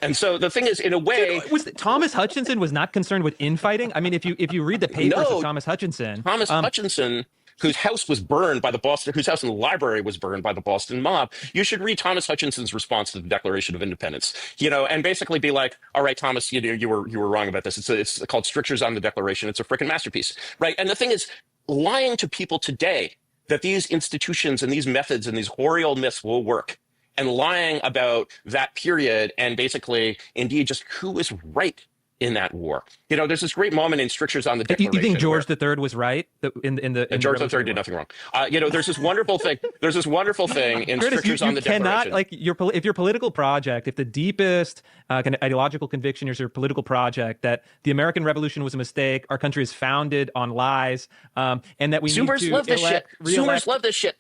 And so the thing is, in a way, Thomas Hutchinson was not concerned with infighting. I mean, if you read the papers of Thomas Hutchinson, Hutchinson, whose house was burned by whose house in the library was burned by the Boston mob, you should read Thomas Hutchinson's response to the Declaration of Independence, and basically be like, all right, Thomas, you were wrong about this. It's called Strictures on the Declaration. It's a freaking masterpiece, right? And the thing is, lying to people today that these institutions and these methods and these hoary old myths will work, and lying about that period and basically, indeed, just who was right in that war. There's this great moment in Strictures on the Declaration. You think George III was right in George III did nothing wrong. There's this wonderful thing. There's this wonderful thing in Curtis, Strictures on the Declaration. If your political project, if the deepest kind of ideological conviction is your political project that the American Revolution was a mistake, our country is founded on lies, and that we Zoomers need to love this shit. Zoomers love this shit.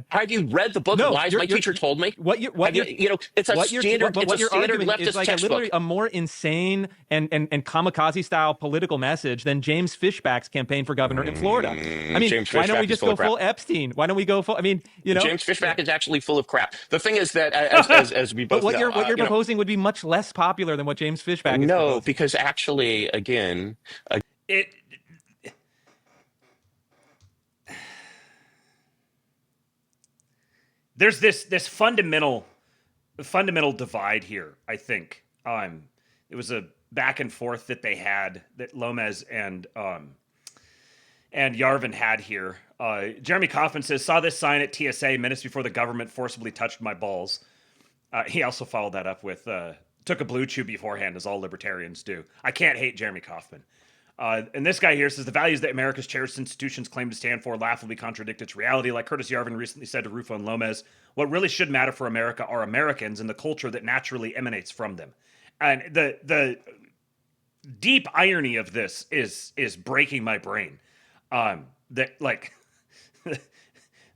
Have you read the book Lies My Teacher Told Me? It's a standard leftist is like literally a more insane and kamikaze style political message than James Fishback's campaign for governor in Florida. I mean, why don't we just go full Epstein? Why don't we go full? I mean, James Fishback is actually full of crap. The thing is that as we both what you're proposing would be much less popular than what James Fishback is proposing. Because actually, again, there's this fundamental divide here, I think. It was a back and forth that they had, that Lomez and Yarvin had here. Jeremy Kaufman says, saw this sign at TSA minutes before the government forcibly touched my balls. He also followed that up with, took a blue chew beforehand, as all libertarians do. I can't hate Jeremy Kaufman. And this guy here says, the values that America's cherished institutions claim to stand for laughably contradict its reality. Like Curtis Yarvin recently said to Rufo and Lomez, what really should matter for America are Americans and the culture that naturally emanates from them. And the deep irony of this is breaking my brain. That like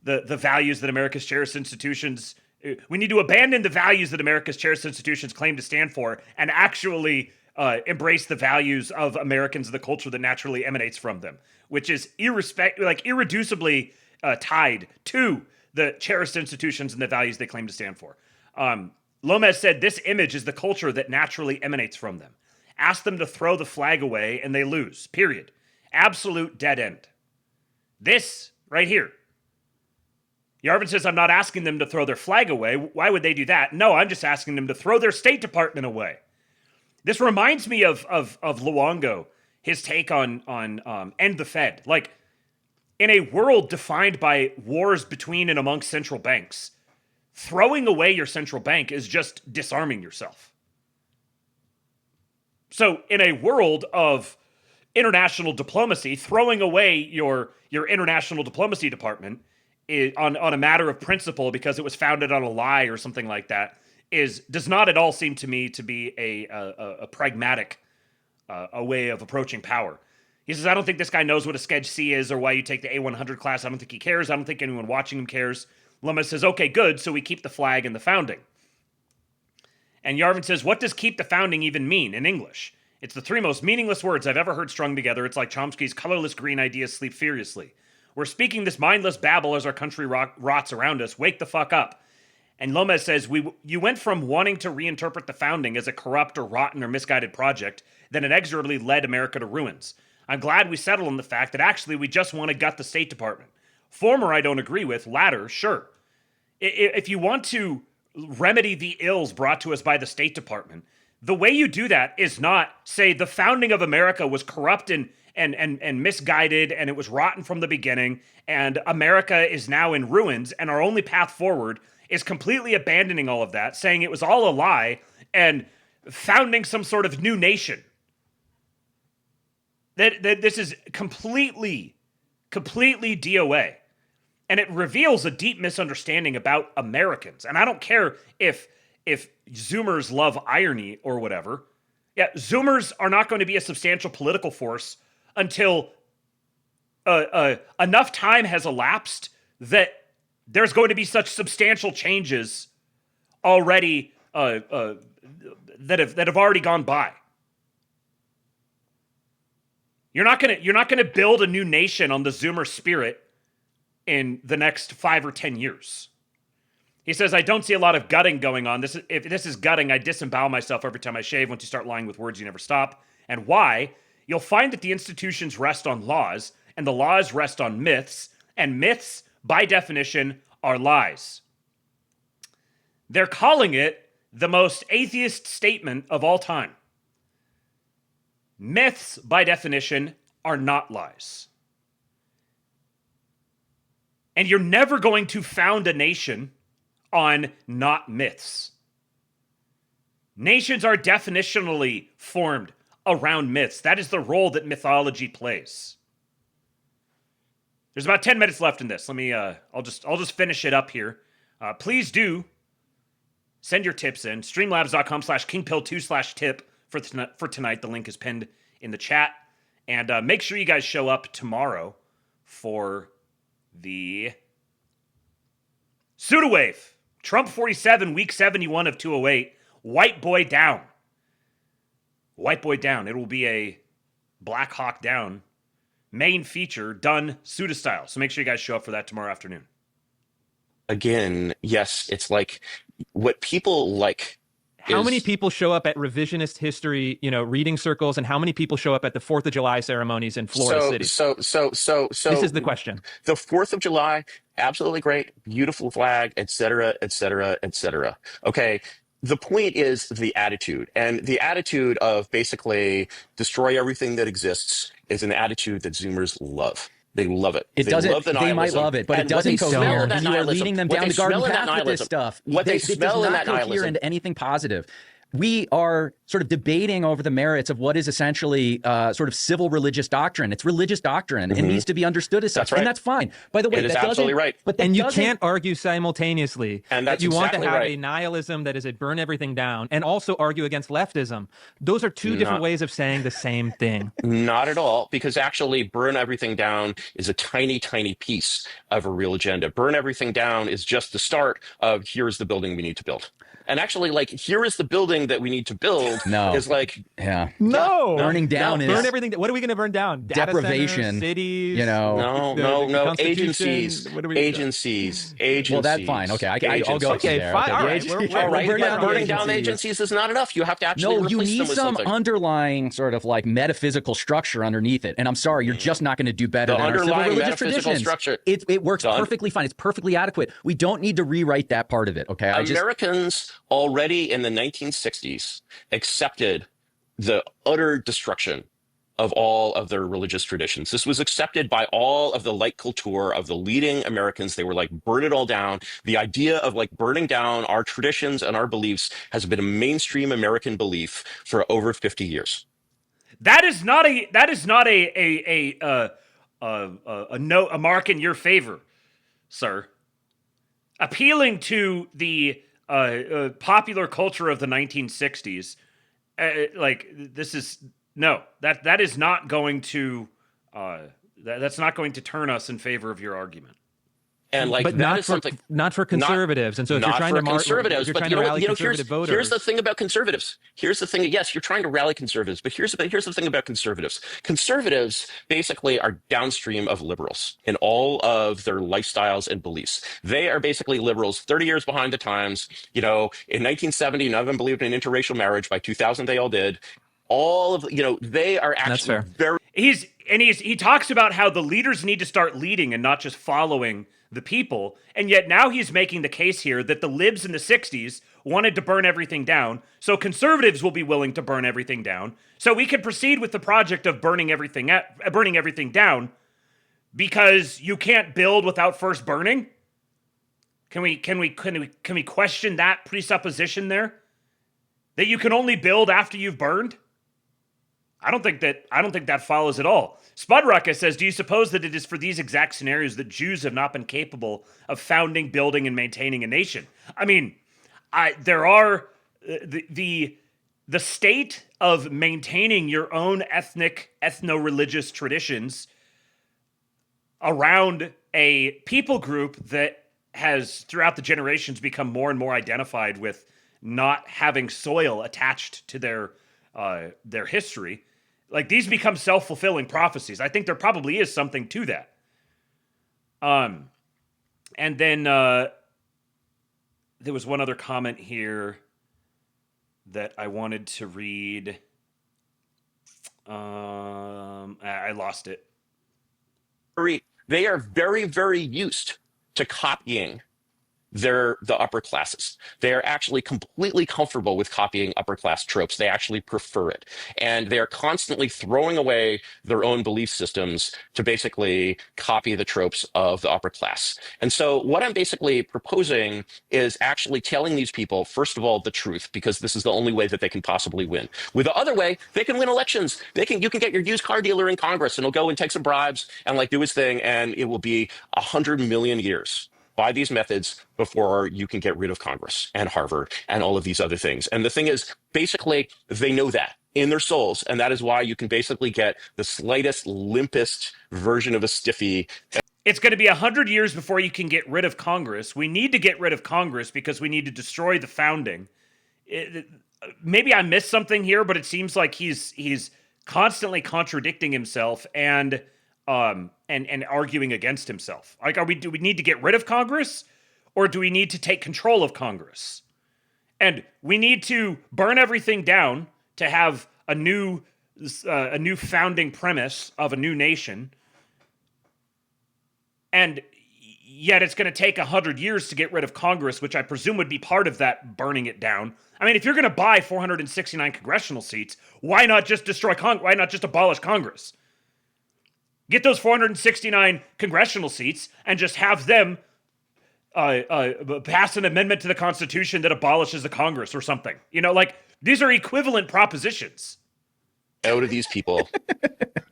the values that America's cherished institutions, we need to abandon the values that America's cherished institutions claim to stand for and actually embrace the values of Americans and the culture that naturally emanates from them, which is irreducibly tied to the cherished institutions and the values they claim to stand for. Lomez said, this image is the culture that naturally emanates from them. Ask them to throw the flag away and they lose, period. Absolute dead end. This right here. Yarvin says, I'm not asking them to throw their flag away. Why would they do that? No, I'm just asking them to throw their State Department away. This reminds me of Luongo, his take on End the Fed. Like, in a world defined by wars between and amongst central banks, throwing away your central bank is just disarming yourself. So in a world of international diplomacy, throwing away your international diplomacy department on a matter of principle because it was founded on a lie or something like that does not at all seem to me to be a pragmatic a way of approaching power. He says, I don't think this guy knows what a Sketch C is or why you take the A100 class. I don't think he cares. I don't think anyone watching him cares. Lomez says, okay, good, so we keep the flag and the founding. And Yarvin says, what does keep the founding even mean in English? It's the three most meaningless words I've ever heard strung together. It's like Chomsky's colorless green ideas sleep furiously. We're speaking this mindless babble as our country rots around us. Wake the fuck up. And Lomez says, you went from wanting to reinterpret the founding as a corrupt or rotten or misguided project that inexorably led America to ruins. I'm glad we settled on the fact that actually we just want to gut the State Department. Former I don't agree with, latter, sure. If you want to remedy the ills brought to us by the State Department, the way you do that is not say the founding of America was corrupt and misguided and it was rotten from the beginning and America is now in ruins and our only path forward is completely abandoning all of that, saying it was all a lie and founding some sort of new nation. that this is completely DOA. And it reveals a deep misunderstanding about Americans. And I don't care if Zoomers love irony or whatever. Yeah, Zoomers are not going to be a substantial political force until enough time has elapsed that there's going to be such substantial changes already that have already gone by. You're not gonna build a new nation on the Zoomer spirit in the next 5 or 10 years. He says, I don't see a lot of gutting going on. If this is gutting, I disembowel myself every time I shave. Once you start lying with words, you never stop. And why? You'll find that the institutions rest on laws, and the laws rest on myths, and myths, by definition, are lies. They're calling it the most atheist statement of all time. Myths, by definition, are not lies. And you're never going to found a nation on not myths. Nations are definitionally formed around myths. That is the role that mythology plays. There's about 10 minutes left in this. Let me I'll just finish it up here. Please do send your tips in. Streamlabs.com/kingpill2/tip for tonight. The link is pinned in the chat. And make sure you guys show up tomorrow for the Sudawave. Trump 47, week 71 of 208. White boy down. White boy down. It will be a Black Hawk down main feature done Suda style. So make sure you guys show up for that tomorrow afternoon. Again, yes, it's like what people like. How many people show up at revisionist history, reading circles, and how many people show up at the 4th of July ceremonies in Florida City? So this is the question. The 4th of July, absolutely great, beautiful flag, et cetera, et cetera, et cetera. Okay. The point is the attitude, and the attitude of basically destroy everything that exists is an attitude that Zoomers love. They love it. It doesn't. They might love it, but it doesn't cohere. And you are leading them down the garden path with this stuff. What they smell in that nihilism. It does not cohere into anything positive. We are sort of debating over the merits of what is essentially sort of civil religious doctrine. It's religious doctrine. It needs to be understood as such. That's right. And that's fine. By the way, it is absolutely right. And you can't argue simultaneously that you want to have right. a nihilism that is a burn everything down and also argue against leftism. Those are two different ways of saying the same thing. Not at all, because actually burn everything down is a tiny, tiny piece of a real agenda. Burn everything down is just the start of here's the building we need to build. And actually, like, here is the building that we need to build. No. Is like, burning down is burn everything. What are we going to burn down? Data deprivation, centers, cities. No. Agencies. Well, that's fine. Okay, I'll go. Okay, there. fine. All right. Burning down agencies is not enough. You have to actually replace them with you need some underlying sort of like metaphysical structure underneath it. And I'm sorry, you're just not going to do better than our civil religious traditions. Structure. It works perfectly fine. It's perfectly adequate. We don't need to rewrite that part of it. Okay, Americans already in the 1960s accepted the utter destruction of all of their religious traditions. This was accepted by all of the light culture of the leading Americans. They were like, burn it all down. The idea of like burning down our traditions and our beliefs has been a mainstream American belief for over 50 years. That is not a mark in your favor, sir. Appealing to the popular culture of the 1960s, that is not going to that's not going to turn us in favor of your argument. And like, but not for conservatives. And so if you're trying to conservatives, you're trying to rally conservative voters. Here's the thing about conservatives. Here's the thing. Yes, you're trying to rally conservatives, but here's the thing about conservatives. Conservatives basically are downstream of liberals in all of their lifestyles and beliefs. They are basically liberals 30 years behind the times. In 1970, none of them believed in interracial marriage. By 2000, they all did. All of they are actually very. He talks about how the leaders need to start leading and not just following the people, and yet now he's making the case here that the libs in the 60s wanted to burn everything down, so conservatives will be willing to burn everything down, so we can proceed with the project of burning everything down, because you can't build without first burning. Can we question that presupposition there? That you can only build after you've burned? I don't think that follows at all. Spudrucka says, do you suppose that it is for these exact scenarios that Jews have not been capable of founding, building, and maintaining a nation? I mean, there are the state of maintaining your own ethnic, ethno-religious traditions around a people group that has, throughout the generations, become more and more identified with not having soil attached to their history. Like, these become self-fulfilling prophecies. I think there probably is something to that. And then there was one other comment here that I wanted to read. I lost it. They are very, very used to copying the upper classes. They are actually completely comfortable with copying upper class tropes. They actually prefer it. And they are constantly throwing away their own belief systems to basically copy the tropes of the upper class. And so what I'm basically proposing is actually telling these people, first of all, the truth, because this is the only way that they can possibly win. With the other way, they can win elections. You can get your used car dealer in Congress and he'll go and take some bribes and like do his thing. And it will be 100 million years by these methods before you can get rid of Congress and Harvard and all of these other things. And the thing is, basically, they know that in their souls. And that is why you can basically get the slightest, limpest version of a stiffy. It's going to be 100 years before you can get rid of Congress. We need to get rid of Congress because we need to destroy the founding. Maybe I missed something here, but it seems like he's constantly contradicting himself and arguing against himself. Like, do we need to get rid of Congress, or do we need to take control of Congress? And we need to burn everything down to have a new founding premise of a new nation. And yet it's going to take 100 years to get rid of Congress, which I presume would be part of that burning it down. I mean, if you're going to buy 469 congressional seats, why not just destroy Congress? Why not just abolish Congress? Get those 469 congressional seats and just have them pass an amendment to the Constitution that abolishes the Congress or something. You know, like, these are equivalent propositions. Out of these people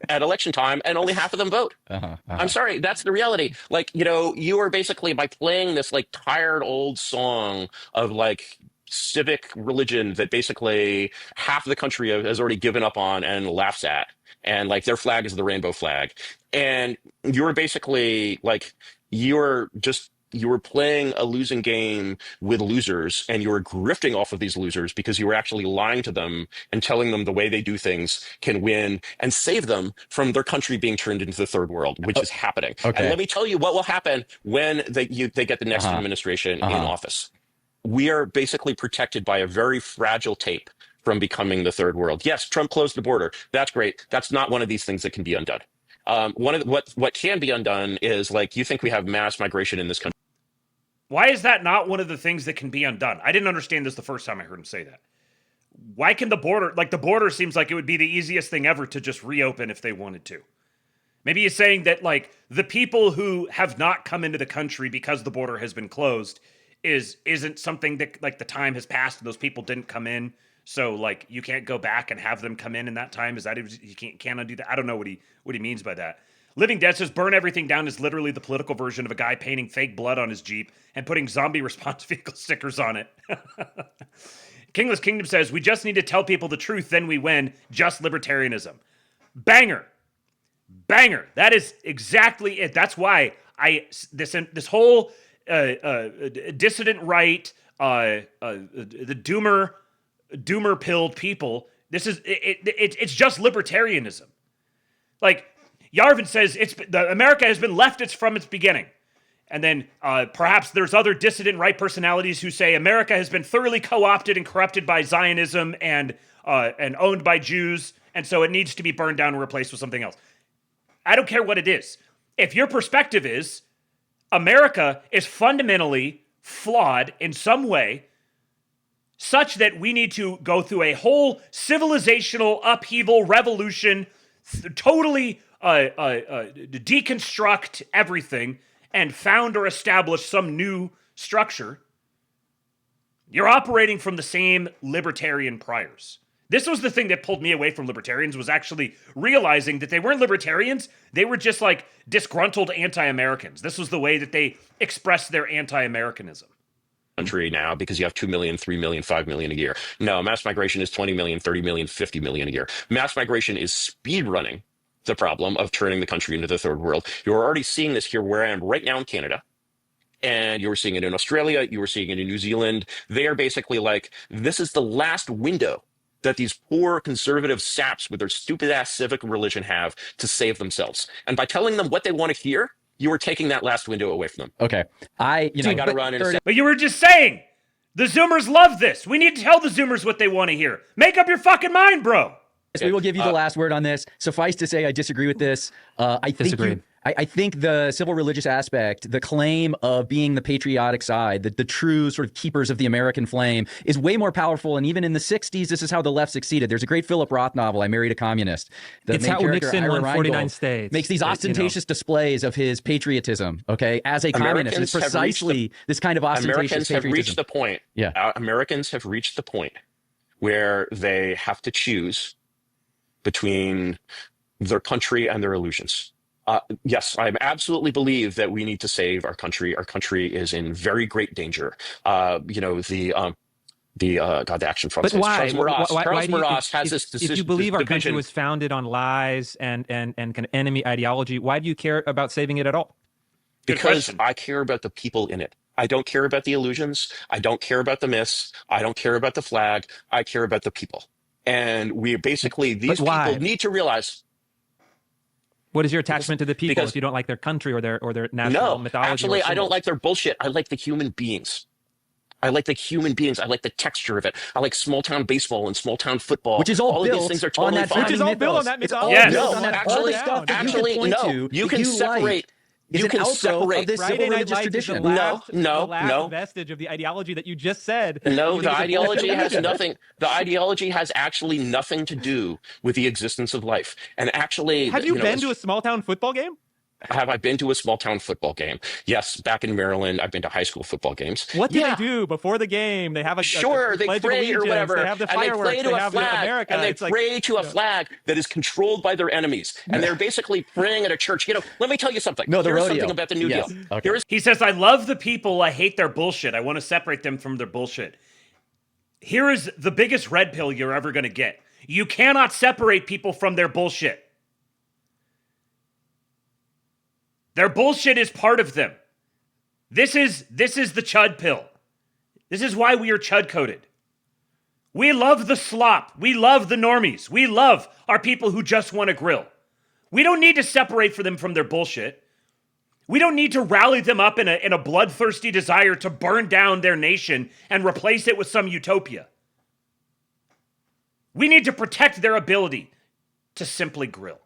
at election time, and only half of them vote. I'm sorry, that's the reality. Like, you know, you are basically, by playing this like tired old song of like civic religion that basically half of the country has already given up on and laughs at, and like their flag is the rainbow flag, and you're basically like you're playing a losing game with losers, and you were grifting off of these losers because you were actually lying to them and telling them the way they do things can win and save them from their country being turned into the third world, which is happening. Okay. And let me tell you what will happen when they get the next administration in office. We are basically protected by a very fragile tape from becoming the third world. Yes, Trump closed the border. That's great. That's not one of these things that can be undone. What can be undone is, like, you think we have mass migration in this country. Why is that not one of the things that can be undone? I didn't understand this the first time I heard him say that. Why can the border seems like it would be the easiest thing ever to just reopen if they wanted to. Maybe he's saying that, like, the people who have not come into the country because the border has been closed isn't something that, like, the time has passed and those people didn't come in. So, like, you can't go back and have them come in that time. Is that, you can't undo that? I don't know what he means by that. Living Dead says, burn everything down is literally the political version of a guy painting fake blood on his Jeep and putting zombie response vehicle stickers on it. Kingless Kingdom says, we just need to tell people the truth, then we win. Just libertarianism. Banger. That is exactly it. That's why this whole dissident right, the doomer pilled people, it's just libertarianism. Like, Yarvin says, America has been leftist from its beginning. And then perhaps there's other dissident right personalities who say America has been thoroughly co-opted and corrupted by Zionism and owned by Jews, and so it needs to be burned down and replaced with something else. I don't care what it is. If your perspective is America is fundamentally flawed in some way, such that we need to go through a whole civilizational upheaval, revolution, totally deconstruct everything and found or establish some new structure, you're operating from the same libertarian priors. This was the thing that pulled me away from libertarians, was actually realizing that they weren't libertarians. They were just like disgruntled anti-Americans. This was the way that they expressed their anti-Americanism. Country now because you have 2 million, 3 million, 5 million a year. No, mass migration is 20 million, 30 million, 50 million a year. Mass migration is speed running the problem of turning the country into the third world. You're already seeing this here where I am right now in Canada. And you were seeing it in Australia. You were seeing it in New Zealand. They are basically like, this is the last window that these poor conservative saps with their stupid ass civic religion have to save themselves. And by telling them what they want to hear, you are taking that last window away from them. Okay. I got to run in. But you were just saying, the Zoomers love this. We need to tell the Zoomers what they want to hear. Make up your fucking mind, bro. We will give you the last word on this. Suffice to say, I disagree with this. I think the civil religious aspect, the claim of being the patriotic side, the true sort of keepers of the American flame, is way more powerful. And even in the 60s, this is how the left succeeded. There's a great Philip Roth novel, I Married a Communist. It's how Nixon won 49 states. Makes these ostentatious displays of his patriotism, okay, as a communist. It's precisely this kind of ostentatious Americans have patriotism. reached the point. Yeah. Americans have reached the point where they have to choose between their country and their illusions. Yes, I absolutely believe that we need to save our country. Our country is in very great danger. The Action Front. But why? Charles Maross has this decision. If you believe our country was founded on lies and kind of enemy ideology, why do you care about saving it at all? Because I care about the people in it. I don't care about the illusions. I don't care about the myths. I don't care about the flag. I care about the people. And we basically, these people need to realize. What is your attachment to the people if you don't like their country or their national mythology? Actually, I don't like their bullshit. I like the human beings. I like the human beings. I like the texture of it. I like small town baseball and small town football. Which is all of built these things are totally on that fine. Which is all built on that mythology. Yes. No, on that actually, no. You can separate. You can separate this civil religious tradition. No. Vestige of the ideology that you just said. No, the ideology has nothing. The ideology has actually nothing to do with the existence of life. And actually, have you been to a small town football game? Have I been to a small town football game? Yes, back in Maryland, I've been to high school football games. What do they do before the game? They have a they pray or whatever, they have the fireworks, and they pray to a flag, and they pray to a flag that is controlled by their enemies, and they're basically praying at a church. Let me tell you something. Here's something about the New Deal. Okay. He says, "I love the people. I hate their bullshit. I want to separate them from their bullshit." Here is the biggest red pill you're ever going to get. You cannot separate people from their bullshit. Their bullshit is part of them. This is the chud pill. This is why we are chud coded. We love the slop. We love the normies. We love our people who just want to grill. We don't need to separate them from their bullshit. We don't need to rally them up in a bloodthirsty desire to burn down their nation and replace it with some utopia. We need to protect their ability to simply grill.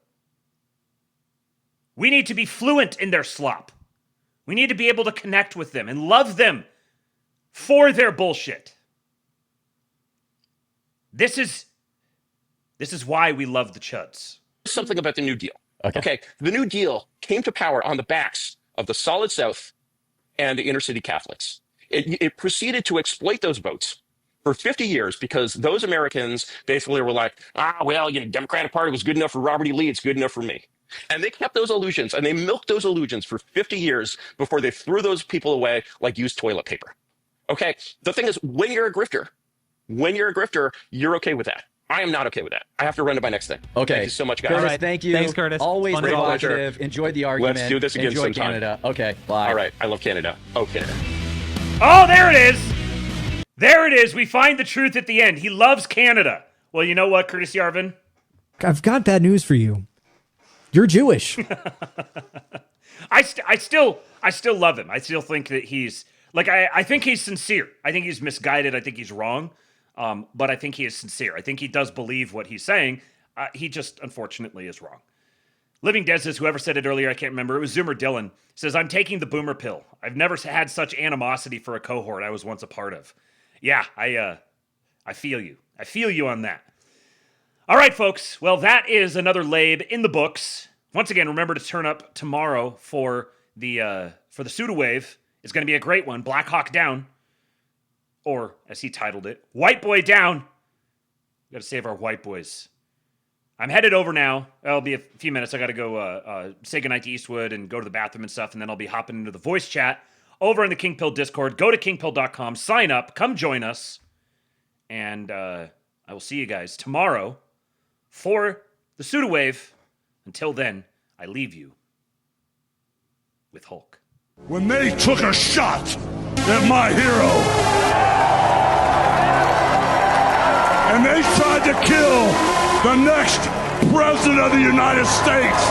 We need to be fluent in their slop. We need to be able to connect with them and love them for their bullshit. This is why we love the chuds. Something about the New Deal. Okay. The New Deal came to power on the backs of the Solid South and the inner city Catholics. It proceeded to exploit those votes for 50 years because those Americans basically were like, Democratic Party was good enough for Robert E. Lee, it's good enough for me. And they kept those illusions and they milked those illusions for 50 years before they threw those people away like used toilet paper. Okay. The thing is, when you're a grifter, you're okay with that. I am not okay with that. I have to run to my next thing. Okay. Thank you so much, guys. Curtis, thank you. Thanks, Curtis. Always Fun provocative. Enjoyed the argument. Let's do this again Enjoy sometime. Canada. Okay. Bye. All right. I love Canada. Oh, Canada. Oh, there it is. There it is. We find the truth at the end. He loves Canada. Well, you know what, Curtis Yarvin? I've got bad news for you. You're Jewish. I still love him. I still think that he's I think he's sincere. I think he's misguided. I think he's wrong. But I think he is sincere. I think he does believe what he's saying. He just unfortunately is wrong. Living Dead says, whoever said it earlier, I can't remember. It was Zoomer Dylan. Says, I'm taking the boomer pill. I've never had such animosity for a cohort I was once a part of. Yeah, I feel you. I feel you on that. All right, folks. Well, that is another Labe in the books. Once again, remember to turn up tomorrow for the Suda Wave. It's going to be a great one. Black Hawk down. Or, as he titled it, White Boy down. We got to save our white boys. I'm headed over now. It'll be a few minutes. I got to go say goodnight to Eastwood and go to the bathroom and stuff, and then I'll be hopping into the voice chat over in the King Pill Discord. Go to kingpill.com, sign up, come join us, and I will see you guys tomorrow for the Pseudowave. Until then, I leave you with Hulk. When they took a shot at my hero, and they tried to kill the next president of the United States,